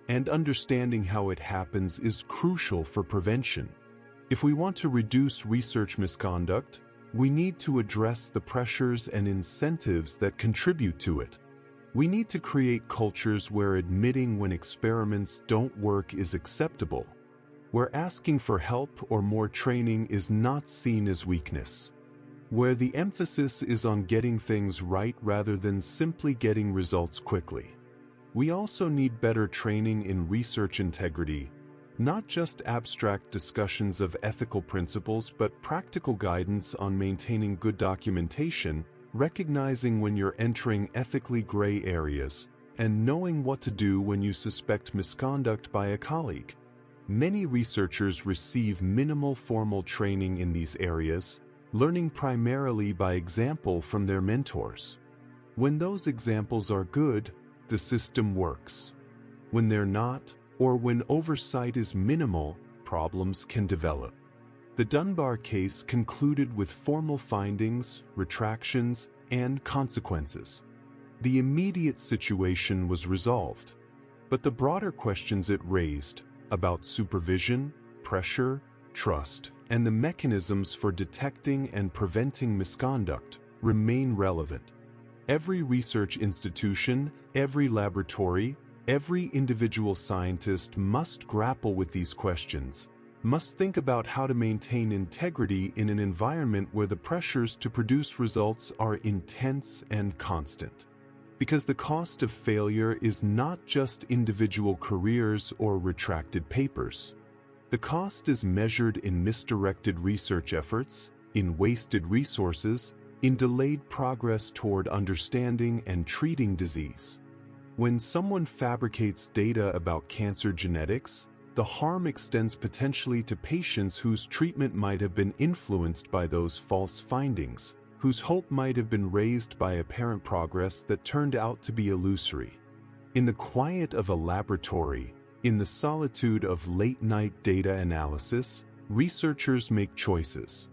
And understanding how it happens is crucial for prevention. If we want to reduce research misconduct, we need to address the pressures and incentives that contribute to it. We need to create cultures where admitting when experiments don't work is acceptable, where asking for help or more training is not seen as weakness, where the emphasis is on getting things right rather than simply getting results quickly. We also need better training in research integrity, not just abstract discussions of ethical principles but practical guidance on maintaining good documentation, recognizing when you're entering ethically gray areas, and knowing what to do when you suspect misconduct by a colleague. Many researchers receive minimal formal training in these areas, learning primarily by example from their mentors. When those examples are good, the system works. When they're not, or when oversight is minimal, problems can develop. The Dunbar case concluded with formal findings, retractions, and consequences. The immediate situation was resolved, but the broader questions it raised about supervision, pressure, trust, and the mechanisms for detecting and preventing misconduct remain relevant. Every research institution, every laboratory, every individual scientist must grapple with these questions, must think about how to maintain integrity in an environment where the pressures to produce results are intense and constant. Because the cost of failure is not just individual careers or retracted papers. The cost is measured in misdirected research efforts, in wasted resources, in delayed progress toward understanding and treating disease. When someone fabricates data about cancer genetics, the harm extends potentially to patients whose treatment might have been influenced by those false findings, whose hope might have been raised by apparent progress that turned out to be illusory. In the quiet of a laboratory, in the solitude of late-night data analysis, researchers make choices.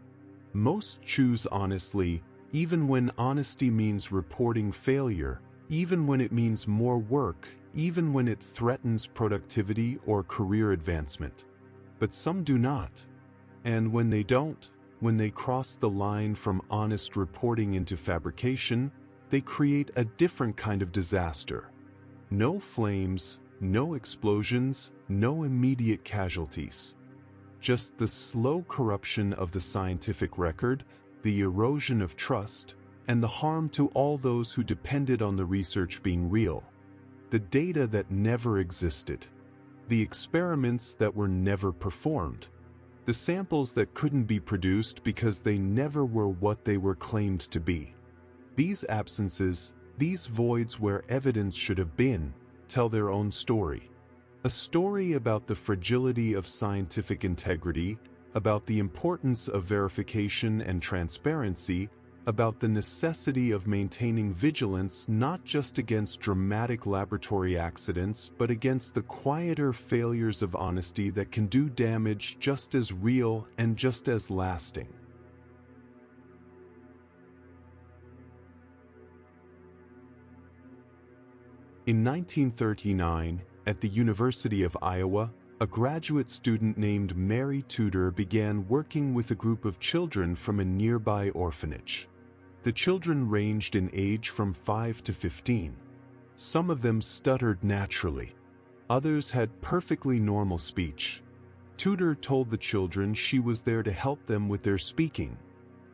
Most choose honestly, even when honesty means reporting failure, even when it means more work, even when it threatens productivity or career advancement. But some do not. And when they don't, when they cross the line from honest reporting into fabrication, they create a different kind of disaster. No flames, no explosions, no immediate casualties. Just the slow corruption of the scientific record, the erosion of trust, and the harm to all those who depended on the research being real. The data that never existed. The experiments that were never performed. The samples that couldn't be produced because they never were what they were claimed to be. These absences, these voids where evidence should have been, tell their own story. A story about the fragility of scientific integrity, about the importance of verification and transparency, about the necessity of maintaining vigilance not just against dramatic laboratory accidents, but against the quieter failures of honesty that can do damage just as real and just as lasting. In 1939, at the University of Iowa, a graduate student named Mary Tudor began working with a group of children from a nearby orphanage. The children ranged in age from 5 to 15. Some of them stuttered naturally. Others had perfectly normal speech. Tudor told the children she was there to help them with their speaking.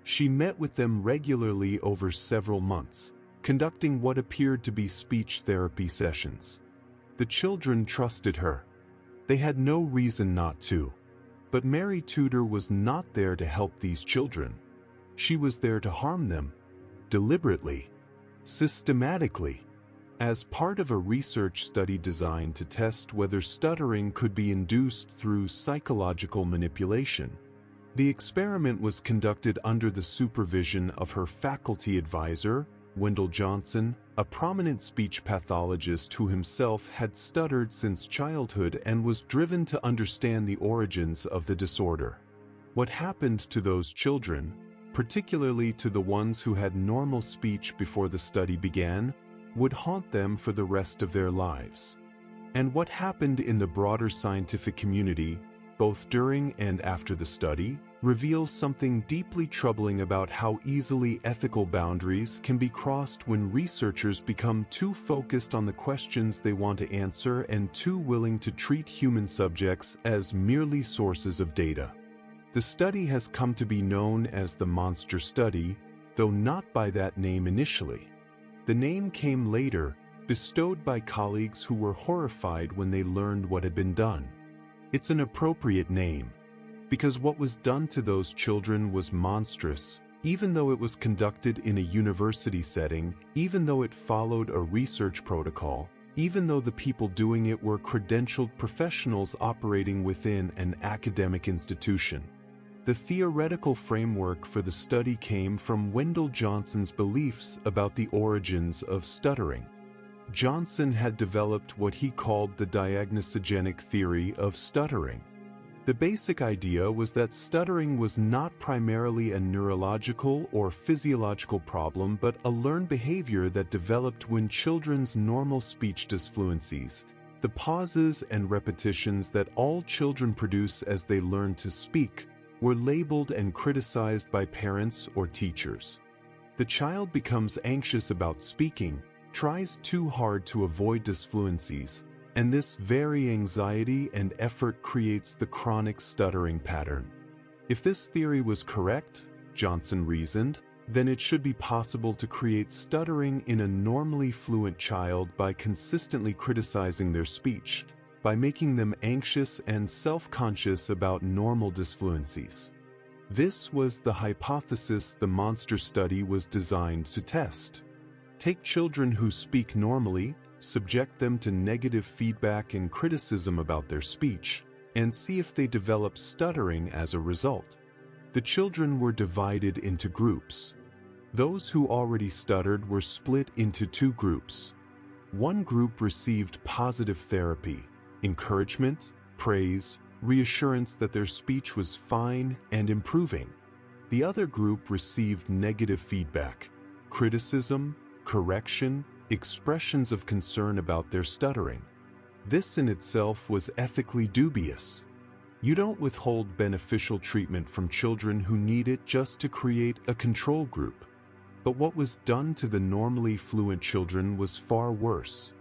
She met with them regularly over several months, conducting what appeared to be speech therapy sessions. The children trusted her. They had no reason not to. But Mary Tudor was not there to help these children. She was there to harm them. Deliberately. Systematically. As part of a research study designed to test whether stuttering could be induced through psychological manipulation, the experiment was conducted under the supervision of her faculty advisor, Wendell Johnson, a prominent speech pathologist who himself had stuttered since childhood and was driven to understand the origins of the disorder. What happened to those children, particularly to the ones who had normal speech before the study began, would haunt them for the rest of their lives. And what happened in the broader scientific community, both during and after the study, reveals something deeply troubling about how easily ethical boundaries can be crossed when researchers become too focused on the questions they want to answer and too willing to treat human subjects as merely sources of data. The study has come to be known as the Monster Study, though not by that name initially. The name came later, bestowed by colleagues who were horrified when they learned what had been done. It's an appropriate name, because what was done to those children was monstrous, even though it was conducted in a university setting, even though it followed a research protocol, even though the people doing it were credentialed professionals operating within an academic institution. The theoretical framework for the study came from Wendell Johnson's beliefs about the origins of stuttering. Johnson had developed what he called the diagnosogenic theory of stuttering. The basic idea was that stuttering was not primarily a neurological or physiological problem but a learned behavior that developed when children's normal speech disfluencies, the pauses and repetitions that all children produce as they learn to speak, were labeled and criticized by parents or teachers. The child becomes anxious about speaking, tries too hard to avoid disfluencies, and this very anxiety and effort creates the chronic stuttering pattern. If this theory was correct, Johnson reasoned, then it should be possible to create stuttering in a normally fluent child by consistently criticizing their speech, by making them anxious and self-conscious about normal disfluencies. This was the hypothesis the Monster Study was designed to test. Take children who speak normally, subject them to negative feedback and criticism about their speech, and see if they develop stuttering as a result. The children were divided into groups. Those who already stuttered were split into two groups. One group received positive therapy, encouragement, praise, reassurance that their speech was fine and improving. The other group received negative feedback, criticism, correction, expressions of concern about their stuttering. This in itself was ethically dubious. You don't withhold beneficial treatment from children who need it just to create a control group. But what was done to the normally fluent children was far worse.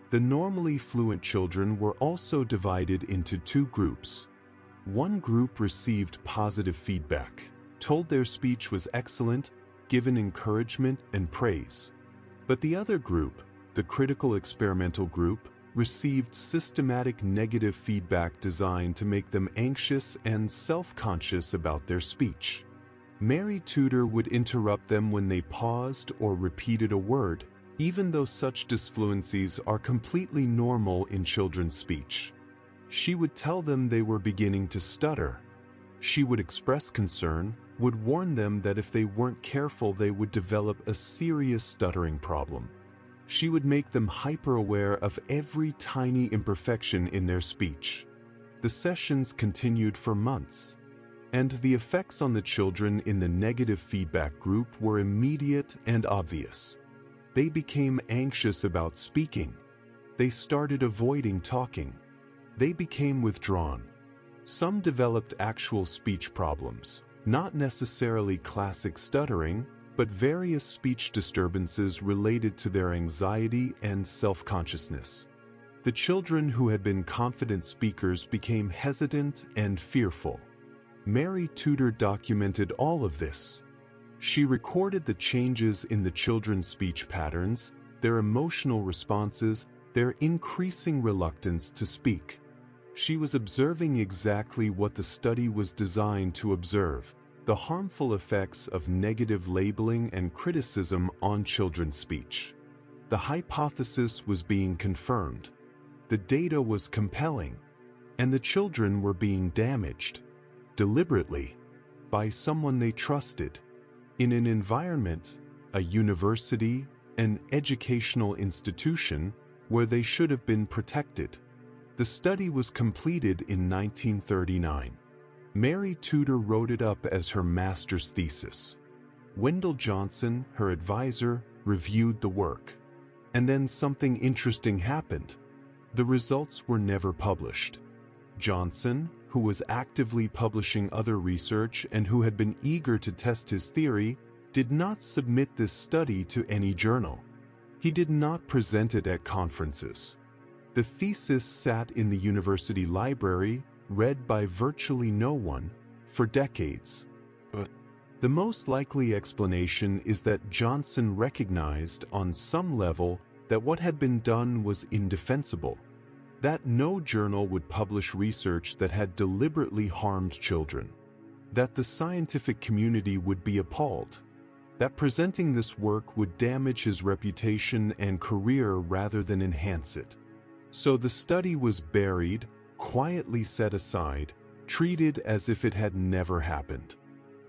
The normally fluent children were also divided into two groups. One group received positive feedback, told their speech was excellent, given encouragement and praise. But the other group, the critical experimental group, received systematic negative feedback designed to make them anxious and self-conscious about their speech. Mary Tudor would interrupt them when they paused or repeated a word, even though such disfluencies are completely normal in children's speech. She would tell them they were beginning to stutter. She would express concern, would warn them that if they weren't careful they would develop a serious stuttering problem. She would make them hyper-aware of every tiny imperfection in their speech. The sessions continued for months, and the effects on the children in the negative feedback group were immediate and obvious. They became anxious about speaking. They started avoiding talking. They became withdrawn. Some developed actual speech problems, not necessarily classic stuttering, but various speech disturbances related to their anxiety and self-consciousness. The children who had been confident speakers became hesitant and fearful. Mary Tudor documented all of this. She recorded the changes in the children's speech patterns, their emotional responses, their increasing reluctance to speak. She was observing exactly what the study was designed to observe: the harmful effects of negative labeling and criticism on children's speech. The hypothesis was being confirmed. The data was compelling, and the children were being damaged, deliberately, by someone they trusted, in an environment, a university, an educational institution, where they should have been protected. The study was completed in 1939. Mary Tudor wrote it up as her master's thesis. Wendell Johnson, her advisor, reviewed the work. And then something interesting happened. The results were never published. Johnson, who was actively publishing other research and who had been eager to test his theory, did not submit this study to any journal. He did not present it at conferences. The thesis sat in the university library, read by virtually no one, for decades. The most likely explanation is that Johnson recognized on some level that what had been done was indefensible, that no journal would publish research that had deliberately harmed children, that the scientific community would be appalled, that presenting this work would damage his reputation and career rather than enhance it. So the study was buried, quietly set aside, treated as if it had never happened.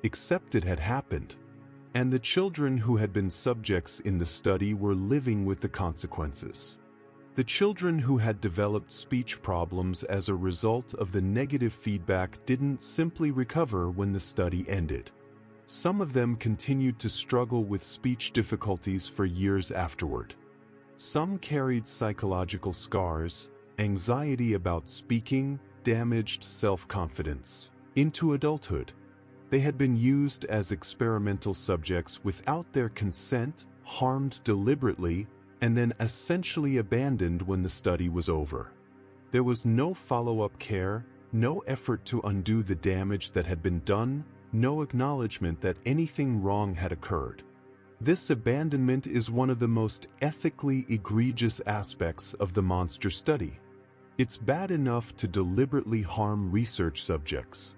Except it had happened, and the children who had been subjects in the study were living with the consequences. The children who had developed speech problems as a result of the negative feedback didn't simply recover when the study ended. Some of them continued to struggle with speech difficulties for years afterward. Some carried psychological scars, anxiety about speaking, damaged self-confidence, into adulthood. They had been used as experimental subjects without their consent, harmed deliberately, and then essentially abandoned when the study was over. There was no follow-up care, no effort to undo the damage that had been done, no acknowledgement that anything wrong had occurred. This abandonment is one of the most ethically egregious aspects of the monster study. It's bad enough to deliberately harm research subjects,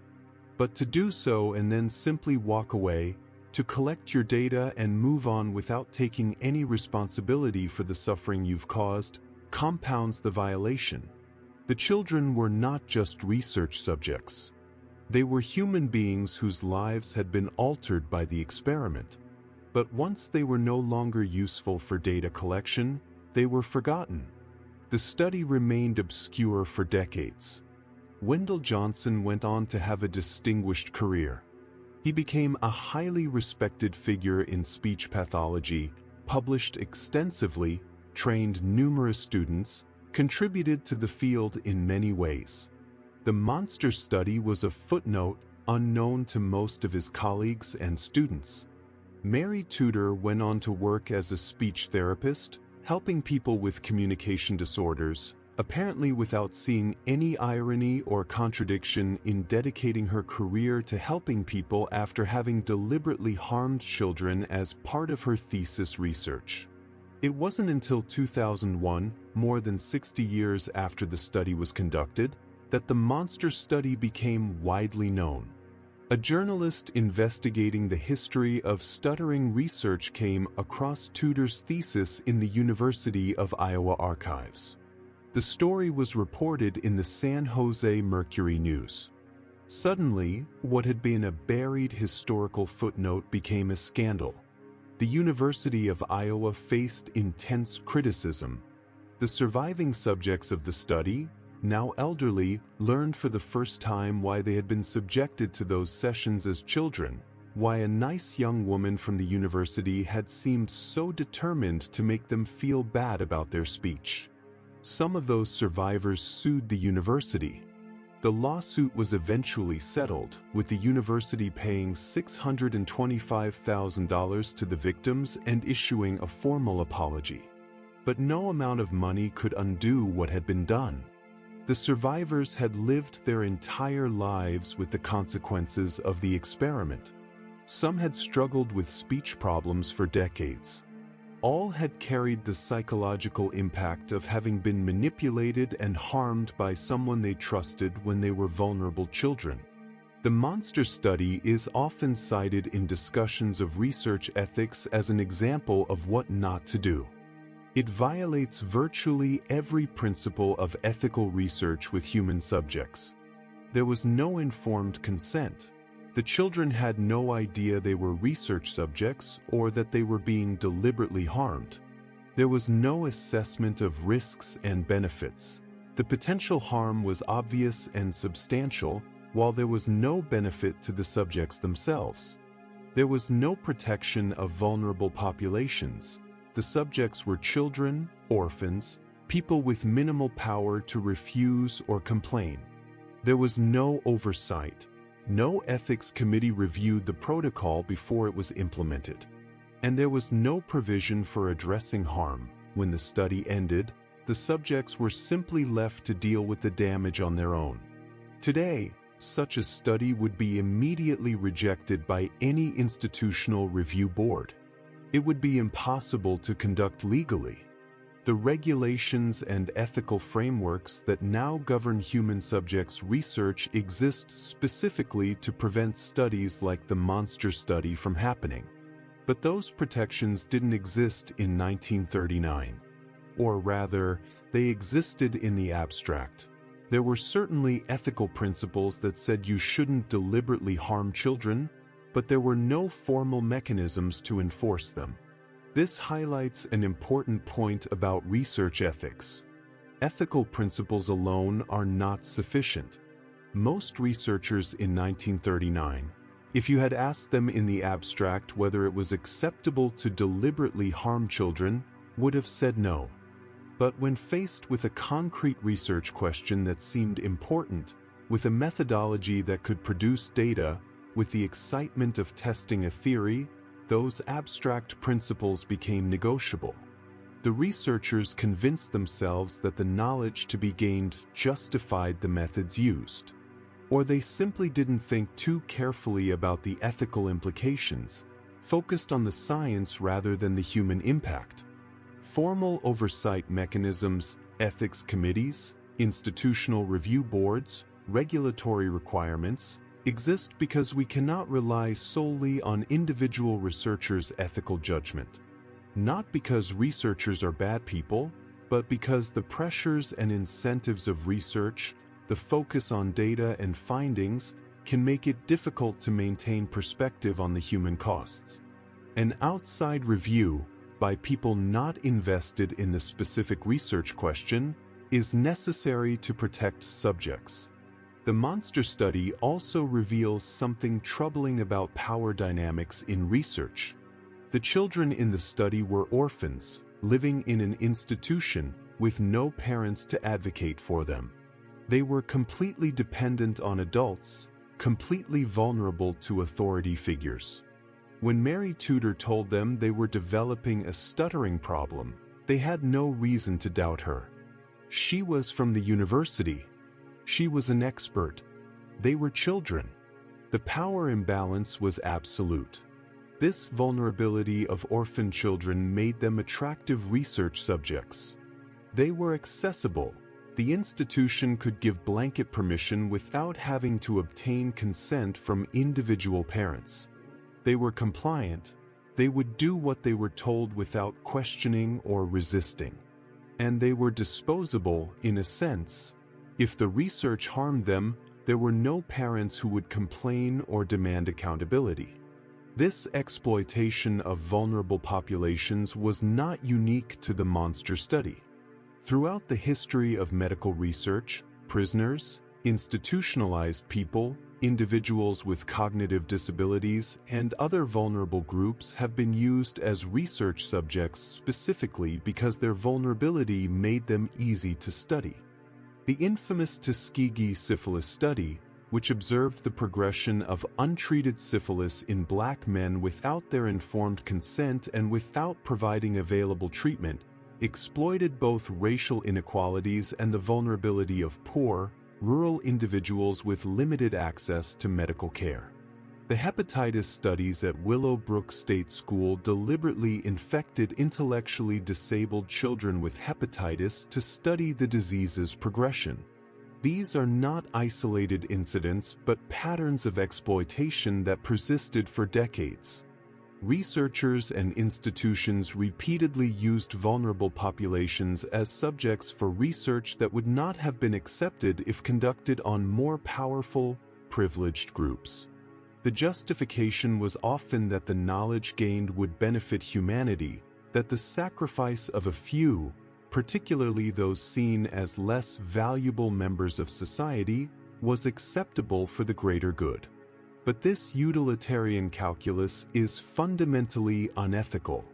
but to do so and then simply walk away, to collect your data and move on without taking any responsibility for the suffering you've caused, compounds the violation. The children were not just research subjects. They were human beings whose lives had been altered by the experiment. But once they were no longer useful for data collection, they were forgotten. The study remained obscure for decades. Wendell Johnson went on to have a distinguished career. He became a highly respected figure in speech pathology, published extensively, trained numerous students, contributed to the field in many ways. The monster study was a footnote unknown to most of his colleagues and students. Mary Tudor went on to work as a speech therapist, helping people with communication disorders, apparently without seeing any irony or contradiction in dedicating her career to helping people after having deliberately harmed children as part of her thesis research. It wasn't until 2001, more than 60 years after the study was conducted, that the monster study became widely known. A journalist investigating the history of stuttering research came across Tudor's thesis in the University of Iowa archives. The story was reported in the San Jose Mercury News. Suddenly, what had been a buried historical footnote became a scandal. The University of Iowa faced intense criticism. The surviving subjects of the study, now elderly, learned for the first time why they had been subjected to those sessions as children, why a nice young woman from the university had seemed so determined to make them feel bad about their speech. Some of those survivors sued the university. The lawsuit was eventually settled, with the university paying $625,000 to the victims and issuing a formal apology. But no amount of money could undo what had been done. The survivors had lived their entire lives with the consequences of the experiment. Some had struggled with speech problems for decades. All had carried the psychological impact of having been manipulated and harmed by someone they trusted when they were vulnerable children. The monster study is often cited in discussions of research ethics as an example of what not to do. It violates virtually every principle of ethical research with human subjects. There was no informed consent. The children had no idea they were research subjects or that they were being deliberately harmed. There was no assessment of risks and benefits. The potential harm was obvious and substantial, while there was no benefit to the subjects themselves. There was no protection of vulnerable populations. The subjects were children, orphans, people with minimal power to refuse or complain. There was no oversight. No ethics committee reviewed the protocol before it was implemented. And there was no provision for addressing harm. When the study ended, the subjects were simply left to deal with the damage on their own. Today, such a study would be immediately rejected by any institutional review board. It would be impossible to conduct legally. The regulations and ethical frameworks that now govern human subjects research exist specifically to prevent studies like the monster study from happening. But those protections didn't exist in 1939. Or rather, they existed in the abstract. There were certainly ethical principles that said you shouldn't deliberately harm children, but there were no formal mechanisms to enforce them. This highlights an important point about research ethics. Ethical principles alone are not sufficient. Most researchers in 1939, if you had asked them in the abstract whether it was acceptable to deliberately harm children, would have said no. But when faced with a concrete research question that seemed important, with a methodology that could produce data, with the excitement of testing a theory, those abstract principles became negotiable. The researchers convinced themselves that the knowledge to be gained justified the methods used. Or they simply didn't think too carefully about the ethical implications, focused on the science rather than the human impact. Formal oversight mechanisms, ethics committees, institutional review boards, regulatory requirements, exist because we cannot rely solely on individual researchers' ethical judgment. Not because researchers are bad people, but because the pressures and incentives of research, the focus on data and findings, can make it difficult to maintain perspective on the human costs. An outside review, by people not invested in the specific research question, is necessary to protect subjects. The monster study also reveals something troubling about power dynamics in research. The children in the study were orphans, living in an institution with no parents to advocate for them. They were completely dependent on adults, completely vulnerable to authority figures. When Mary Tudor told them they were developing a stuttering problem, they had no reason to doubt her. She was from the university. She was an expert. They were children. The power imbalance was absolute. This vulnerability of orphan children made them attractive research subjects. They were accessible. The institution could give blanket permission without having to obtain consent from individual parents. They were compliant. They would do what they were told without questioning or resisting. And they were disposable, in a sense. If the research harmed them, there were no parents who would complain or demand accountability. This exploitation of vulnerable populations was not unique to the monster study. Throughout the history of medical research, prisoners, institutionalized people, individuals with cognitive disabilities, and other vulnerable groups have been used as research subjects specifically because their vulnerability made them easy to study. The infamous Tuskegee syphilis study, which observed the progression of untreated syphilis in black men without their informed consent and without providing available treatment, exploited both racial inequalities and the vulnerability of poor, rural individuals with limited access to medical care. The hepatitis studies at Willowbrook State School deliberately infected intellectually disabled children with hepatitis to study the disease's progression. These are not isolated incidents but patterns of exploitation that persisted for decades. Researchers and institutions repeatedly used vulnerable populations as subjects for research that would not have been accepted if conducted on more powerful, privileged groups. The justification was often that the knowledge gained would benefit humanity, that the sacrifice of a few, particularly those seen as less valuable members of society, was acceptable for the greater good. But this utilitarian calculus is fundamentally unethical.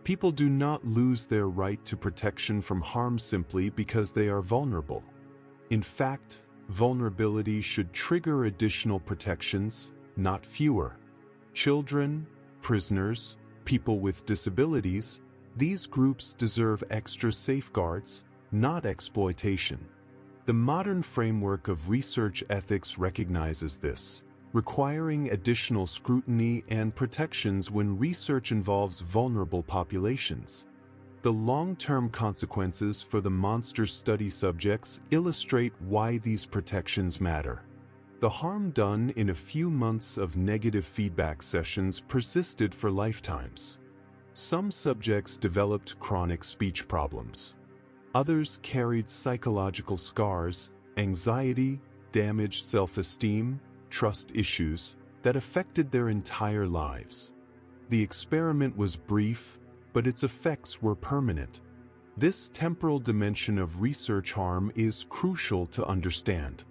People do not lose their right to protection from harm simply because they are vulnerable. In fact, vulnerability should trigger additional protections, not fewer. Children, prisoners, people with disabilities, these groups deserve extra safeguards, not exploitation. The modern framework of research ethics recognizes this, requiring additional scrutiny and protections when research involves vulnerable populations. The long-term consequences for the monster study subjects illustrate why these protections matter. The harm done in a few months of negative feedback sessions persisted for lifetimes. Some subjects developed chronic speech problems. Others carried psychological scars, anxiety, damaged self-esteem, trust issues that affected their entire lives. The experiment was brief, but its effects were permanent. This temporal dimension of research harm is crucial to understand.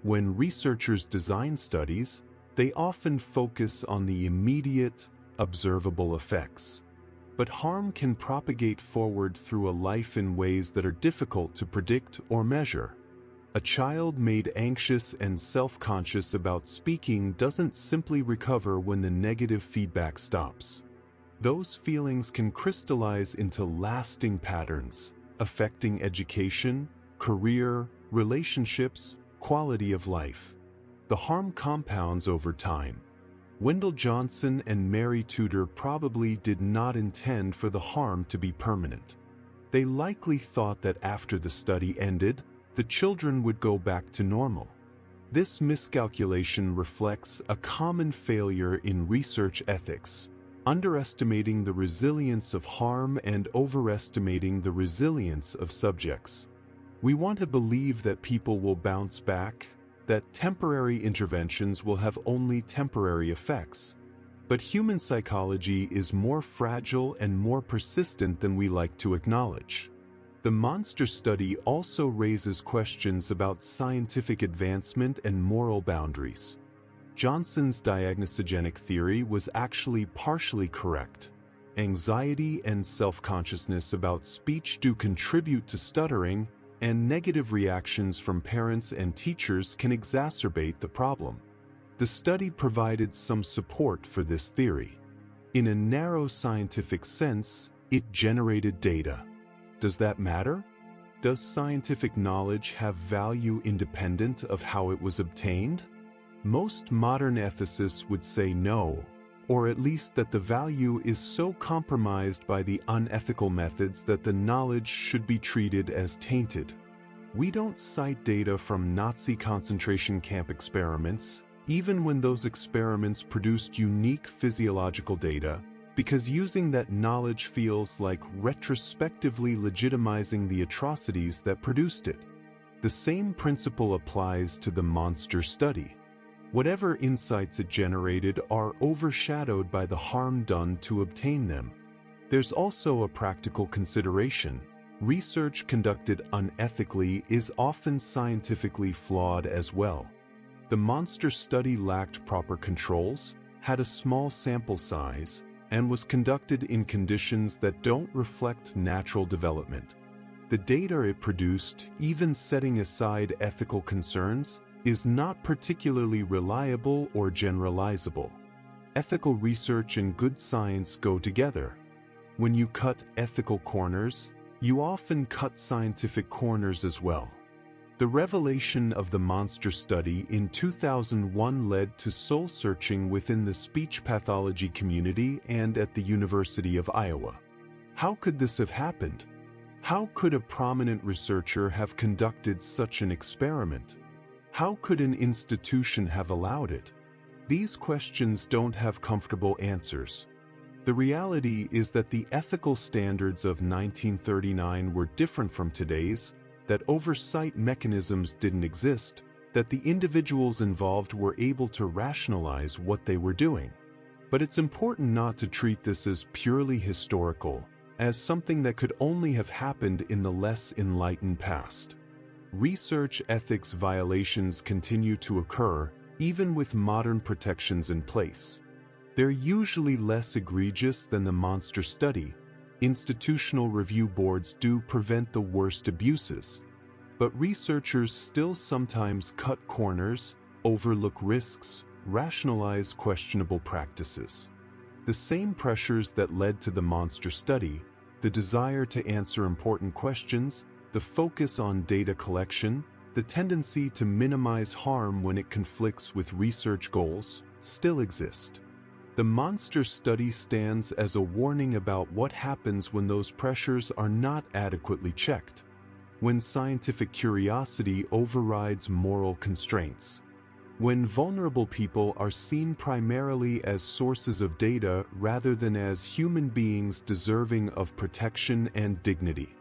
When researchers design studies, they often focus on the immediate, observable effects. But harm can propagate forward through a life in ways that are difficult to predict or measure. A child made anxious and self-conscious about speaking doesn't simply recover when the negative feedback stops. Those feelings can crystallize into lasting patterns, affecting education, career, relationships, quality of life. The harm compounds over time. Wendell Johnson and Mary Tudor probably did not intend for the harm to be permanent. They likely thought that after the study ended, the children would go back to normal. This miscalculation reflects a common failure in research ethics, underestimating the resilience of harm and overestimating the resilience of subjects. We want to believe that people will bounce back, that temporary interventions will have only temporary effects. But human psychology is more fragile and more persistent than we like to acknowledge. The monster study also raises questions about scientific advancement and moral boundaries. Johnson's diagnosogenic theory was actually partially correct. Anxiety and self-consciousness about speech do contribute to stuttering, and negative reactions from parents and teachers can exacerbate the problem. The study provided some support for this theory. In a narrow scientific sense, it generated data. Does that matter? Does scientific knowledge have value independent of how it was obtained? Most modern ethicists would say no, or at least that the value is so compromised by the unethical methods that the knowledge should be treated as tainted. We don't cite data from Nazi concentration camp experiments, even when those experiments produced unique physiological data, because using that knowledge feels like retrospectively legitimizing the atrocities that produced it. The same principle applies to the monster study. Whatever insights it generated are overshadowed by the harm done to obtain them. There's also a practical consideration. Research conducted unethically is often scientifically flawed as well. The monster study lacked proper controls, had a small sample size, and was conducted in conditions that don't reflect natural development. The data it produced, even setting aside ethical concerns, is not particularly reliable or generalizable. Ethical research and good science go together. When you cut ethical corners, you often cut scientific corners as well. The revelation of the monster study in 2001 led to soul-searching within the speech pathology community and at the University of Iowa. How could this have happened? How could a prominent researcher have conducted such an experiment? How could an institution have allowed it? These questions don't have comfortable answers. The reality is that the ethical standards of 1939 were different from today's, that oversight mechanisms didn't exist, that the individuals involved were able to rationalize what they were doing. But it's important not to treat this as purely historical, as something that could only have happened in the less enlightened past. Research ethics violations continue to occur, even with modern protections in place. They're usually less egregious than the monster study. Institutional review boards do prevent the worst abuses. But researchers still sometimes cut corners, overlook risks, rationalize questionable practices. The same pressures that led to the monster study, the desire to answer important questions, the focus on data collection, the tendency to minimize harm when it conflicts with research goals, still exist. The monster study stands as a warning about what happens when those pressures are not adequately checked, when scientific curiosity overrides moral constraints, when vulnerable people are seen primarily as sources of data rather than as human beings deserving of protection and dignity,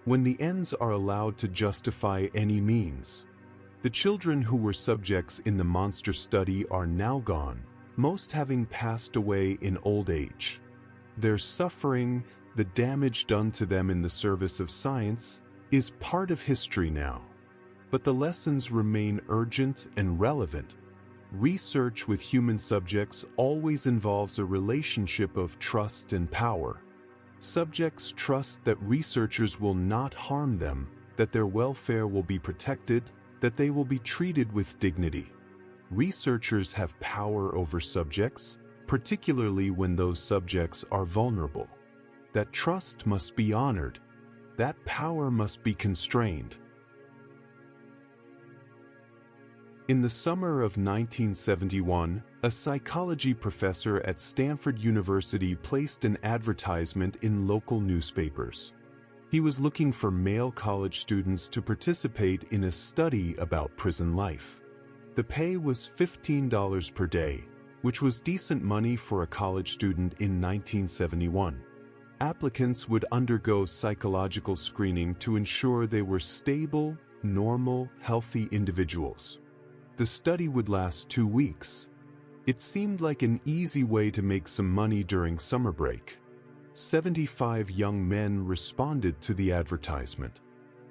when the ends are allowed to justify any means. The children who were subjects in the monster study are now gone, most having passed away in old age. Their suffering, the damage done to them in the service of science, is part of history now. But the lessons remain urgent and relevant. Research with human subjects always involves a relationship of trust and power. Subjects trust that researchers will not harm them, that their welfare will be protected, that they will be treated with dignity. Researchers have power over subjects, particularly when those subjects are vulnerable. That trust must be honored. That power must be constrained. In the summer of 1971, a psychology professor at Stanford University placed an advertisement in local newspapers. He was looking for male college students to participate in a study about prison life. The pay was $15 per day, which was decent money for a college student in 1971. Applicants would undergo psychological screening to ensure they were stable, normal, healthy individuals. The study would last 2 weeks. It seemed like an easy way to make some money during summer break. 75 young men responded to the advertisement.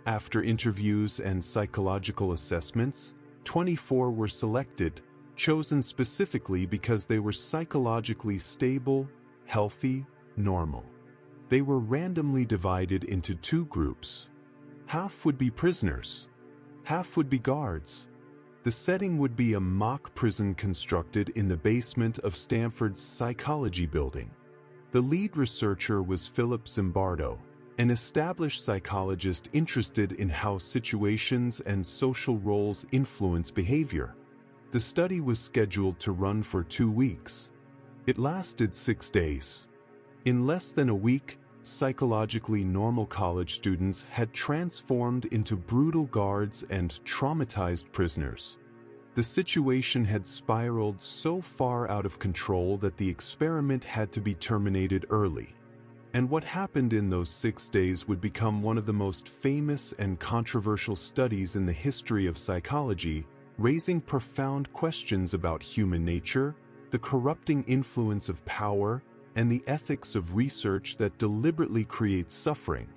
After interviews and psychological assessments, 24 were selected, chosen specifically because they were psychologically stable, healthy, normal. They were randomly divided into 2 groups. Half would be prisoners. Half would be guards. The setting would be a mock prison constructed in the basement of Stanford's psychology building. The lead researcher was Philip Zimbardo, an established psychologist interested in how situations and social roles influence behavior. The study was scheduled to run for 2 weeks. It lasted 6 days. In less than a week, psychologically normal college students had transformed into brutal guards and traumatized prisoners. The situation had spiraled so far out of control that the experiment had to be terminated early. And what happened in those 6 days would become one of the most famous and controversial studies in the history of psychology, raising profound questions about human nature, the corrupting influence of power, and the ethics of research that deliberately creates suffering.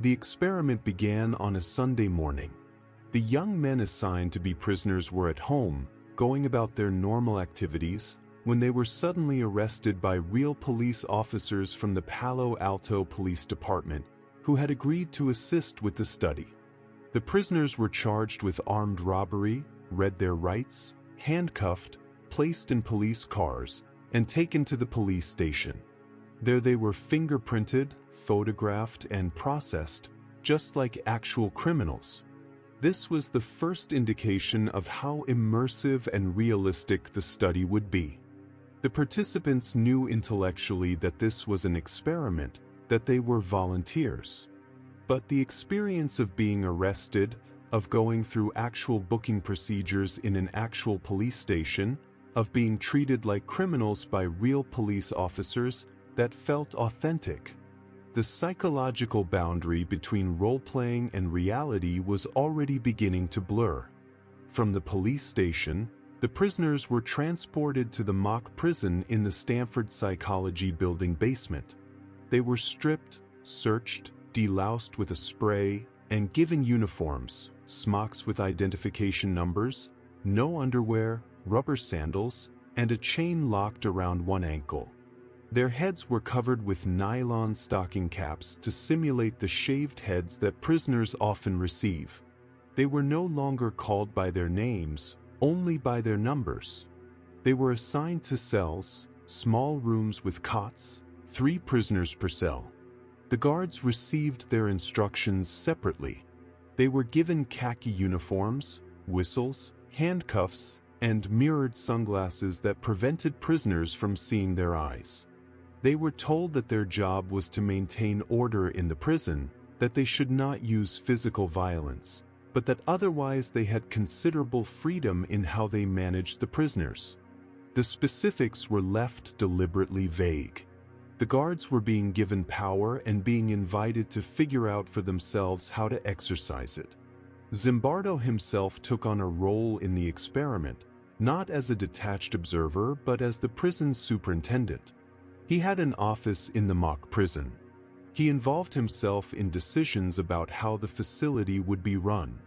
The experiment began on a Sunday morning. The young men assigned to be prisoners were at home, going about their normal activities, when they were suddenly arrested by real police officers from the Palo Alto Police Department, who had agreed to assist with the study. The prisoners were charged with armed robbery, read their rights, handcuffed, placed in police cars, and taken to the police station. There they were fingerprinted, photographed, and processed, just like actual criminals. This was the first indication of how immersive and realistic the study would be. The participants knew intellectually that this was an experiment, that they were volunteers. But the experience of being arrested, of going through actual booking procedures in an actual police station, of being treated like criminals by real police officers, that felt authentic. The psychological boundary between role-playing and reality was already beginning to blur. From the police station, the prisoners were transported to the mock prison in the Stanford Psychology Building basement. They were stripped, searched, deloused with a spray, and given uniforms, smocks with identification numbers, no underwear, rubber sandals, and a chain locked around one ankle. Their heads were covered with nylon stocking caps to simulate the shaved heads that prisoners often receive. They were no longer called by their names, only by their numbers. They were assigned to cells, small rooms with cots, 3 prisoners per cell. The guards received their instructions separately. They were given khaki uniforms, whistles, handcuffs, and mirrored sunglasses that prevented prisoners from seeing their eyes. They were told that their job was to maintain order in the prison, that they should not use physical violence, but that otherwise they had considerable freedom in how they managed the prisoners. The specifics were left deliberately vague. The guards were being given power and being invited to figure out for themselves how to exercise it. Zimbardo himself took on a role in the experiment, not as a detached observer but as the prison's superintendent. He had an office in the mock prison. He involved himself in decisions about how the facility would be run.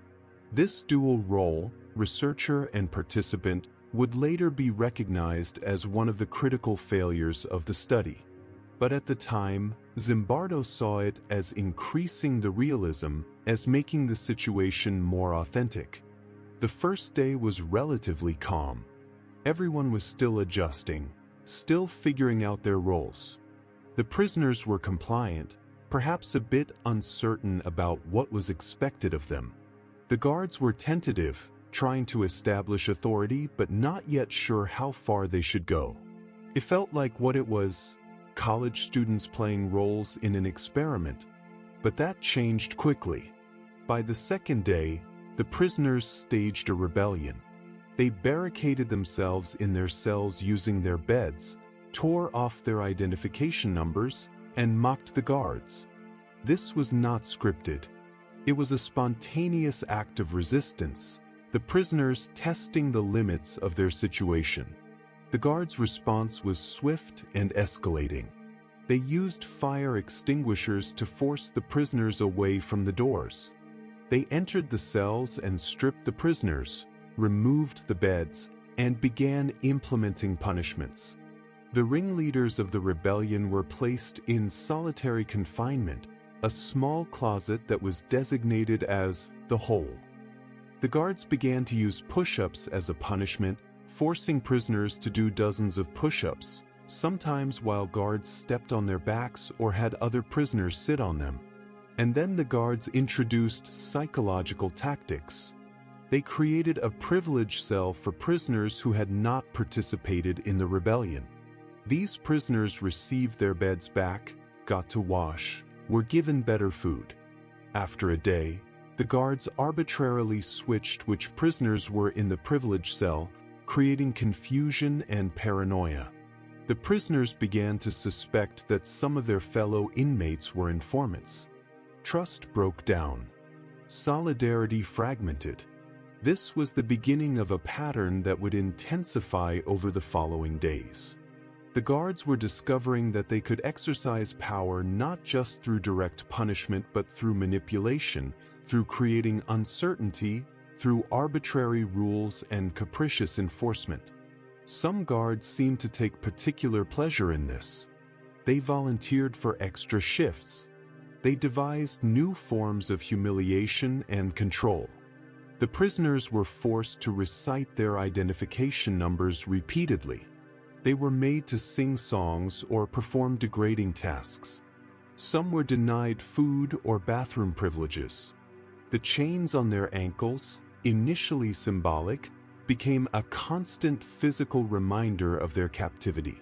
This dual role, researcher and participant, would later be recognized as one of the critical failures of the study. But at the time, Zimbardo saw it as increasing the realism, as making the situation more authentic. The first day was relatively calm. Everyone was still adjusting, still figuring out their roles. The prisoners were compliant, perhaps a bit uncertain about what was expected of them. The guards were tentative, trying to establish authority but not yet sure how far they should go. It felt like what it was, college students playing roles in an experiment. But that changed quickly. By the second day, the prisoners staged a rebellion. They barricaded themselves in their cells using their beds, tore off their identification numbers, and mocked the guards. This was not scripted. It was a spontaneous act of resistance, the prisoners testing the limits of their situation. The guards' response was swift and escalating. They used fire extinguishers to force the prisoners away from the doors. They entered the cells and stripped the prisoners, removed the beds, and began implementing punishments. The ringleaders of the rebellion were placed in solitary confinement, a small closet that was designated as the hole. The guards began to use push-ups as a punishment, forcing prisoners to do dozens of push-ups, sometimes while guards stepped on their backs or had other prisoners sit on them. And then the guards introduced psychological tactics. They created a privilege cell for prisoners who had not participated in the rebellion. These prisoners received their beds back, got to wash, were given better food. After a day, the guards arbitrarily switched which prisoners were in the privilege cell, creating confusion and paranoia. The prisoners began to suspect that some of their fellow inmates were informants. Trust broke down. Solidarity fragmented. This was the beginning of a pattern that would intensify over the following days. The guards were discovering that they could exercise power not just through direct punishment but through manipulation, through creating uncertainty, through arbitrary rules and capricious enforcement. Some guards seemed to take particular pleasure in this. They volunteered for extra shifts. They devised new forms of humiliation and control. The prisoners were forced to recite their identification numbers repeatedly. They were made to sing songs or perform degrading tasks. Some were denied food or bathroom privileges. The chains on their ankles, initially symbolic, became a constant physical reminder of their captivity.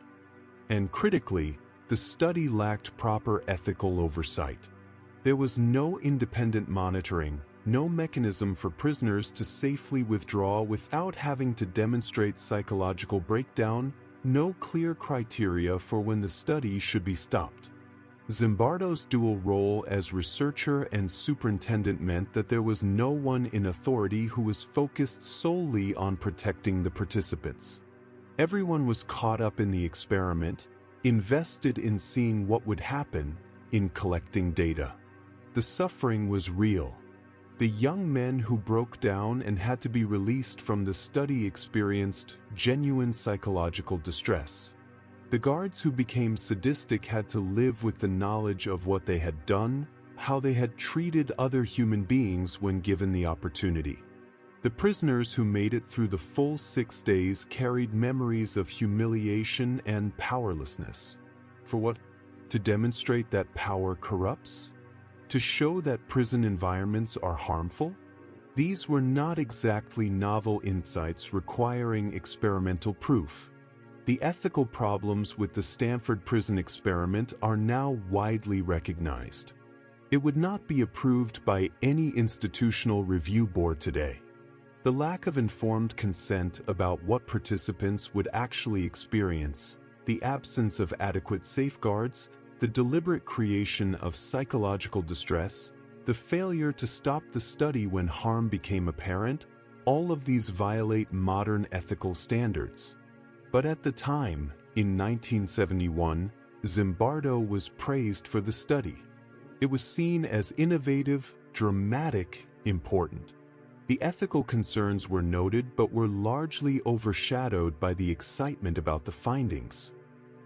And critically, the study lacked proper ethical oversight. There was no independent monitoring, no mechanism for prisoners to safely withdraw without having to demonstrate psychological breakdown, no clear criteria for when the study should be stopped. Zimbardo's dual role as researcher and superintendent meant that there was no one in authority who was focused solely on protecting the participants. Everyone was caught up in the experiment, invested in seeing what would happen, in collecting data. The suffering was real. The young men who broke down and had to be released from the study experienced genuine psychological distress. The guards who became sadistic had to live with the knowledge of what they had done, how they had treated other human beings when given the opportunity. The prisoners who made it through the full 6 days carried memories of humiliation and powerlessness. For what? To demonstrate that power corrupts? To show that prison environments are harmful? These were not exactly novel insights requiring experimental proof. The ethical problems with the Stanford prison experiment are now widely recognized. It would not be approved by any institutional review board today. The lack of informed consent about what participants would actually experience, the absence of adequate safeguards, the deliberate creation of psychological distress, the failure to stop the study when harm became apparent, all of these violate modern ethical standards. But at the time, in 1971, Zimbardo was praised for the study. It was seen as innovative, dramatic, important. The ethical concerns were noted but were largely overshadowed by the excitement about the findings.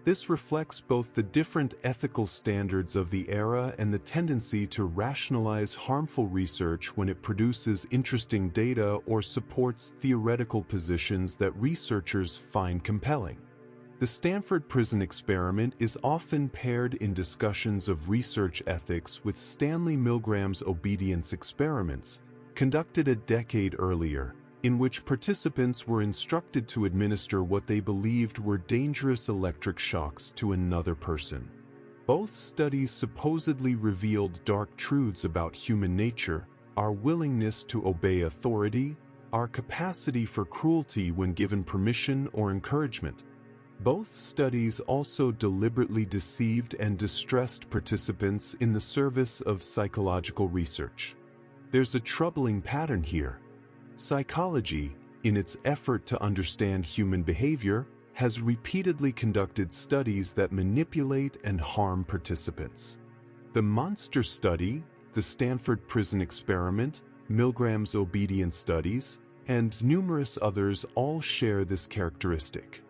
This reflects both the different ethical standards of the era and the tendency to rationalize harmful research when it produces interesting data or supports theoretical positions that researchers find compelling. The Stanford prison experiment is often paired in discussions of research ethics with Stanley Milgram's obedience experiments, conducted a decade earlier, in which participants were instructed to administer what they believed were dangerous electric shocks to another person. Both studies supposedly revealed dark truths about human nature, our willingness to obey authority, our capacity for cruelty when given permission or encouragement. Both studies also deliberately deceived and distressed participants in the service of psychological research. There's a troubling pattern here. Psychology, in its effort to understand human behavior, has repeatedly conducted studies that manipulate and harm participants. The monster study, the Stanford prison experiment, Milgram's obedience studies, and numerous others all share this characteristic.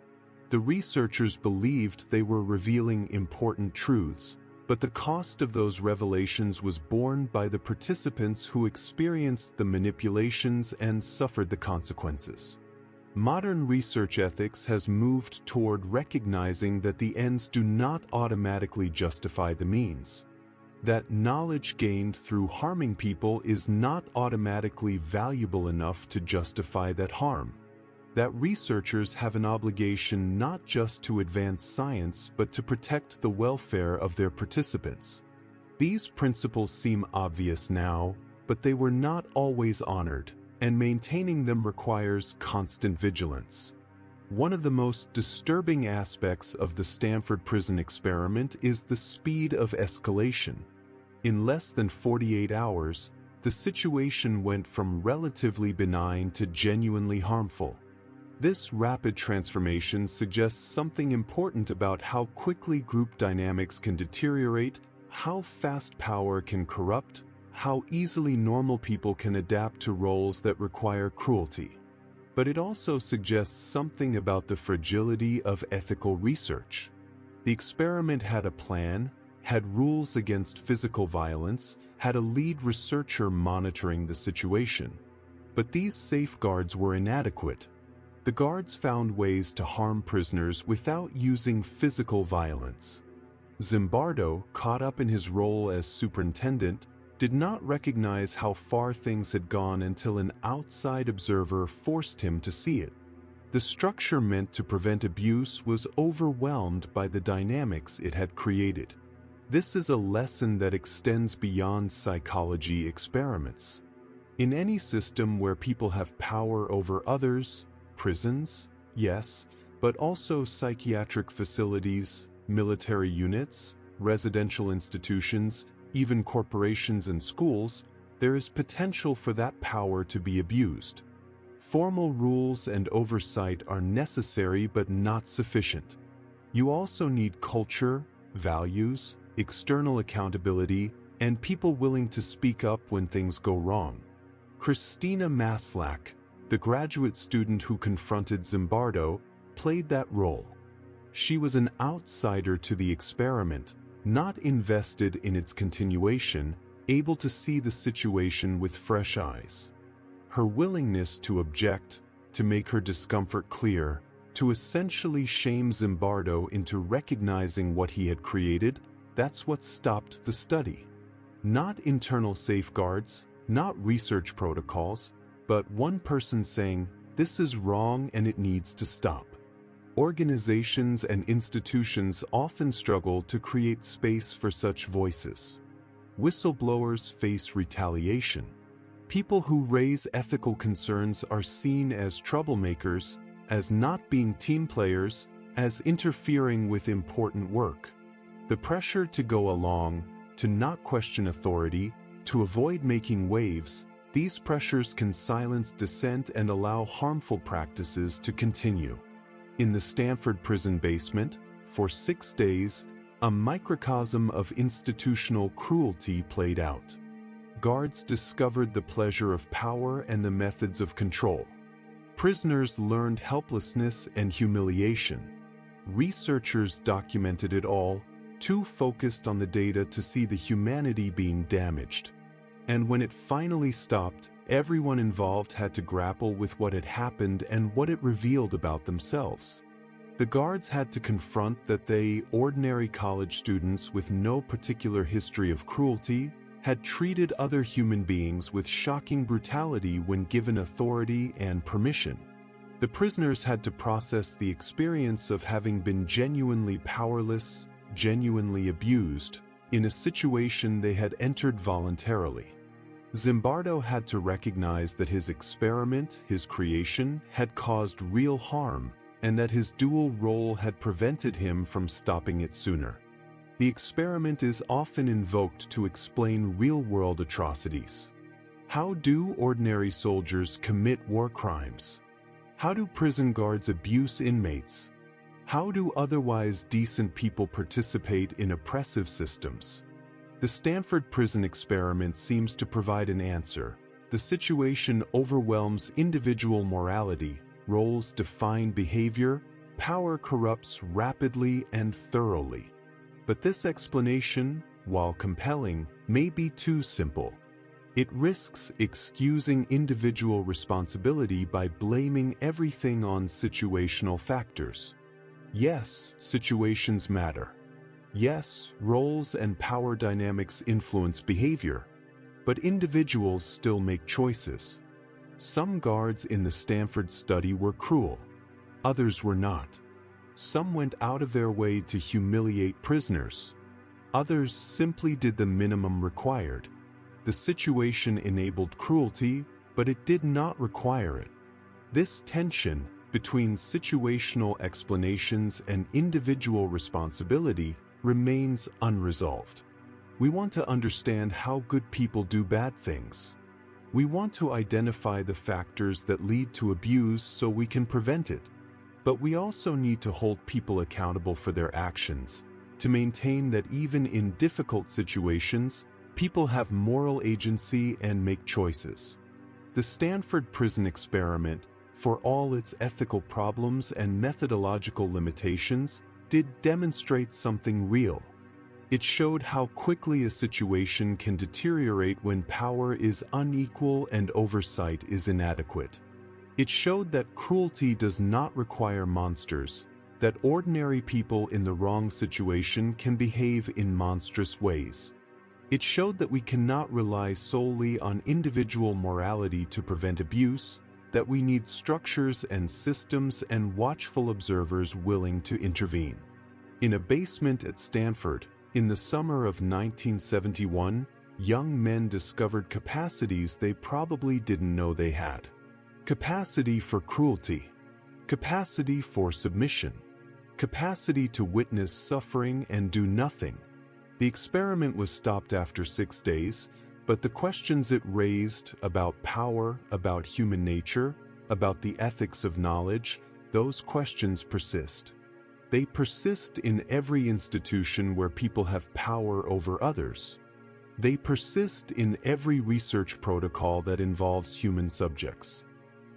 The researchers believed they were revealing important truths, but the cost of those revelations was borne by the participants who experienced the manipulations and suffered the consequences. Modern research ethics has moved toward recognizing that the ends do not automatically justify the means. That knowledge gained through harming people is not automatically valuable enough to justify that harm. That researchers have an obligation not just to advance science but to protect the welfare of their participants. These principles seem obvious now, but they were not always honored, and maintaining them requires constant vigilance. One of the most disturbing aspects of the Stanford prison experiment is the speed of escalation. In less than 48 hours, the situation went from relatively benign to genuinely harmful. This rapid transformation suggests something important about how quickly group dynamics can deteriorate, how fast power can corrupt, how easily normal people can adapt to roles that require cruelty. But it also suggests something about the fragility of ethical research. The experiment had a plan, had rules against physical violence, had a lead researcher monitoring the situation. But these safeguards were inadequate. The guards found ways to harm prisoners without using physical violence. Zimbardo, caught up in his role as superintendent, did not recognize how far things had gone until an outside observer forced him to see it. The structure meant to prevent abuse was overwhelmed by the dynamics it had created. This is a lesson that extends beyond psychology experiments. In any system where people have power over others, prisons, yes, but also psychiatric facilities, military units, residential institutions, even corporations and schools, there is potential for that power to be abused. Formal rules and oversight are necessary but not sufficient. You also need culture, values, external accountability, and people willing to speak up when things go wrong. Christina Maslach, the graduate student who confronted Zimbardo, played that role. She was an outsider to the experiment, not invested in its continuation, able to see the situation with fresh eyes. Her willingness to object, to make her discomfort clear, to essentially shame Zimbardo into recognizing what he had created, that's what stopped the study. Not internal safeguards, not research protocols, but one person saying, "This is wrong and it needs to stop." Organizations and institutions often struggle to create space for such voices. Whistleblowers face retaliation. People who raise ethical concerns are seen as troublemakers, as not being team players, as interfering with important work. The pressure to go along, to not question authority, to avoid making waves, these pressures can silence dissent and allow harmful practices to continue. In the Stanford prison basement, for 6 days, a microcosm of institutional cruelty played out. Guards discovered the pleasure of power and the methods of control. Prisoners learned helplessness and humiliation. Researchers documented it all, too focused on the data to see the humanity being damaged. And when it finally stopped, everyone involved had to grapple with what had happened and what it revealed about themselves. The guards had to confront that they, ordinary college students with no particular history of cruelty, had treated other human beings with shocking brutality when given authority and permission. The prisoners had to process the experience of having been genuinely powerless, genuinely abused, in a situation they had entered voluntarily. Zimbardo had to recognize that his experiment, his creation, had caused real harm, and that his dual role had prevented him from stopping it sooner. The experiment is often invoked to explain real-world atrocities. How do ordinary soldiers commit war crimes? How do prison guards abuse inmates? How do otherwise decent people participate in oppressive systems? The Stanford prison experiment seems to provide an answer. The situation overwhelms individual morality, roles define behavior, power corrupts rapidly and thoroughly. But this explanation, while compelling, may be too simple. It risks excusing individual responsibility by blaming everything on situational factors. Yes, situations matter. Yes, roles and power dynamics influence behavior, but individuals still make choices. Some guards in the Stanford study were cruel, others were not. Some went out of their way to humiliate prisoners. Others simply did the minimum required. The situation enabled cruelty, but it did not require it. This tension between situational explanations and individual responsibility remains unresolved. We want to understand how good people do bad things. We want to identify the factors that lead to abuse so we can prevent it. But we also need to hold people accountable for their actions, to maintain that even in difficult situations, people have moral agency and make choices. The Stanford prison experiment, for all its ethical problems and methodological limitations, did demonstrate something real. It showed how quickly a situation can deteriorate when power is unequal and oversight is inadequate. It showed that cruelty does not require monsters, that ordinary people in the wrong situation can behave in monstrous ways. It showed that we cannot rely solely on individual morality to prevent abuse, that we need structures and systems and watchful observers willing to intervene. In a basement at Stanford, in the summer of 1971, young men discovered capacities they probably didn't know they had. Capacity for cruelty. capacity for submission, capacity to witness suffering and do nothing. The experiment was stopped after 6 days, but the questions it raised about power, about human nature, about the ethics of knowledge, those questions persist. They persist in every institution where people have power over others. They persist in every research protocol that involves human subjects.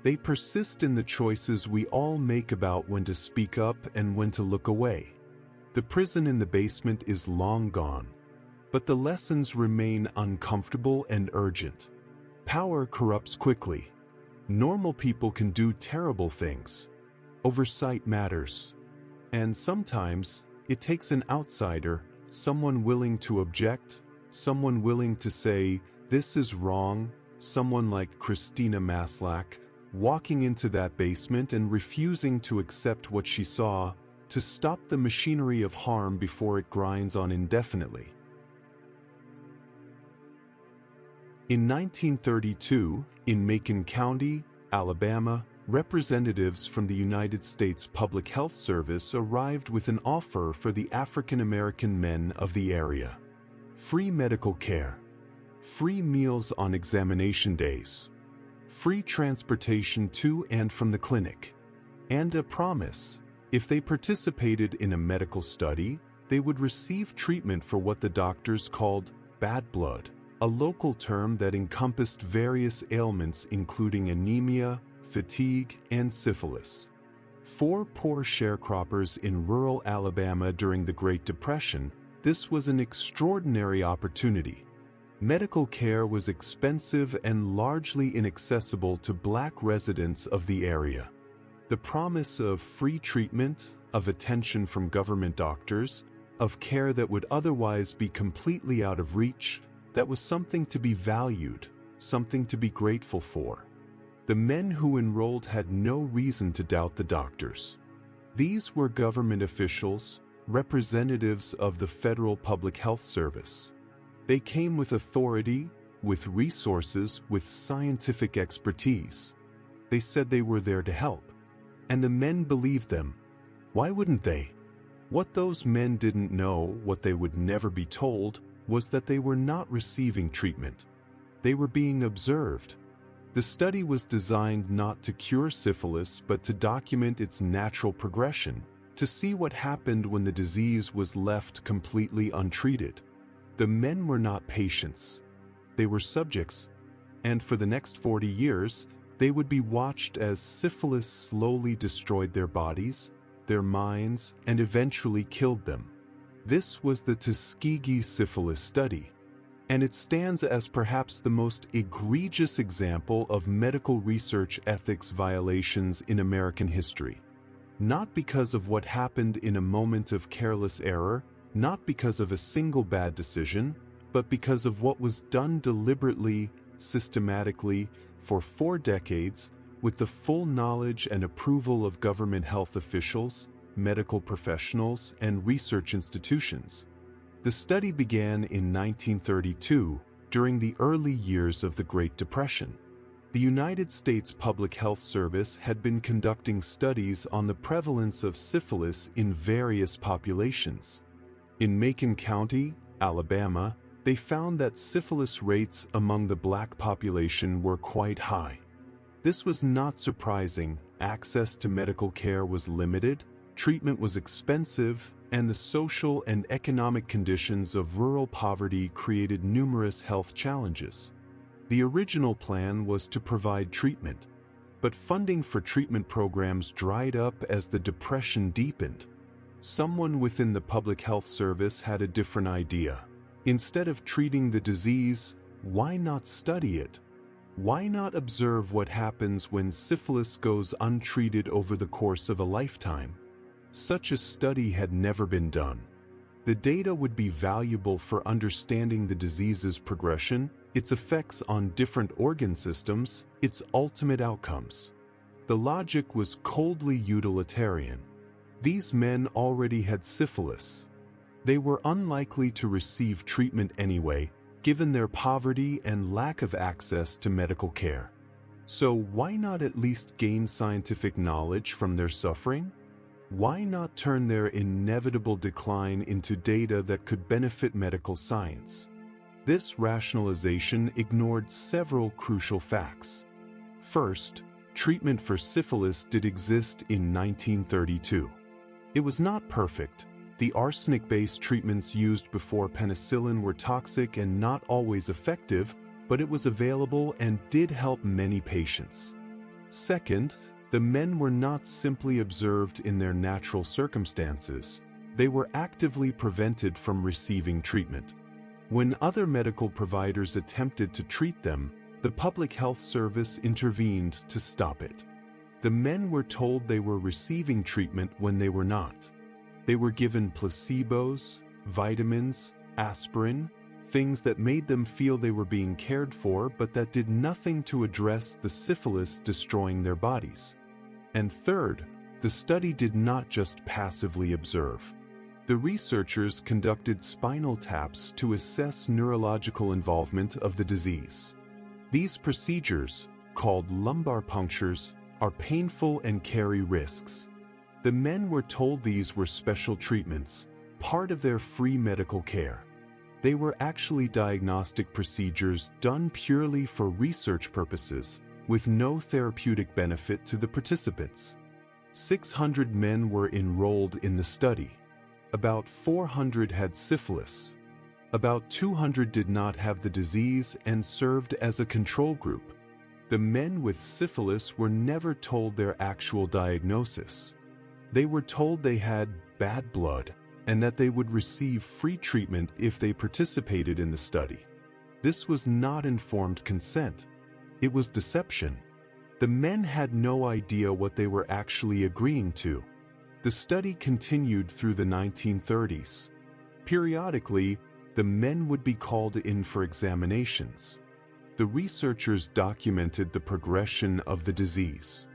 They persist in the choices we all make about when to speak up and when to look away. The prison in the basement is long gone, but the lessons remain uncomfortable and urgent. Power corrupts quickly. Normal people can do terrible things. Oversight matters. And sometimes, it takes an outsider, someone willing to object, someone willing to say, "This is wrong," someone like Christina Maslach, walking into that basement and refusing to accept what she saw, to stop the machinery of harm before it grinds on indefinitely. In 1932, in Macon County, Alabama, representatives from the United States Public Health Service arrived with an offer for the African American men of the area. Free medical care, free meals on examination days, free transportation to and from the clinic, and a promise, if they participated in a medical study, they would receive treatment for what the doctors called bad blood, a local term that encompassed various ailments including anemia, fatigue, and syphilis. For poor sharecroppers in rural Alabama during the Great Depression, this was an extraordinary opportunity. Medical care was expensive and largely inaccessible to Black residents of the area. The promise of free treatment, of attention from government doctors, of care that would otherwise be completely out of reach, that was something to be valued, something to be grateful for. The men who enrolled had no reason to doubt the doctors. These were government officials, representatives of the Federal Public Health Service. They came with authority, with resources, with scientific expertise. They said they were there to help. And the men believed them. Why wouldn't they? What those men didn't know, what they would never be told, was that they were not receiving treatment. They were being observed. The study was designed not to cure syphilis but to document its natural progression, to see what happened when the disease was left completely untreated. The men were not patients. They were subjects, and for the next 40 years, they would be watched as syphilis slowly destroyed their bodies, their minds, and eventually killed them. This was the Tuskegee syphilis study, and it stands as perhaps the most egregious example of medical research ethics violations in American history. Not because of what happened in a moment of careless error, not because of a single bad decision, but because of what was done deliberately, systematically, for 4 decades, with the full knowledge and approval of government health officials, medical professionals, and research institutions. The study began in 1932, during the early years of the Great Depression. The United States Public Health Service had been conducting studies on the prevalence of syphilis in various populations. In Macon County, Alabama, they found that syphilis rates among the Black population were quite high. This was not surprising. Access to medical care was limited, treatment was expensive, and the social and economic conditions of rural poverty created numerous health challenges. The original plan was to provide treatment, but funding for treatment programs dried up as the Depression deepened. Someone within the Public Health Service had a different idea. Instead of treating the disease, why not study it? Why not observe what happens when syphilis goes untreated over the course of a lifetime? Such a study had never been done. The data would be valuable for understanding the disease's progression, its effects on different organ systems, its ultimate outcomes. The logic was coldly utilitarian. These men already had syphilis. They were unlikely to receive treatment anyway, given their poverty and lack of access to medical care. So why not at least gain scientific knowledge from their suffering? Why not turn their inevitable decline into data that could benefit medical science? This rationalization ignored several crucial facts. First, treatment for syphilis did exist in 1932. It was not perfect. The arsenic-based treatments used before penicillin were toxic and not always effective, but it was available and did help many patients. Second, the men were not simply observed in their natural circumstances. They were actively prevented from receiving treatment. When other medical providers attempted to treat them, the Public Health Service intervened to stop it. The men were told they were receiving treatment when they were not. They were given placebos, vitamins, aspirin, things that made them feel they were being cared for but that did nothing to address the syphilis destroying their bodies. And third, the study did not just passively observe. The researchers conducted spinal taps to assess neurological involvement of the disease. These procedures, called lumbar punctures, are painful and carry risks. The men were told these were special treatments, part of their free medical care. They were actually diagnostic procedures done purely for research purposes, with no therapeutic benefit to the participants. 600 men were enrolled in the study. About 400 had syphilis. About 200 did not have the disease and served as a control group. The men with syphilis were never told their actual diagnosis. They were told they had bad blood and that they would receive free treatment if they participated in the study. This was not informed consent. It was deception. The men had no idea what they were actually agreeing to. The study continued through the 1930s. Periodically, the men would be called in for examinations. The researchers documented the progression of the disease.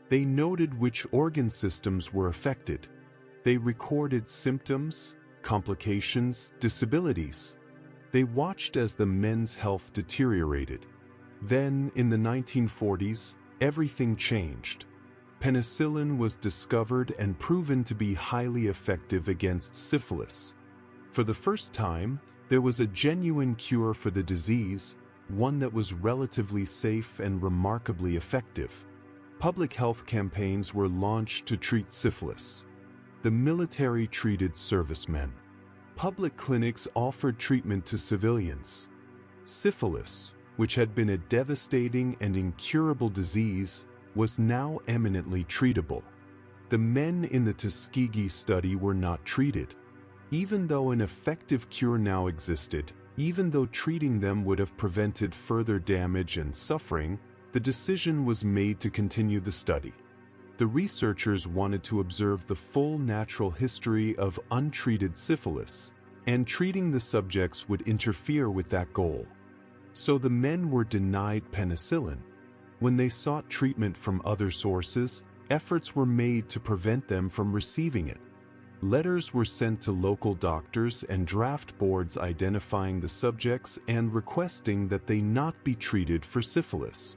They noted which organ systems were affected. They recorded symptoms, complications, disabilities. They watched as the men's health deteriorated. Then, in the 1940s, everything changed. Penicillin was discovered and proven to be highly effective against syphilis. For the first time, there was a genuine cure for the disease, one that was relatively safe and remarkably effective. Public health campaigns were launched to treat syphilis. The military treated servicemen. Public clinics offered treatment to civilians. Syphilis, which had been a devastating and incurable disease, was now eminently treatable. The men in the Tuskegee study were not treated. Even though an effective cure now existed, even though treating them would have prevented further damage and suffering, the decision was made to continue the study. The researchers wanted to observe the full natural history of untreated syphilis, and treating the subjects would interfere with that goal. So the men were denied penicillin. When they sought treatment from other sources, efforts were made to prevent them from receiving it. Letters were sent to local doctors and draft boards identifying the subjects and requesting that they not be treated for syphilis.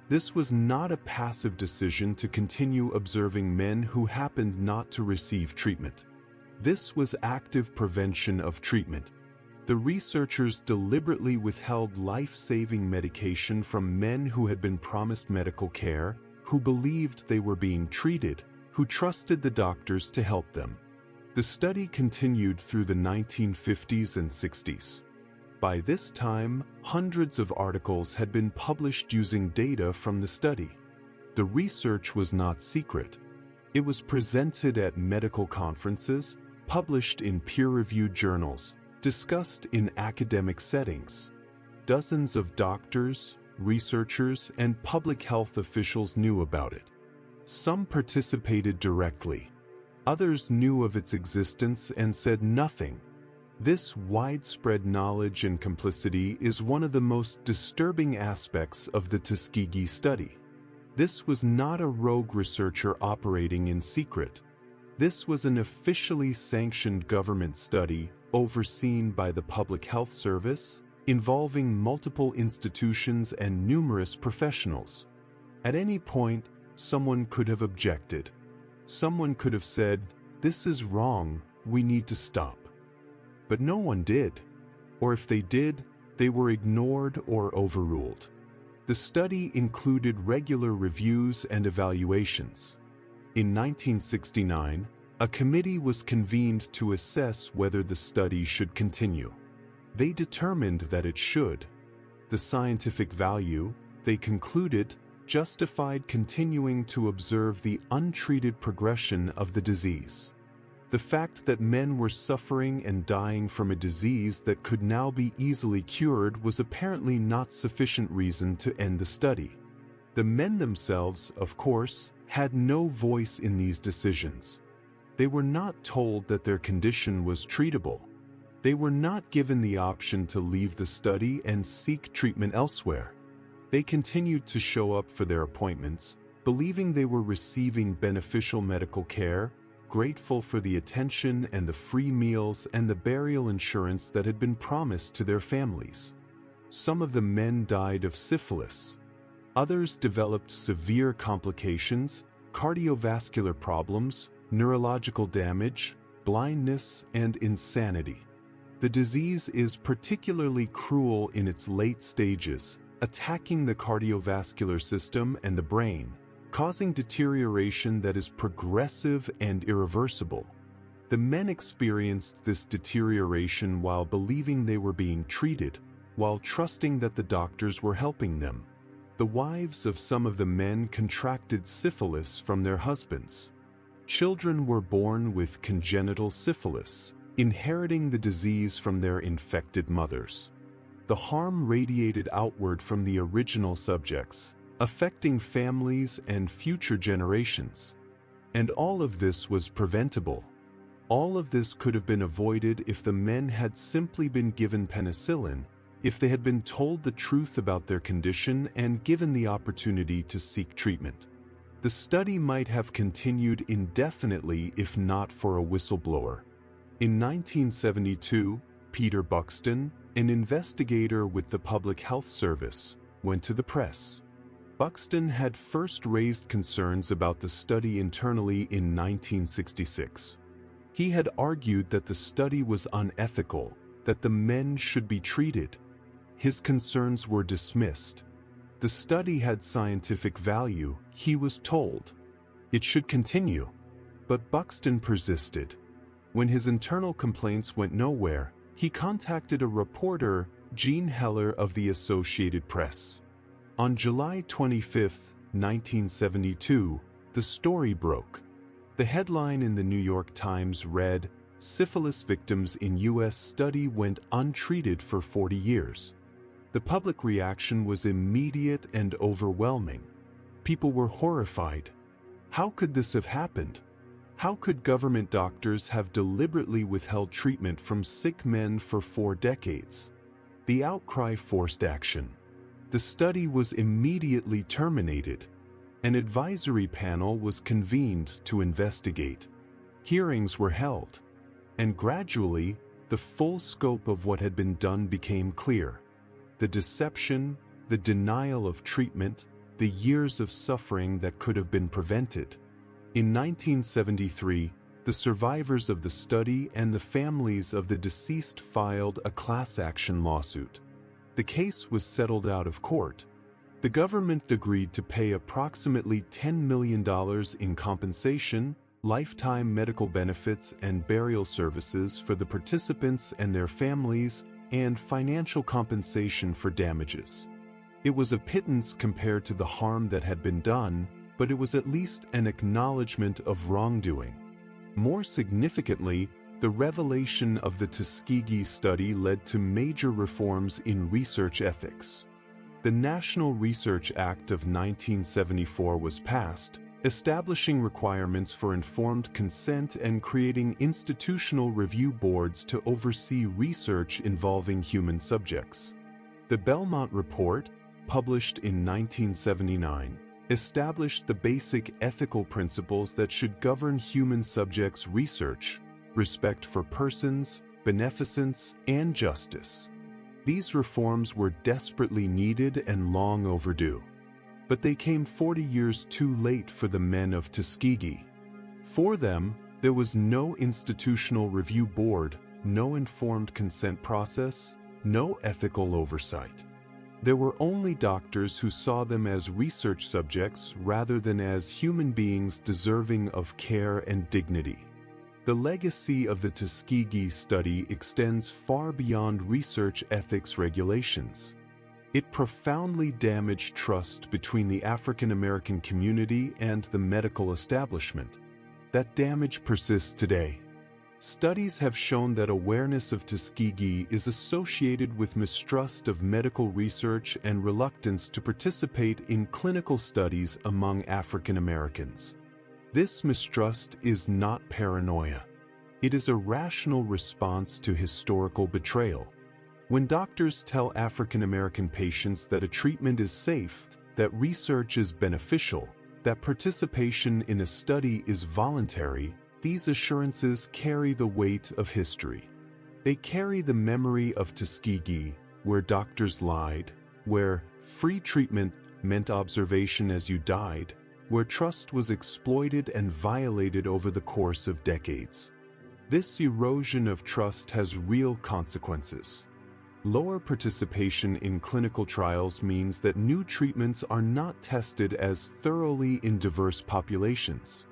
This was not a passive decision to continue observing men who happened not to receive treatment. This was active prevention of treatment. The researchers deliberately withheld life-saving medication from men who had been promised medical care, who believed they were being treated, who trusted the doctors to help them. The study continued through the 1950s and 60s. By this time, hundreds of articles had been published using data from the study. The research was not secret. It was presented at medical conferences, published in peer-reviewed journals, discussed in academic settings. Dozens of doctors, researchers, and public health officials knew about it. Some participated directly. Others knew of its existence and said nothing. This widespread knowledge and complicity is one of the most disturbing aspects of the Tuskegee study. This was not a rogue researcher operating in secret. This was an officially sanctioned government study overseen by the Public Health Service, involving multiple institutions and numerous professionals. At any point, someone could have objected. Someone could have said, "This is wrong, we need to stop." But no one did. Or if they did, they were ignored or overruled. The study included regular reviews and evaluations. In 1969, a committee was convened to assess whether the study should continue. They determined that it should. The scientific value, they concluded, justified continuing to observe the untreated progression of the disease. The fact that men were suffering and dying from a disease that could now be easily cured was apparently not sufficient reason to end the study. The men themselves, of course, had no voice in these decisions. They were not told that their condition was treatable. They were not given the option to leave the study and seek treatment elsewhere. They continued to show up for their appointments, believing they were receiving beneficial medical care, grateful for the attention and the free meals and the burial insurance that had been promised to their families. Some of the men died of syphilis. Others developed severe complications, cardiovascular problems, neurological damage, blindness, and insanity. The disease is particularly cruel in its late stages, attacking the cardiovascular system and the brain, causing deterioration that is progressive and irreversible. The men experienced this deterioration while believing they were being treated, while trusting that the doctors were helping them. The wives of some of the men contracted syphilis from their husbands. Children were born with congenital syphilis, inheriting the disease from their infected mothers. The harm radiated outward from the original subjects, affecting families and future generations. And all of this was preventable. All of this could have been avoided if the men had simply been given penicillin, if they had been told the truth about their condition and given the opportunity to seek treatment. The study might have continued indefinitely if not for a whistleblower. In 1972, Peter Buxton, an investigator with the Public Health Service, went to the press. Buxton had first raised concerns about the study internally in 1966. He had argued that the study was unethical, that the men should be treated. His concerns were dismissed. The study had scientific value, he was told. It should continue. But Buxton persisted. When his internal complaints went nowhere, he contacted a reporter, Jean Heller of the Associated Press. On July 25, 1972, the story broke. The headline in the New York Times read, "Syphilis victims in U.S. study went untreated for 40 years." The public reaction was immediate and overwhelming. People were horrified. How could this have happened? How could government doctors have deliberately withheld treatment from sick men for 4 decades? The outcry forced action. The study was immediately terminated. An advisory panel was convened to investigate. Hearings were held. And gradually, the full scope of what had been done became clear. The deception, the denial of treatment, the years of suffering that could have been prevented. In 1973, the survivors of the study and the families of the deceased filed a class action lawsuit. The case was settled out of court. The government agreed to pay approximately $10 million in compensation, lifetime medical benefits and burial services for the participants and their families, and financial compensation for damages. It was a pittance compared to the harm that had been done, but it was at least an acknowledgement of wrongdoing. More significantly, the revelation of the Tuskegee study led to major reforms in research ethics. The National Research Act of 1974 was passed, establishing requirements for informed consent and creating institutional review boards to oversee research involving human subjects. The Belmont Report, published in 1979, established the basic ethical principles that should govern human subjects' research: respect for persons, beneficence, and justice. These reforms were desperately needed and long overdue. But they came 40 years too late for the men of Tuskegee. For them, there was no institutional review board, no informed consent process, no ethical oversight. There were only doctors who saw them as research subjects rather than as human beings deserving of care and dignity. The legacy of the Tuskegee study extends far beyond research ethics regulations. It profoundly damaged trust between the African American community and the medical establishment. That damage persists today. Studies have shown that awareness of Tuskegee is associated with mistrust of medical research and reluctance to participate in clinical studies among African Americans. This mistrust is not paranoia. It is a rational response to historical betrayal. When doctors tell African American patients that a treatment is safe, that research is beneficial, that participation in a study is voluntary, these assurances carry the weight of history. They carry the memory of Tuskegee, where doctors lied, where free treatment meant observation as you died, where trust was exploited and violated over the course of decades. This erosion of trust has real consequences. Lower participation in clinical trials means that new treatments are not tested as thoroughly in diverse populations.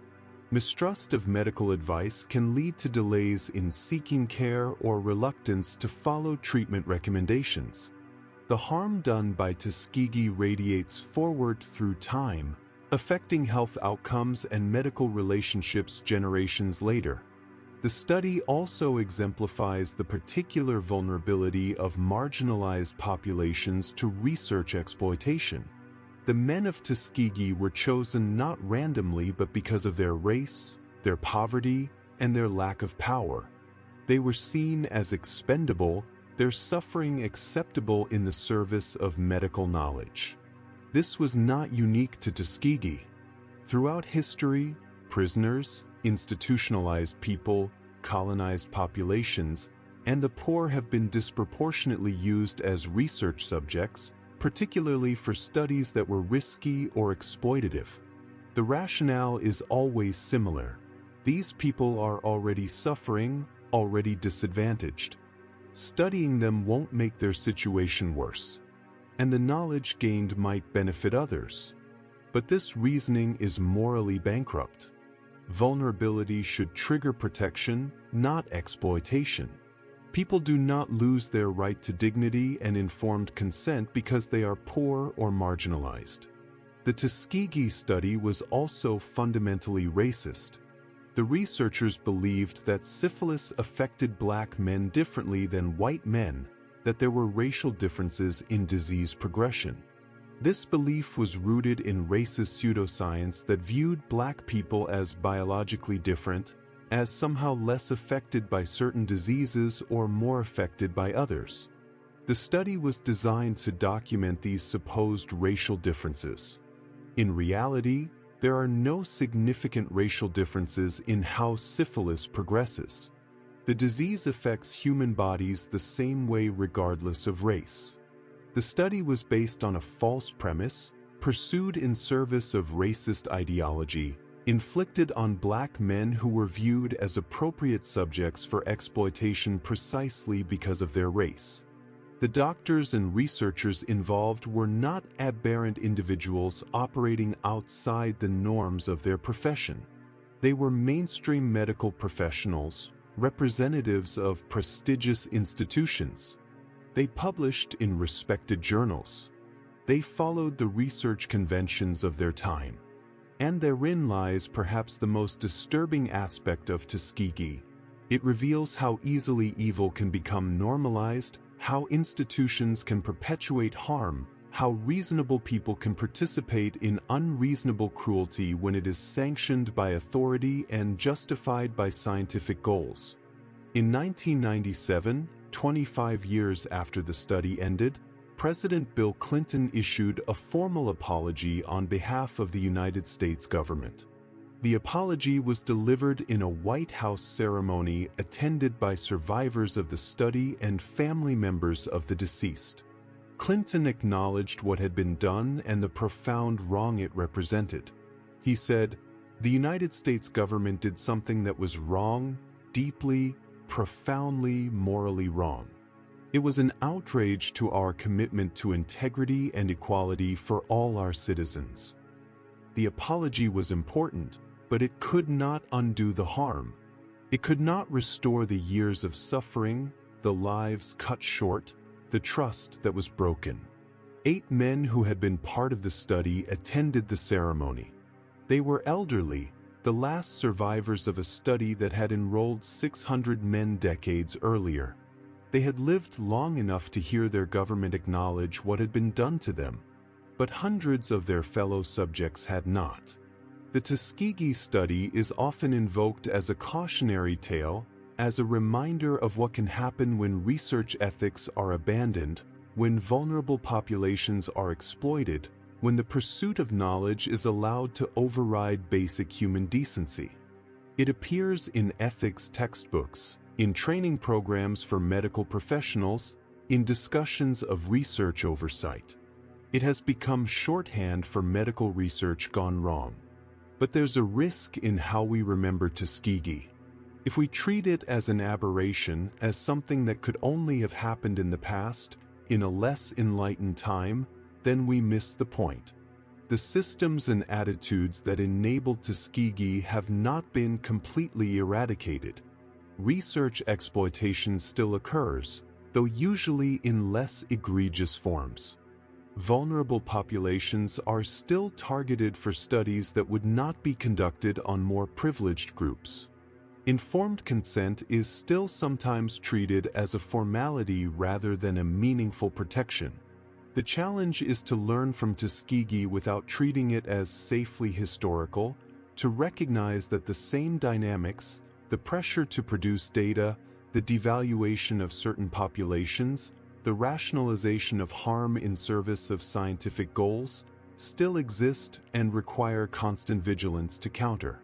Mistrust of medical advice can lead to delays in seeking care or reluctance to follow treatment recommendations. The harm done by Tuskegee radiates forward through time, affecting health outcomes and medical relationships generations later. The study also exemplifies the particular vulnerability of marginalized populations to research exploitation. The men of Tuskegee were chosen not randomly but because of their race, their poverty, and their lack of power. They were seen as expendable, their suffering acceptable in the service of medical knowledge. This was not unique to Tuskegee. Throughout history, prisoners, institutionalized people, colonized populations, and the poor have been disproportionately used as research subjects, particularly for studies that were risky or exploitative. The rationale is always similar. These people are already suffering, already disadvantaged. Studying them won't make their situation worse, and the knowledge gained might benefit others. But this reasoning is morally bankrupt. Vulnerability should trigger protection, not exploitation. People do not lose their right to dignity and informed consent because they are poor or marginalized. The Tuskegee study was also fundamentally racist. The researchers believed that syphilis affected black men differently than white men, that there were racial differences in disease progression. This belief was rooted in racist pseudoscience that viewed black people as biologically different, as somehow less affected by certain diseases or more affected by others. The study was designed to document these supposed racial differences. In reality, there are no significant racial differences in how syphilis progresses. The disease affects human bodies the same way regardless of race. The study was based on a false premise, pursued in service of racist ideology, inflicted on black men who were viewed as appropriate subjects for exploitation precisely because of their race. The doctors and researchers involved were not aberrant individuals operating outside the norms of their profession. They were mainstream medical professionals, representatives of prestigious institutions. They published in respected journals. They followed the research conventions of their time. And therein lies perhaps the most disturbing aspect of Tuskegee. It reveals how easily evil can become normalized, how institutions can perpetuate harm, how reasonable people can participate in unreasonable cruelty when it is sanctioned by authority and justified by scientific goals. In 1997, 25 years after the study ended, President Bill Clinton issued a formal apology on behalf of the United States government. The apology was delivered in a White House ceremony attended by survivors of the study and family members of the deceased. Clinton acknowledged what had been done and the profound wrong it represented. He said, "The United States government did something that was wrong, deeply, profoundly, morally wrong. It was an outrage to our commitment to integrity and equality for all our citizens." The apology was important, but it could not undo the harm. It could not restore the years of suffering, the lives cut short, the trust that was broken. 8 men who had been part of the study attended the ceremony. They were elderly, the last survivors of a study that had enrolled 600 men decades earlier. They had lived long enough to hear their government acknowledge what had been done to them, but hundreds of their fellow subjects had not. The Tuskegee study is often invoked as a cautionary tale, as a reminder of what can happen when research ethics are abandoned, when vulnerable populations are exploited, when the pursuit of knowledge is allowed to override basic human decency. It appears in ethics textbooks, in training programs for medical professionals, in discussions of research oversight. It has become shorthand for medical research gone wrong. But there's a risk in how we remember Tuskegee. If we treat it as an aberration, as something that could only have happened in the past, in a less enlightened time, then we miss the point. The systems and attitudes that enabled Tuskegee have not been completely eradicated. Research exploitation still occurs, though usually in less egregious forms. Vulnerable populations are still targeted for studies that would not be conducted on more privileged groups. Informed consent is still sometimes treated as a formality rather than a meaningful protection. The challenge is to learn from Tuskegee without treating it as safely historical, to recognize that the same dynamics, the pressure to produce data, the devaluation of certain populations, the rationalization of harm in service of scientific goals, still exist and require constant vigilance to counter.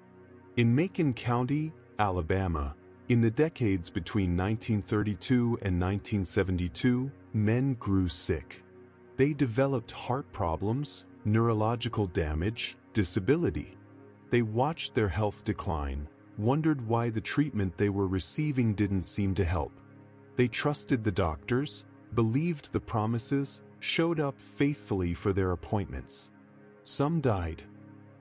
In Macon County, Alabama, in the decades between 1932 and 1972, men grew sick. They developed heart problems, neurological damage, disability. They watched their health decline, wondered why the treatment they were receiving didn't seem to help. They trusted the doctors, believed the promises, showed up faithfully for their appointments. Some died.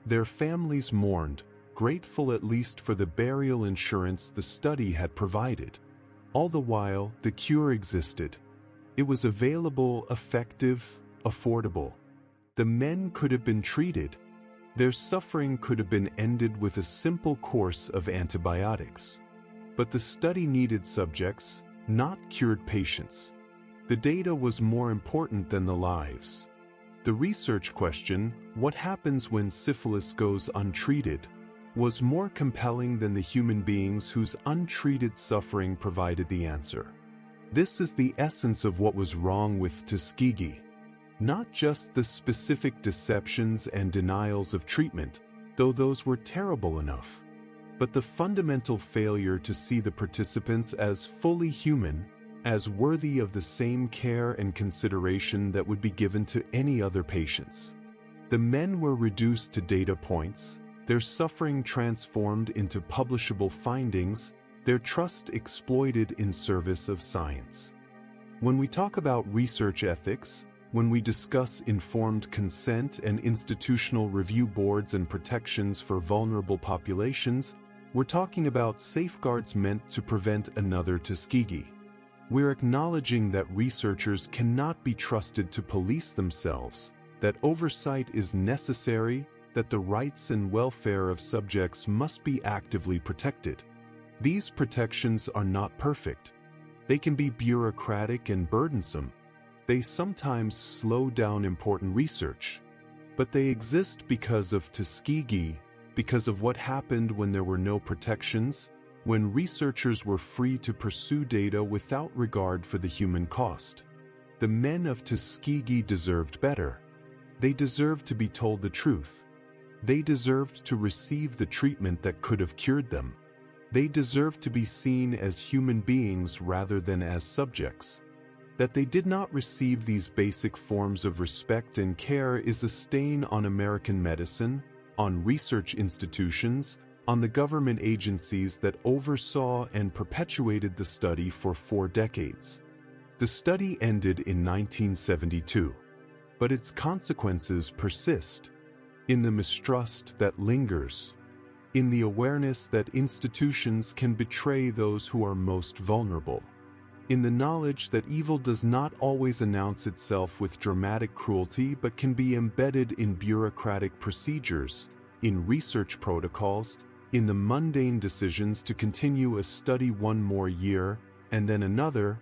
Their families mourned, grateful at least for the burial insurance the study had provided. All the while, the cure existed. It was available, effective, affordable. The men could have been treated. Their suffering could have been ended with a simple course of antibiotics. But the study needed subjects, not cured patients. The data was more important than the lives. The research question, what happens when syphilis goes untreated, was more compelling than the human beings whose untreated suffering provided the answer. This is the essence of what was wrong with Tuskegee. Not just the specific deceptions and denials of treatment, though those were terrible enough, but the fundamental failure to see the participants as fully human, as worthy of the same care and consideration that would be given to any other patients. The men were reduced to data points, their suffering transformed into publishable findings, their trust exploited in service of science. When we talk about research ethics, when we discuss informed consent and institutional review boards and protections for vulnerable populations, we're talking about safeguards meant to prevent another Tuskegee. We're acknowledging that researchers cannot be trusted to police themselves, that oversight is necessary, that the rights and welfare of subjects must be actively protected. These protections are not perfect. They can be bureaucratic and burdensome. They sometimes slow down important research. But they exist because of Tuskegee, because of what happened when there were no protections, when researchers were free to pursue data without regard for the human cost. The men of Tuskegee deserved better. They deserved to be told the truth. They deserved to receive the treatment that could have cured them. They deserved to be seen as human beings rather than as subjects. That they did not receive these basic forms of respect and care is a stain on American medicine, on research institutions, on the government agencies that oversaw and perpetuated the study for 4 decades. The study ended in 1972, but its consequences persist. In the mistrust that lingers, in the awareness that institutions can betray those who are most vulnerable, in the knowledge that evil does not always announce itself with dramatic cruelty but can be embedded in bureaucratic procedures, in research protocols, in the mundane decisions to continue a study one more year, and then another,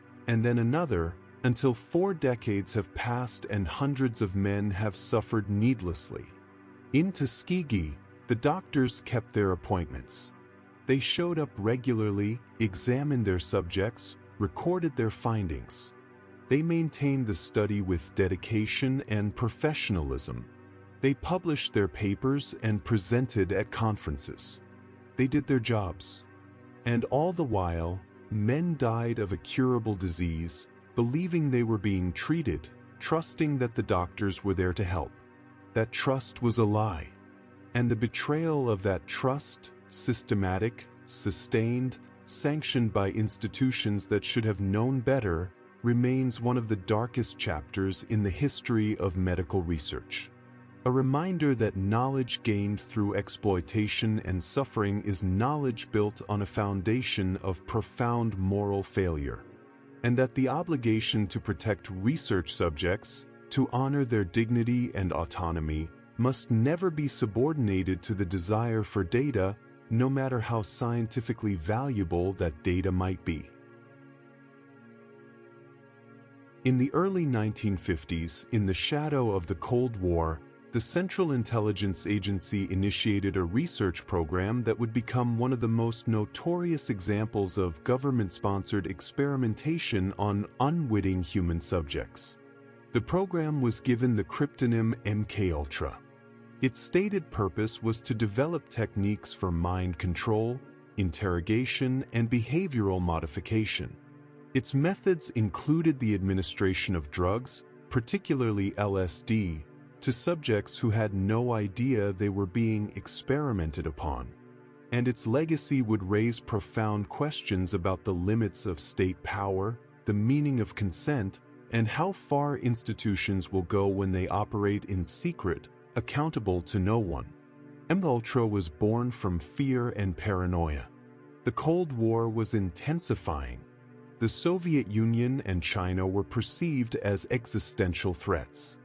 until 4 decades have passed and hundreds of men have suffered needlessly. In Tuskegee, the doctors kept their appointments. They showed up regularly, examined their subjects, recorded their findings. They maintained the study with dedication and professionalism. They published their papers and presented at conferences. They did their jobs. And all the while, men died of a curable disease, believing they were being treated, trusting that the doctors were there to help. That trust was a lie. And the betrayal of that trust, systematic, sustained, sanctioned by institutions that should have known better, remains one of the darkest chapters in the history of medical research. A reminder that knowledge gained through exploitation and suffering is knowledge built on a foundation of profound moral failure, and that the obligation to protect research subjects, to honor their dignity and autonomy, must never be subordinated to the desire for data, no matter how scientifically valuable that data might be. In the early 1950s, in the shadow of the Cold War, the Central Intelligence Agency initiated a research program that would become one of the most notorious examples of government-sponsored experimentation on unwitting human subjects. The program was given the cryptonym MKUltra. Its stated purpose was to develop techniques for mind control, interrogation, and behavioral modification. Its methods included the administration of drugs, particularly LSD, to subjects who had no idea they were being experimented upon. And its legacy would raise profound questions about the limits of state power, the meaning of consent, and how far institutions will go when they operate in secret, accountable to no one. MKUltra was born from fear and paranoia. The Cold War was intensifying. The Soviet Union and China were perceived as existential threats.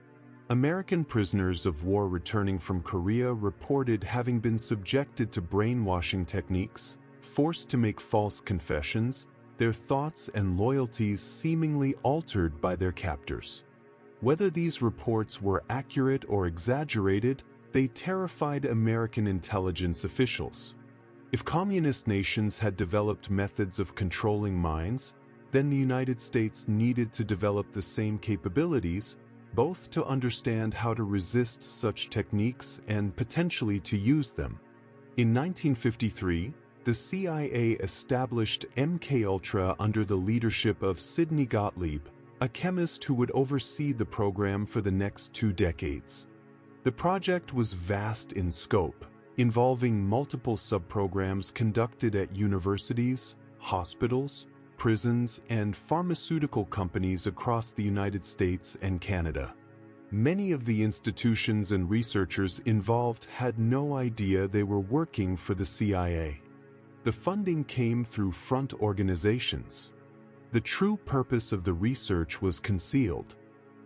American prisoners of war returning from Korea reported having been subjected to brainwashing techniques, forced to make false confessions, their thoughts and loyalties seemingly altered by their captors. Whether these reports were accurate or exaggerated, they terrified American intelligence officials. If communist nations had developed methods of controlling minds, then the United States needed to develop the same capabilities, both to understand how to resist such techniques and potentially to use them. In 1953, the CIA established MKUltra under the leadership of Sidney Gottlieb, a chemist who would oversee the program for the next 2 decades. The project was vast in scope, involving multiple subprograms conducted at universities, hospitals, prisons, and pharmaceutical companies across the United States and Canada. Many of the institutions and researchers involved had no idea they were working for the CIA. The funding came through front organizations. The true purpose of the research was concealed.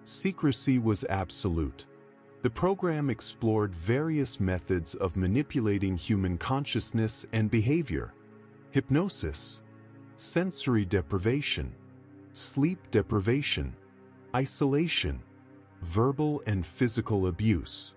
Secrecy was absolute. The program explored various methods of manipulating human consciousness and behavior: hypnosis, sensory deprivation, sleep deprivation, isolation, verbal and physical abuse,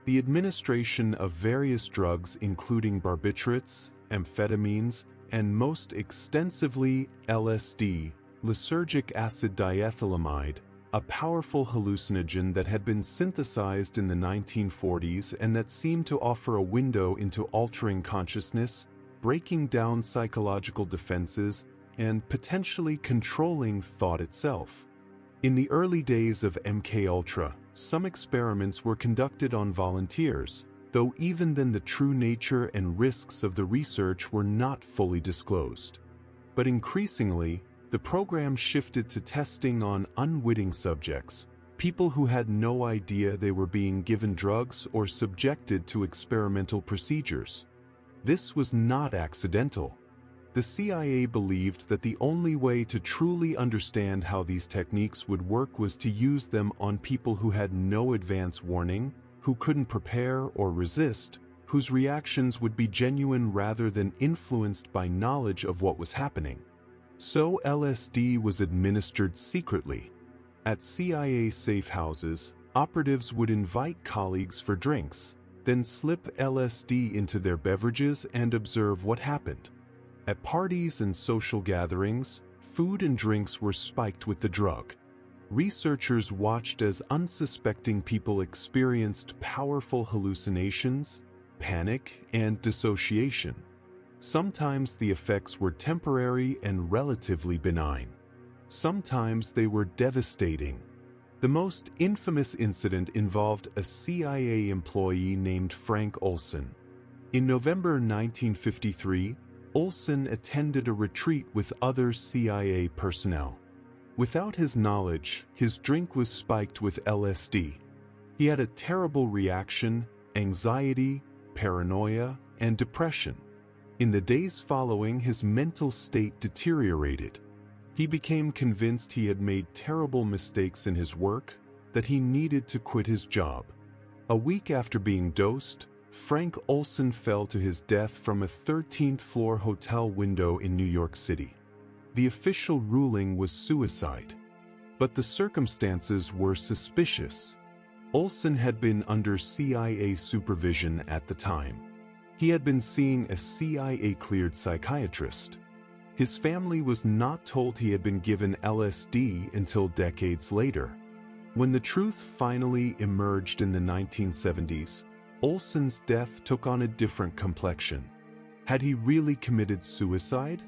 the administration of various drugs including barbiturates, amphetamines, and most extensively LSD, lysergic acid diethylamide, a powerful hallucinogen that had been synthesized in the 1940s and that seemed to offer a window into altering consciousness, breaking down psychological defenses, and potentially controlling thought itself. In the early days of MKUltra, some experiments were conducted on volunteers, though even then the true nature and risks of the research were not fully disclosed. But increasingly, the program shifted to testing on unwitting subjects, people who had no idea they were being given drugs or subjected to experimental procedures. This was not accidental. The CIA believed that the only way to truly understand how these techniques would work was to use them on people who had no advance warning, who couldn't prepare or resist, whose reactions would be genuine rather than influenced by knowledge of what was happening. So LSD was administered secretly. At CIA safe houses, operatives would invite colleagues for drinks, then slip LSD into their beverages and observe what happened. At parties and social gatherings, food and drinks were spiked with the drug. Researchers watched as unsuspecting people experienced powerful hallucinations, panic, and dissociation. Sometimes the effects were temporary and relatively benign. Sometimes they were devastating. The most infamous incident involved a CIA employee named Frank Olson. In November 1953, Olson attended a retreat with other CIA personnel. Without his knowledge, his drink was spiked with LSD. He had a terrible reaction, anxiety, paranoia, and depression. In the days following, his mental state deteriorated. He became convinced he had made terrible mistakes in his work, that he needed to quit his job. A week after being dosed, Frank Olson fell to his death from a 13th-floor hotel window in New York City. The official ruling was suicide, but the circumstances were suspicious. Olson had been under CIA supervision at the time. He had been seeing a CIA-cleared psychiatrist. His family was not told he had been given LSD until decades later. When the truth finally emerged in the 1970s, Olson's death took on a different complexion. Had he really committed suicide?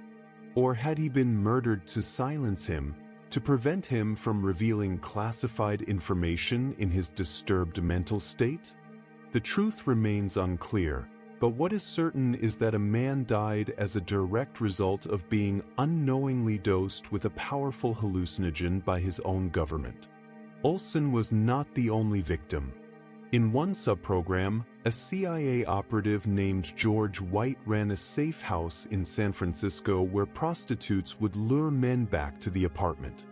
Or had he been murdered to silence him, to prevent him from revealing classified information in his disturbed mental state? The truth remains unclear, but what is certain is that a man died as a direct result of being unknowingly dosed with a powerful hallucinogen by his own government. Olson was not the only victim. In one subprogram, a CIA operative named George White ran a safe house in San Francisco where prostitutes would lure men back to the apartment.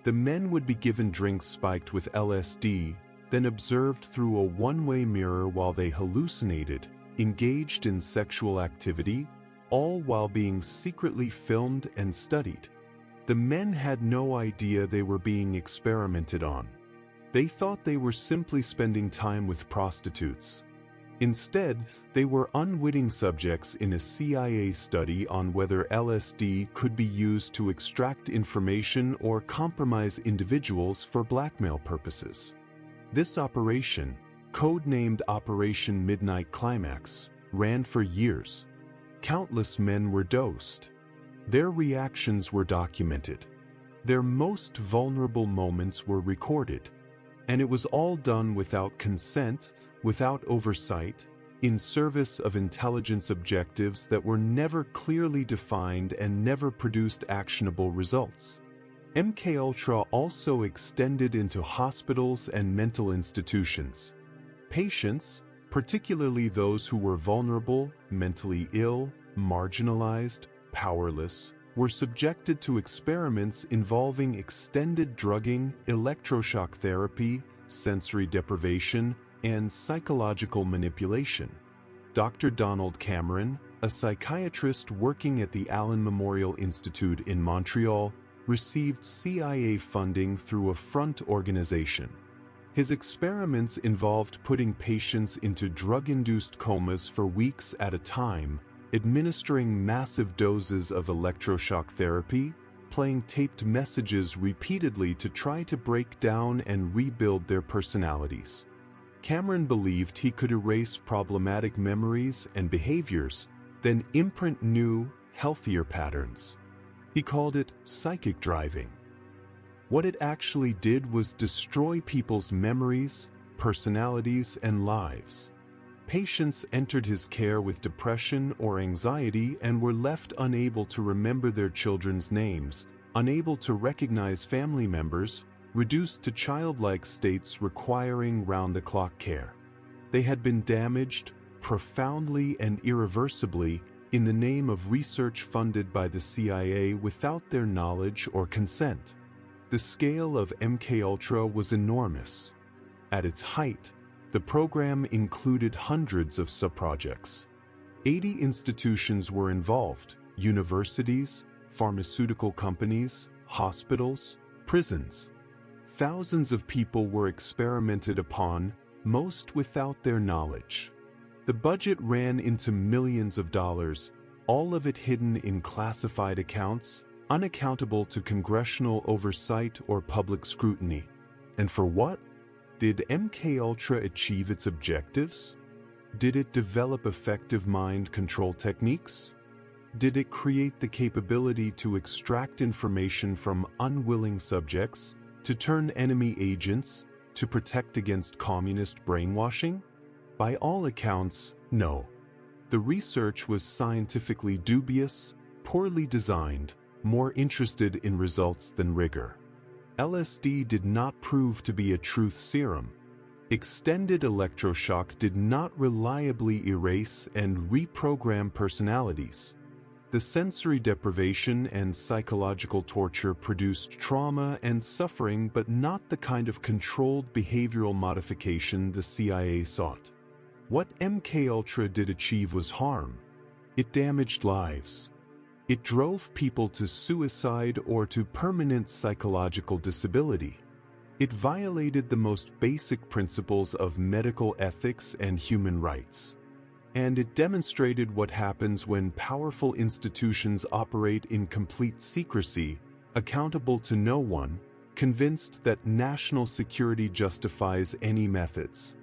The men would be given drinks spiked with LSD, then observed through a one-way mirror while they hallucinated, engaged in sexual activity, all while being secretly filmed and studied. The men had no idea they were being experimented on. They thought they were simply spending time with prostitutes. Instead, they were unwitting subjects in a CIA study on whether LSD could be used to extract information or compromise individuals for blackmail purposes. This operation, codenamed Operation Midnight Climax, ran for years. Countless men were dosed. Their reactions were documented. Their most vulnerable moments were recorded. And it was all done without consent, without oversight, in service of intelligence objectives that were never clearly defined and never produced actionable results. MKUltra also extended into hospitals and mental institutions. Patients, particularly those who were vulnerable, mentally ill, marginalized, powerless, were subjected to experiments involving extended drugging, electroshock therapy, sensory deprivation, and psychological manipulation. Dr. Donald Cameron, a psychiatrist working at the Allen Memorial Institute in Montreal, received CIA funding through a front organization. His experiments involved putting patients into drug-induced comas for weeks at a time, administering massive doses of electroshock therapy, playing taped messages repeatedly to try to break down and rebuild their personalities. Cameron believed he could erase problematic memories and behaviors, then imprint new, healthier patterns. He called it psychic driving. What it actually did was destroy people's memories, personalities, and lives. Patients entered his care with depression or anxiety and were left unable to remember their children's names, unable to recognize family members, reduced to childlike states requiring round-the-clock care. They had been damaged, profoundly and irreversibly, in the name of research funded by the CIA without their knowledge or consent. The scale of MKUltra was enormous. At its height, the program included hundreds of subprojects. 80 institutions were involved: universities, pharmaceutical companies, hospitals, prisons. Thousands of people were experimented upon, most without their knowledge. The budget ran into millions of dollars, all of it hidden in classified accounts, unaccountable to congressional oversight or public scrutiny. And for what? Did MKUltra achieve its objectives? Did it develop effective mind control techniques? Did it create the capability to extract information from unwilling subjects, to turn enemy agents, to protect against communist brainwashing? By all accounts, no. The research was scientifically dubious, poorly designed, more interested in results than rigor. LSD did not prove to be a truth serum. Extended electroshock did not reliably erase and reprogram personalities. The sensory deprivation and psychological torture produced trauma and suffering, but not the kind of controlled behavioral modification the CIA sought. What MKUltra did achieve was harm. It damaged lives. It drove people to suicide or to permanent psychological disability. It violated the most basic principles of medical ethics and human rights. And it demonstrated what happens when powerful institutions operate in complete secrecy, accountable to no one, convinced that national security justifies any methods.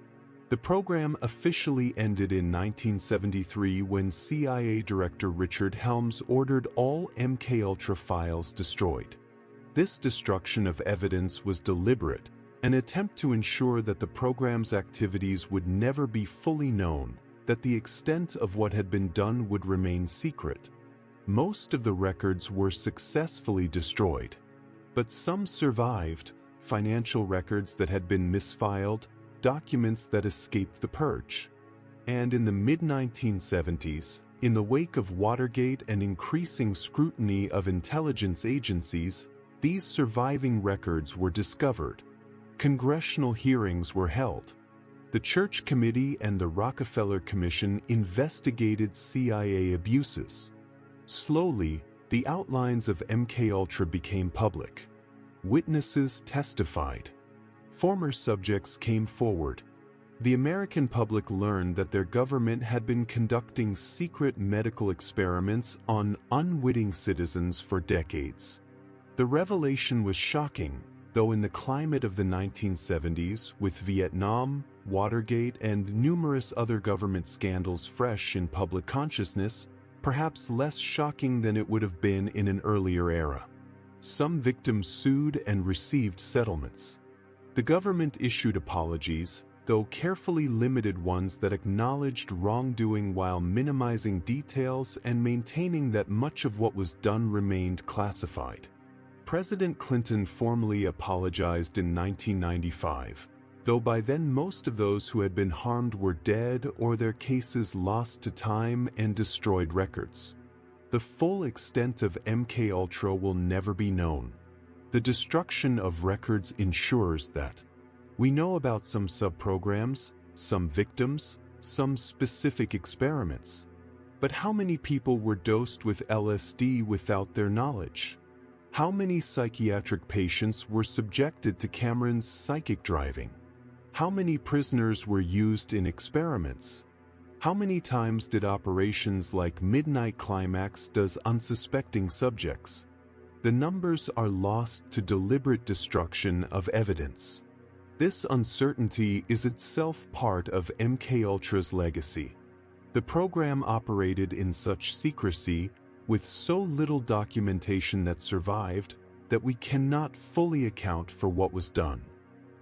The program officially ended in 1973 when CIA Director Richard Helms ordered all MKUltra files destroyed. This destruction of evidence was deliberate, an attempt to ensure that the program's activities would never be fully known, that the extent of what had been done would remain secret. Most of the records were successfully destroyed, but some survived: financial records that had been misfiled, documents that escaped the purge. And in the mid-1970s, in the wake of Watergate and increasing scrutiny of intelligence agencies, these surviving records were discovered. Congressional hearings were held. The Church Committee and the Rockefeller Commission investigated CIA abuses. Slowly, the outlines of MKUltra became public. Witnesses testified. Former subjects came forward. The American public learned that their government had been conducting secret medical experiments on unwitting citizens for decades. The revelation was shocking, though in the climate of the 1970s, with Vietnam, Watergate, and numerous other government scandals fresh in public consciousness, perhaps less shocking than it would have been in an earlier era. Some victims sued and received settlements. The government issued apologies, though carefully limited ones that acknowledged wrongdoing while minimizing details and maintaining that much of what was done remained classified. President Clinton formally apologized in 1995, though by then most of those who had been harmed were dead or their cases lost to time and destroyed records. The full extent of MKUltra will never be known. The destruction of records ensures that. We know about some subprograms, some victims, some specific experiments. But how many people were dosed with LSD without their knowledge? How many psychiatric patients were subjected to Cameron's psychic driving? How many prisoners were used in experiments? How many times did operations like Midnight Climax does unsuspecting subjects? The numbers are lost to deliberate destruction of evidence. This uncertainty is itself part of MKUltra's legacy. The program operated in such secrecy, with so little documentation that survived, that we cannot fully account for what was done.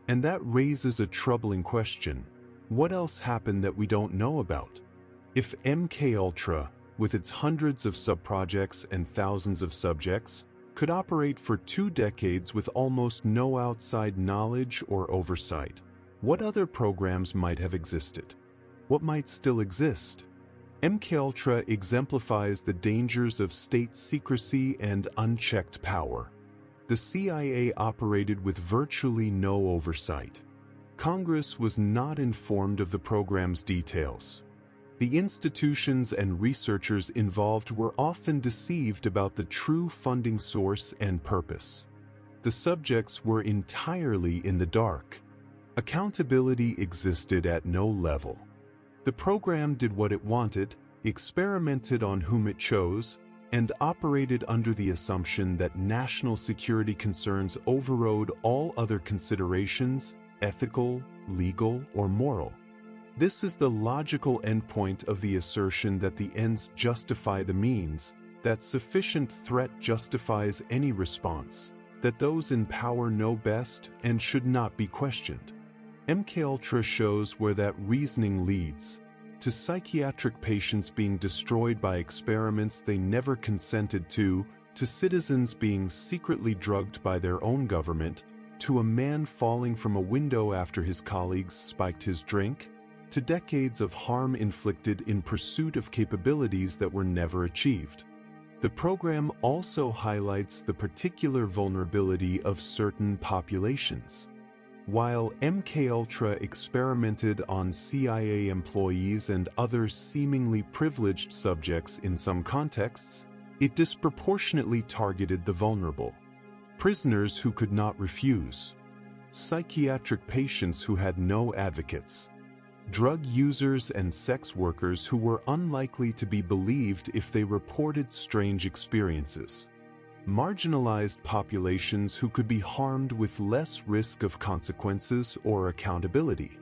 And that raises a troubling question. What else happened that we don't know about? If MKUltra, with its hundreds of subprojects and thousands of subjects, could operate for 2 decades with almost no outside knowledge or oversight, what other programs might have existed? What might still exist? MKUltra exemplifies the dangers of state secrecy and unchecked power. The CIA operated with virtually no oversight. Congress was not informed of the program's details. The institutions and researchers involved were often deceived about the true funding source and purpose. The subjects were entirely in the dark. Accountability existed at no level. The program did what it wanted, experimented on whom it chose, and operated under the assumption that national security concerns overrode all other considerations, ethical, legal, or moral. This is the logical endpoint of the assertion that the ends justify the means, that sufficient threat justifies any response, that those in power know best and should not be questioned. MKUltra shows where that reasoning leads, to psychiatric patients being destroyed by experiments they never consented to citizens being secretly drugged by their own government, to a man falling from a window after his colleagues spiked his drink, to decades of harm inflicted in pursuit of capabilities that were never achieved. The program also highlights the particular vulnerability of certain populations. While MKUltra experimented on CIA employees and other seemingly privileged subjects in some contexts, it disproportionately targeted the vulnerable. Prisoners who could not refuse, psychiatric patients who had no advocates, drug users and sex workers who were unlikely to be believed if they reported strange experiences, marginalized populations who could be harmed with less risk of consequences or accountability.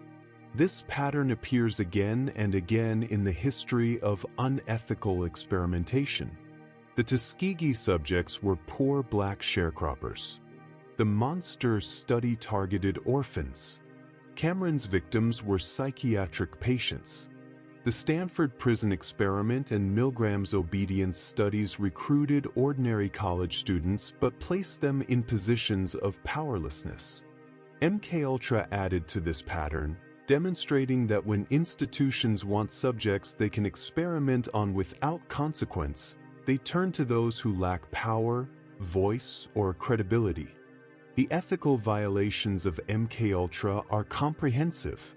This pattern appears again and again in the history of unethical experimentation. The Tuskegee subjects were poor black sharecroppers. The monster study targeted orphans. Cameron's victims were psychiatric patients. The Stanford prison experiment and Milgram's obedience studies recruited ordinary college students but placed them in positions of powerlessness. MKUltra added to this pattern, demonstrating that when institutions want subjects they can experiment on without consequence, they turn to those who lack power, voice, or credibility. The ethical violations of MKUltra are comprehensive.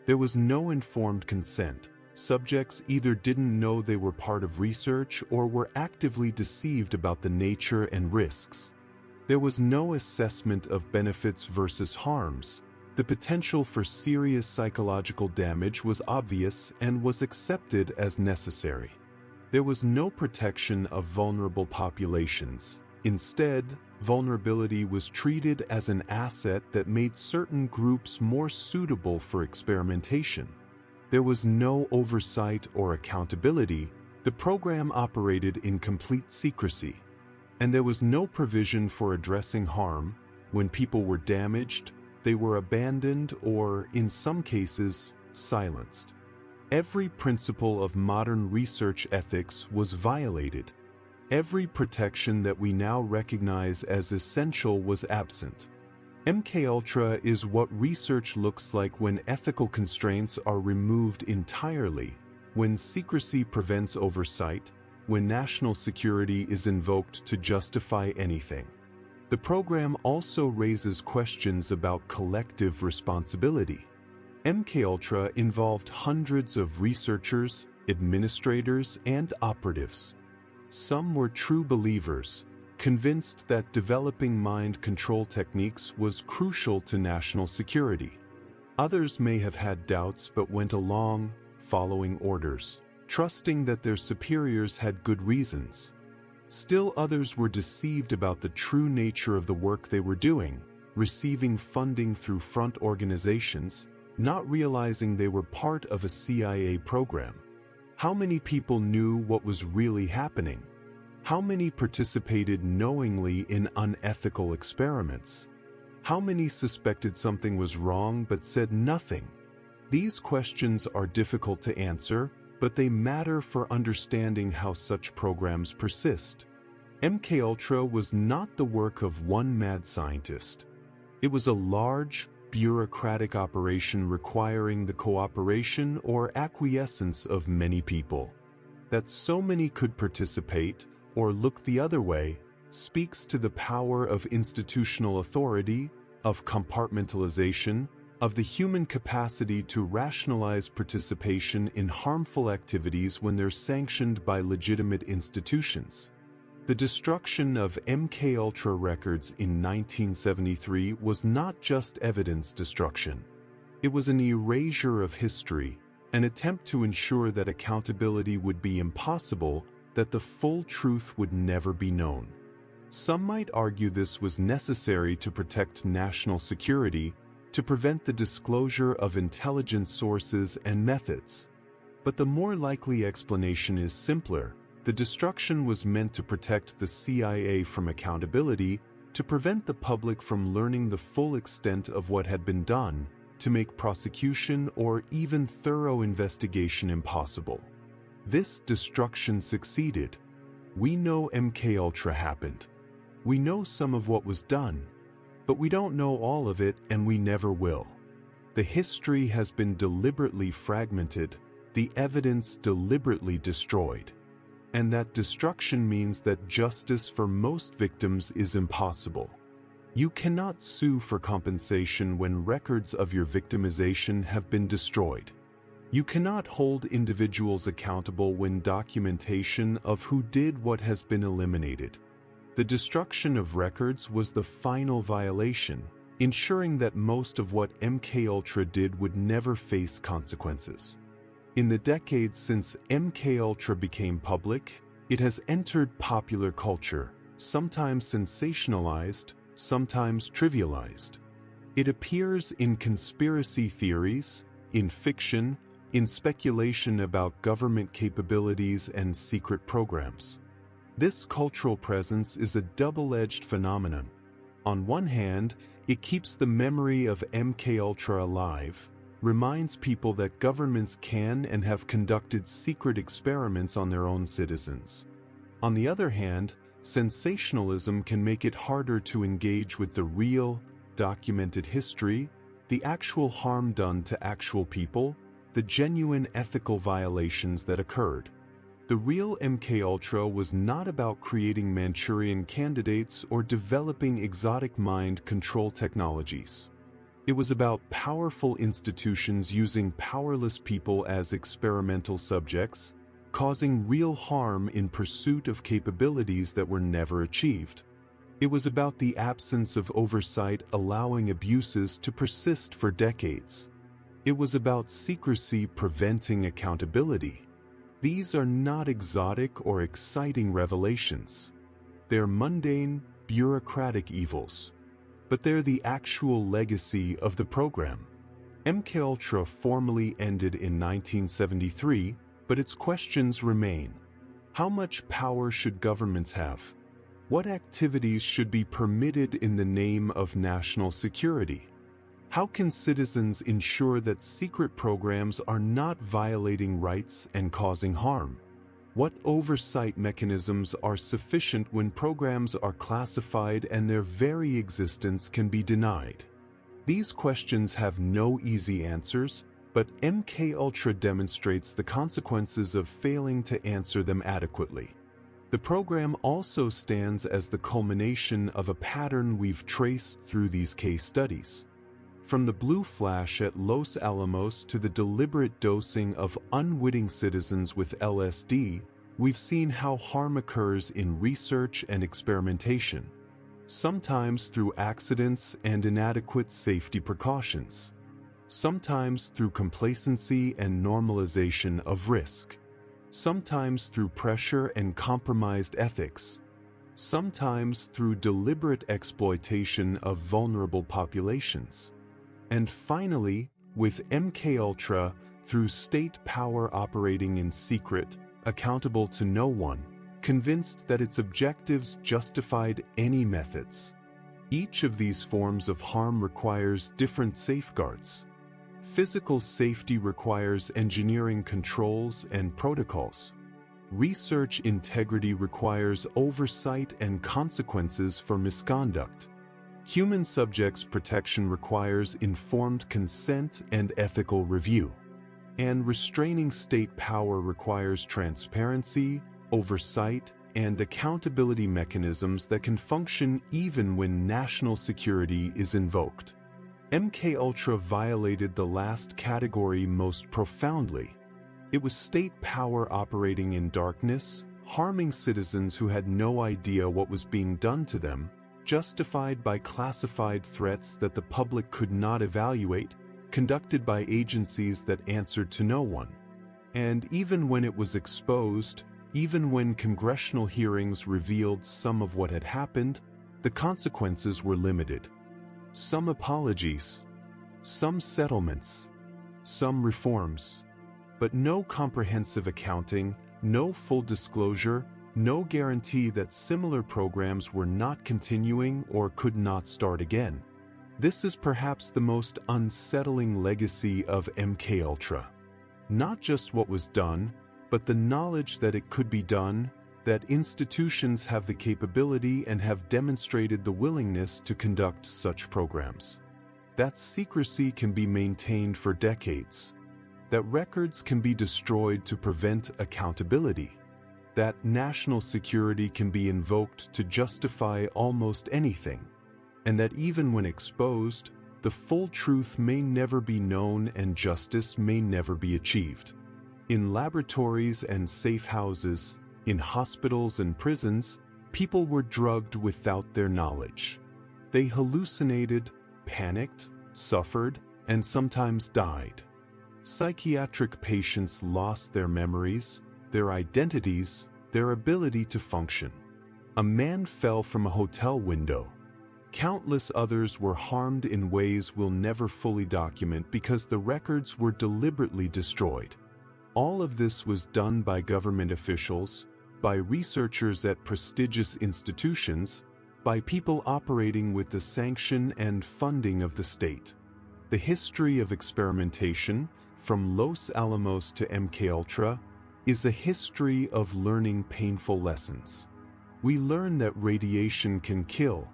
There was no informed consent. Subjects either didn't know they were part of research or were actively deceived about the nature and risks. There was no assessment of benefits versus harms. The potential for serious psychological damage was obvious and was accepted as necessary. There was no protection of vulnerable populations. Instead, vulnerability was treated as an asset that made certain groups more suitable for experimentation. There was no oversight or accountability. The program operated in complete secrecy. And there was no provision for addressing harm. When people were damaged, they were abandoned or, in some cases, silenced. Every principle of modern research ethics was violated. Every protection that we now recognize as essential was absent. MKUltra is what research looks like when ethical constraints are removed entirely, when secrecy prevents oversight, when national security is invoked to justify anything. The program also raises questions about collective responsibility. MKUltra involved hundreds of researchers, administrators, and operatives. Some were true believers, convinced that developing mind control techniques was crucial to national security. Others may have had doubts but went along, following orders, trusting that their superiors had good reasons. Still others were deceived about the true nature of the work they were doing, receiving funding through front organizations, not realizing they were part of a CIA program. How many people knew what was really happening? How many participated knowingly in unethical experiments? How many suspected something was wrong but said nothing? These questions are difficult to answer, but they matter for understanding how such programs persist. MKUltra was not the work of one mad scientist. It was a large, bureaucratic operation requiring the cooperation or acquiescence of many people. That so many could participate, or look the other way, speaks to the power of institutional authority, of compartmentalization, of the human capacity to rationalize participation in harmful activities when they're sanctioned by legitimate institutions. The destruction of MKUltra records in 1973 was not just evidence destruction. It was an erasure of history, an attempt to ensure that accountability would be impossible, that the full truth would never be known. Some might argue this was necessary to protect national security, to prevent the disclosure of intelligence sources and methods. But the more likely explanation is simpler. The destruction was meant to protect the CIA from accountability, to prevent the public from learning the full extent of what had been done, to make prosecution or even thorough investigation impossible. This destruction succeeded. We know MKUltra happened. We know some of what was done, but we don't know all of it, and we never will. The history has been deliberately fragmented, the evidence deliberately destroyed. And that destruction means that justice for most victims is impossible. You cannot sue for compensation when records of your victimization have been destroyed. You cannot hold individuals accountable when documentation of who did what has been eliminated. The destruction of records was the final violation, ensuring that most of what MKUltra did would never face consequences. In the decades since MKUltra became public, it has entered popular culture, sometimes sensationalized, sometimes trivialized. It appears in conspiracy theories, in fiction, in speculation about government capabilities and secret programs. This cultural presence is a double-edged phenomenon. On one hand, it keeps the memory of MKUltra alive, reminds people that governments can and have conducted secret experiments on their own citizens. On the other hand, sensationalism can make it harder to engage with the real, documented history, the actual harm done to actual people, the genuine ethical violations that occurred. The real MKUltra was not about creating Manchurian candidates or developing exotic mind control technologies. It was about powerful institutions using powerless people as experimental subjects, causing real harm in pursuit of capabilities that were never achieved. It was about the absence of oversight allowing abuses to persist for decades. It was about secrecy preventing accountability. These are not exotic or exciting revelations. They're mundane, bureaucratic evils. But they're the actual legacy of the program. MKUltra formally ended in 1973, but its questions remain. How much power should governments have? What activities should be permitted in the name of national security? How can citizens ensure that secret programs are not violating rights and causing harm? What oversight mechanisms are sufficient when programs are classified and their very existence can be denied? These questions have no easy answers, but MKUltra demonstrates the consequences of failing to answer them adequately. The program also stands as the culmination of a pattern we've traced through these case studies. From the blue flash at Los Alamos to the deliberate dosing of unwitting citizens with LSD, we've seen how harm occurs in research and experimentation, sometimes through accidents and inadequate safety precautions, sometimes through complacency and normalization of risk, sometimes through pressure and compromised ethics, sometimes through deliberate exploitation of vulnerable populations, and finally, with MKUltra, through state power operating in secret, accountable to no one, convinced that its objectives justified any methods. Each of these forms of harm requires different safeguards. Physical safety requires engineering controls and protocols. Research integrity requires oversight and consequences for misconduct. Human subjects protection requires informed consent and ethical review. And restraining state power requires transparency, oversight, and accountability mechanisms that can function even when national security is invoked. MKUltra violated the last category most profoundly. It was state power operating in darkness, harming citizens who had no idea what was being done to them, justified by classified threats that the public could not evaluate, conducted by agencies that answered to no one. And even when it was exposed, even when congressional hearings revealed some of what had happened, the consequences were limited. Some apologies, some settlements, some reforms, but no comprehensive accounting, no full disclosure, no guarantee that similar programs were not continuing or could not start again. This is perhaps the most unsettling legacy of MKUltra. Not just what was done, but the knowledge that it could be done, that institutions have the capability and have demonstrated the willingness to conduct such programs. That secrecy can be maintained for decades. That records can be destroyed to prevent accountability. That national security can be invoked to justify almost anything. And that even when exposed, the full truth may never be known and justice may never be achieved. In laboratories and safe houses, in hospitals and prisons, people were drugged without their knowledge. They hallucinated, panicked, suffered, and sometimes died. Psychiatric patients lost their memories, their identities, their ability to function. A man fell from a hotel window. Countless others were harmed in ways we'll never fully document because the records were deliberately destroyed. All of this was done by government officials, by researchers at prestigious institutions, by people operating with the sanction and funding of the state. The history of experimentation, from Los Alamos to MKUltra, is a history of learning painful lessons. We learn that radiation can kill,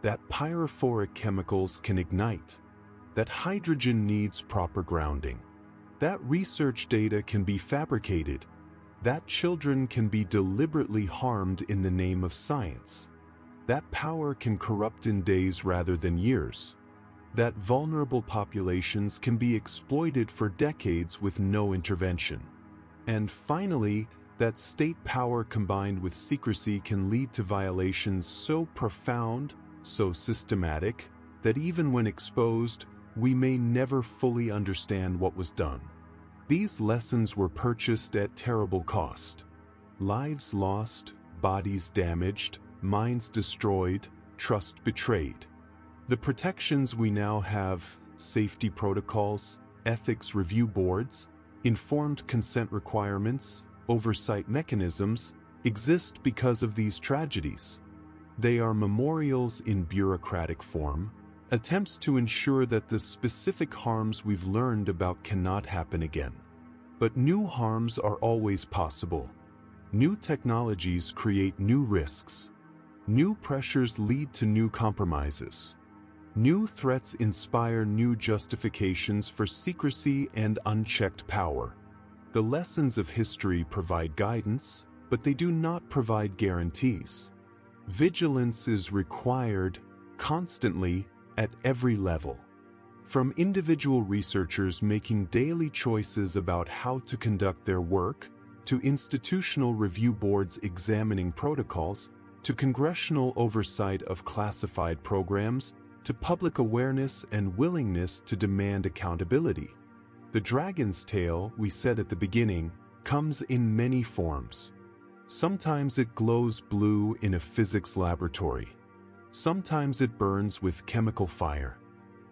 that pyrophoric chemicals can ignite, that hydrogen needs proper grounding, that research data can be fabricated, that children can be deliberately harmed in the name of science, that power can corrupt in days rather than years, that vulnerable populations can be exploited for decades with no intervention, and finally, that state power combined with secrecy can lead to violations so profound, so systematic, that even when exposed, we may never fully understand what was done. These lessons were purchased at terrible cost. Lives lost, bodies damaged, minds destroyed, trust betrayed. The protections we now have, safety protocols, ethics review boards, informed consent requirements, oversight mechanisms, exist because of these tragedies. They are memorials in bureaucratic form, attempts to ensure that the specific harms we've learned about cannot happen again. But new harms are always possible. New technologies create new risks. New pressures lead to new compromises. New threats inspire new justifications for secrecy and unchecked power. The lessons of history provide guidance, but they do not provide guarantees. Vigilance is required constantly at every level. From individual researchers making daily choices about how to conduct their work, to institutional review boards examining protocols, to congressional oversight of classified programs, to public awareness and willingness to demand accountability. The dragon's tail, we said at the beginning, comes in many forms. Sometimes it glows blue in a physics laboratory. Sometimes it burns with chemical fire.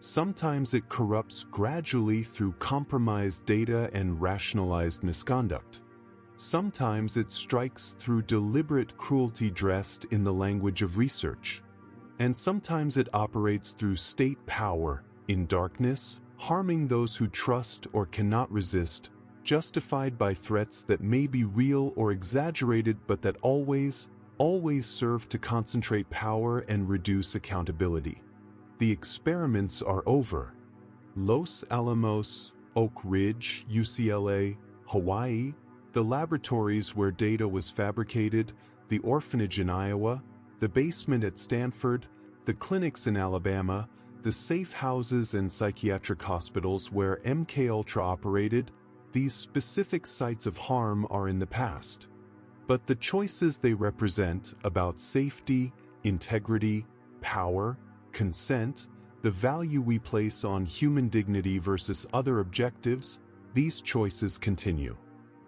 Sometimes it corrupts gradually through compromised data and rationalized misconduct. Sometimes it strikes through deliberate cruelty dressed in the language of research. And sometimes it operates through state power, in darkness, harming those who trust or cannot resist, justified by threats that may be real or exaggerated but that always serve to concentrate power and reduce accountability. The experiments are over. Los Alamos, Oak Ridge, UCLA, Hawaii, the laboratories where data was fabricated, the orphanage in Iowa, the basement at Stanford, the clinics in Alabama, the safe houses and psychiatric hospitals where MKUltra operated, these specific sites of harm are in the past. But the choices they represent about safety, integrity, power, consent, the value we place on human dignity versus other objectives, these choices continue.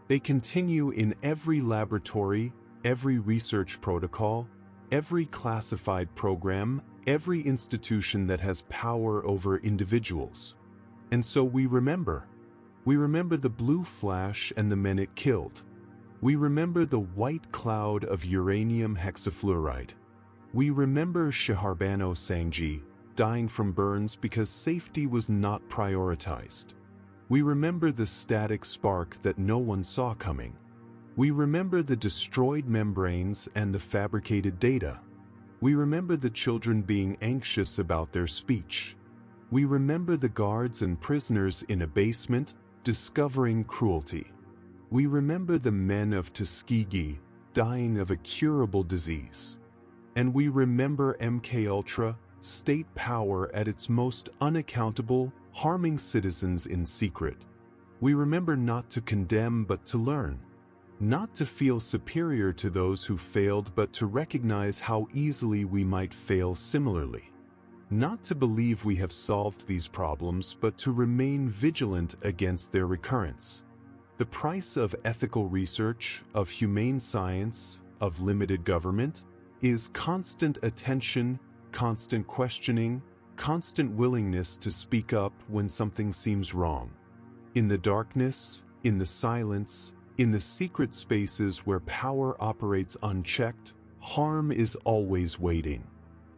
They continue in every laboratory, every research protocol, every classified program, every institution that has power over individuals. And so we remember. We remember the blue flash and the men it killed. We remember the white cloud of uranium hexafluoride. We remember Shaharbano Sangji dying from burns because safety was not prioritized. We remember the static spark that no one saw coming. We remember the destroyed membranes and the fabricated data. We remember the children being anxious about their speech. We remember the guards and prisoners in a basement discovering cruelty. We remember the men of Tuskegee dying of a curable disease. And we remember MKUltra, state power at its most unaccountable, harming citizens in secret. We remember not to condemn but to learn. Not to feel superior to those who failed but to recognize how easily we might fail similarly. Not to believe we have solved these problems but to remain vigilant against their recurrence. The price of ethical research, of humane science, of limited government, is constant attention, constant questioning, constant willingness to speak up when something seems wrong. In the darkness, in the silence, in the secret spaces where power operates unchecked, harm is always waiting.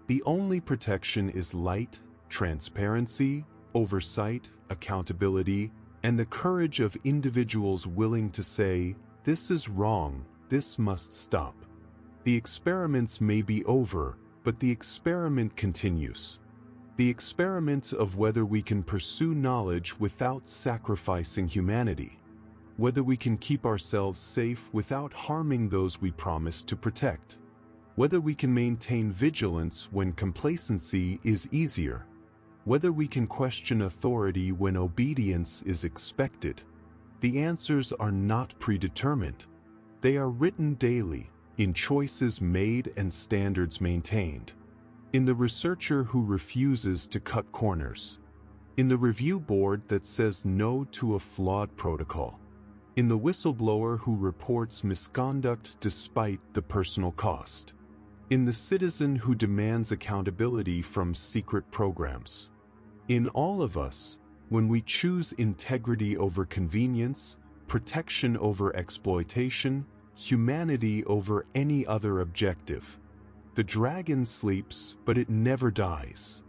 The only protection is light, transparency, oversight, accountability, and the courage of individuals willing to say, "This is wrong, this must stop." The experiments may be over, but the experiment continues. The experiment of whether we can pursue knowledge without sacrificing humanity. Whether we can keep ourselves safe without harming those we promise to protect. Whether we can maintain vigilance when complacency is easier. Whether we can question authority when obedience is expected. The answers are not predetermined. They are written daily, in choices made and standards maintained. In the researcher who refuses to cut corners. In the review board that says no to a flawed protocol. In the whistleblower who reports misconduct despite the personal cost. In the citizen who demands accountability from secret programs. In all of us, when we choose integrity over convenience, protection over exploitation, humanity over any other objective. The dragon sleeps, but it never dies.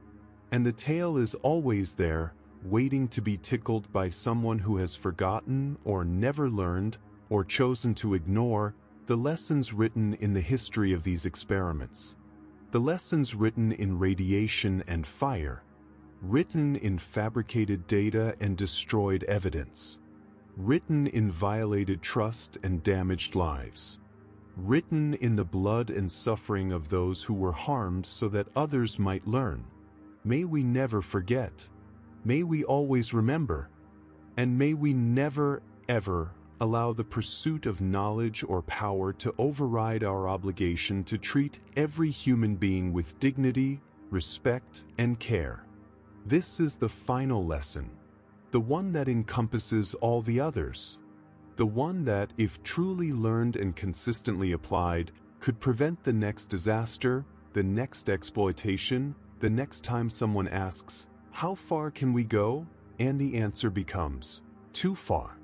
And the tail is always there, waiting to be tickled by someone who has forgotten or never learned or chosen to ignore the lessons written in the history of these experiments. The lessons written in radiation and fire. Written in fabricated data and destroyed evidence. Written in violated trust and damaged lives. Written in the blood and suffering of those who were harmed so that others might learn. May we never forget. May we always remember. And may we never, ever allow the pursuit of knowledge or power to override our obligation to treat every human being with dignity, respect, and care. This is the final lesson. The one that encompasses all the others. The one that, if truly learned and consistently applied, could prevent the next disaster, the next exploitation, the next time someone asks, "How far can we go?" and the answer becomes, "Too far."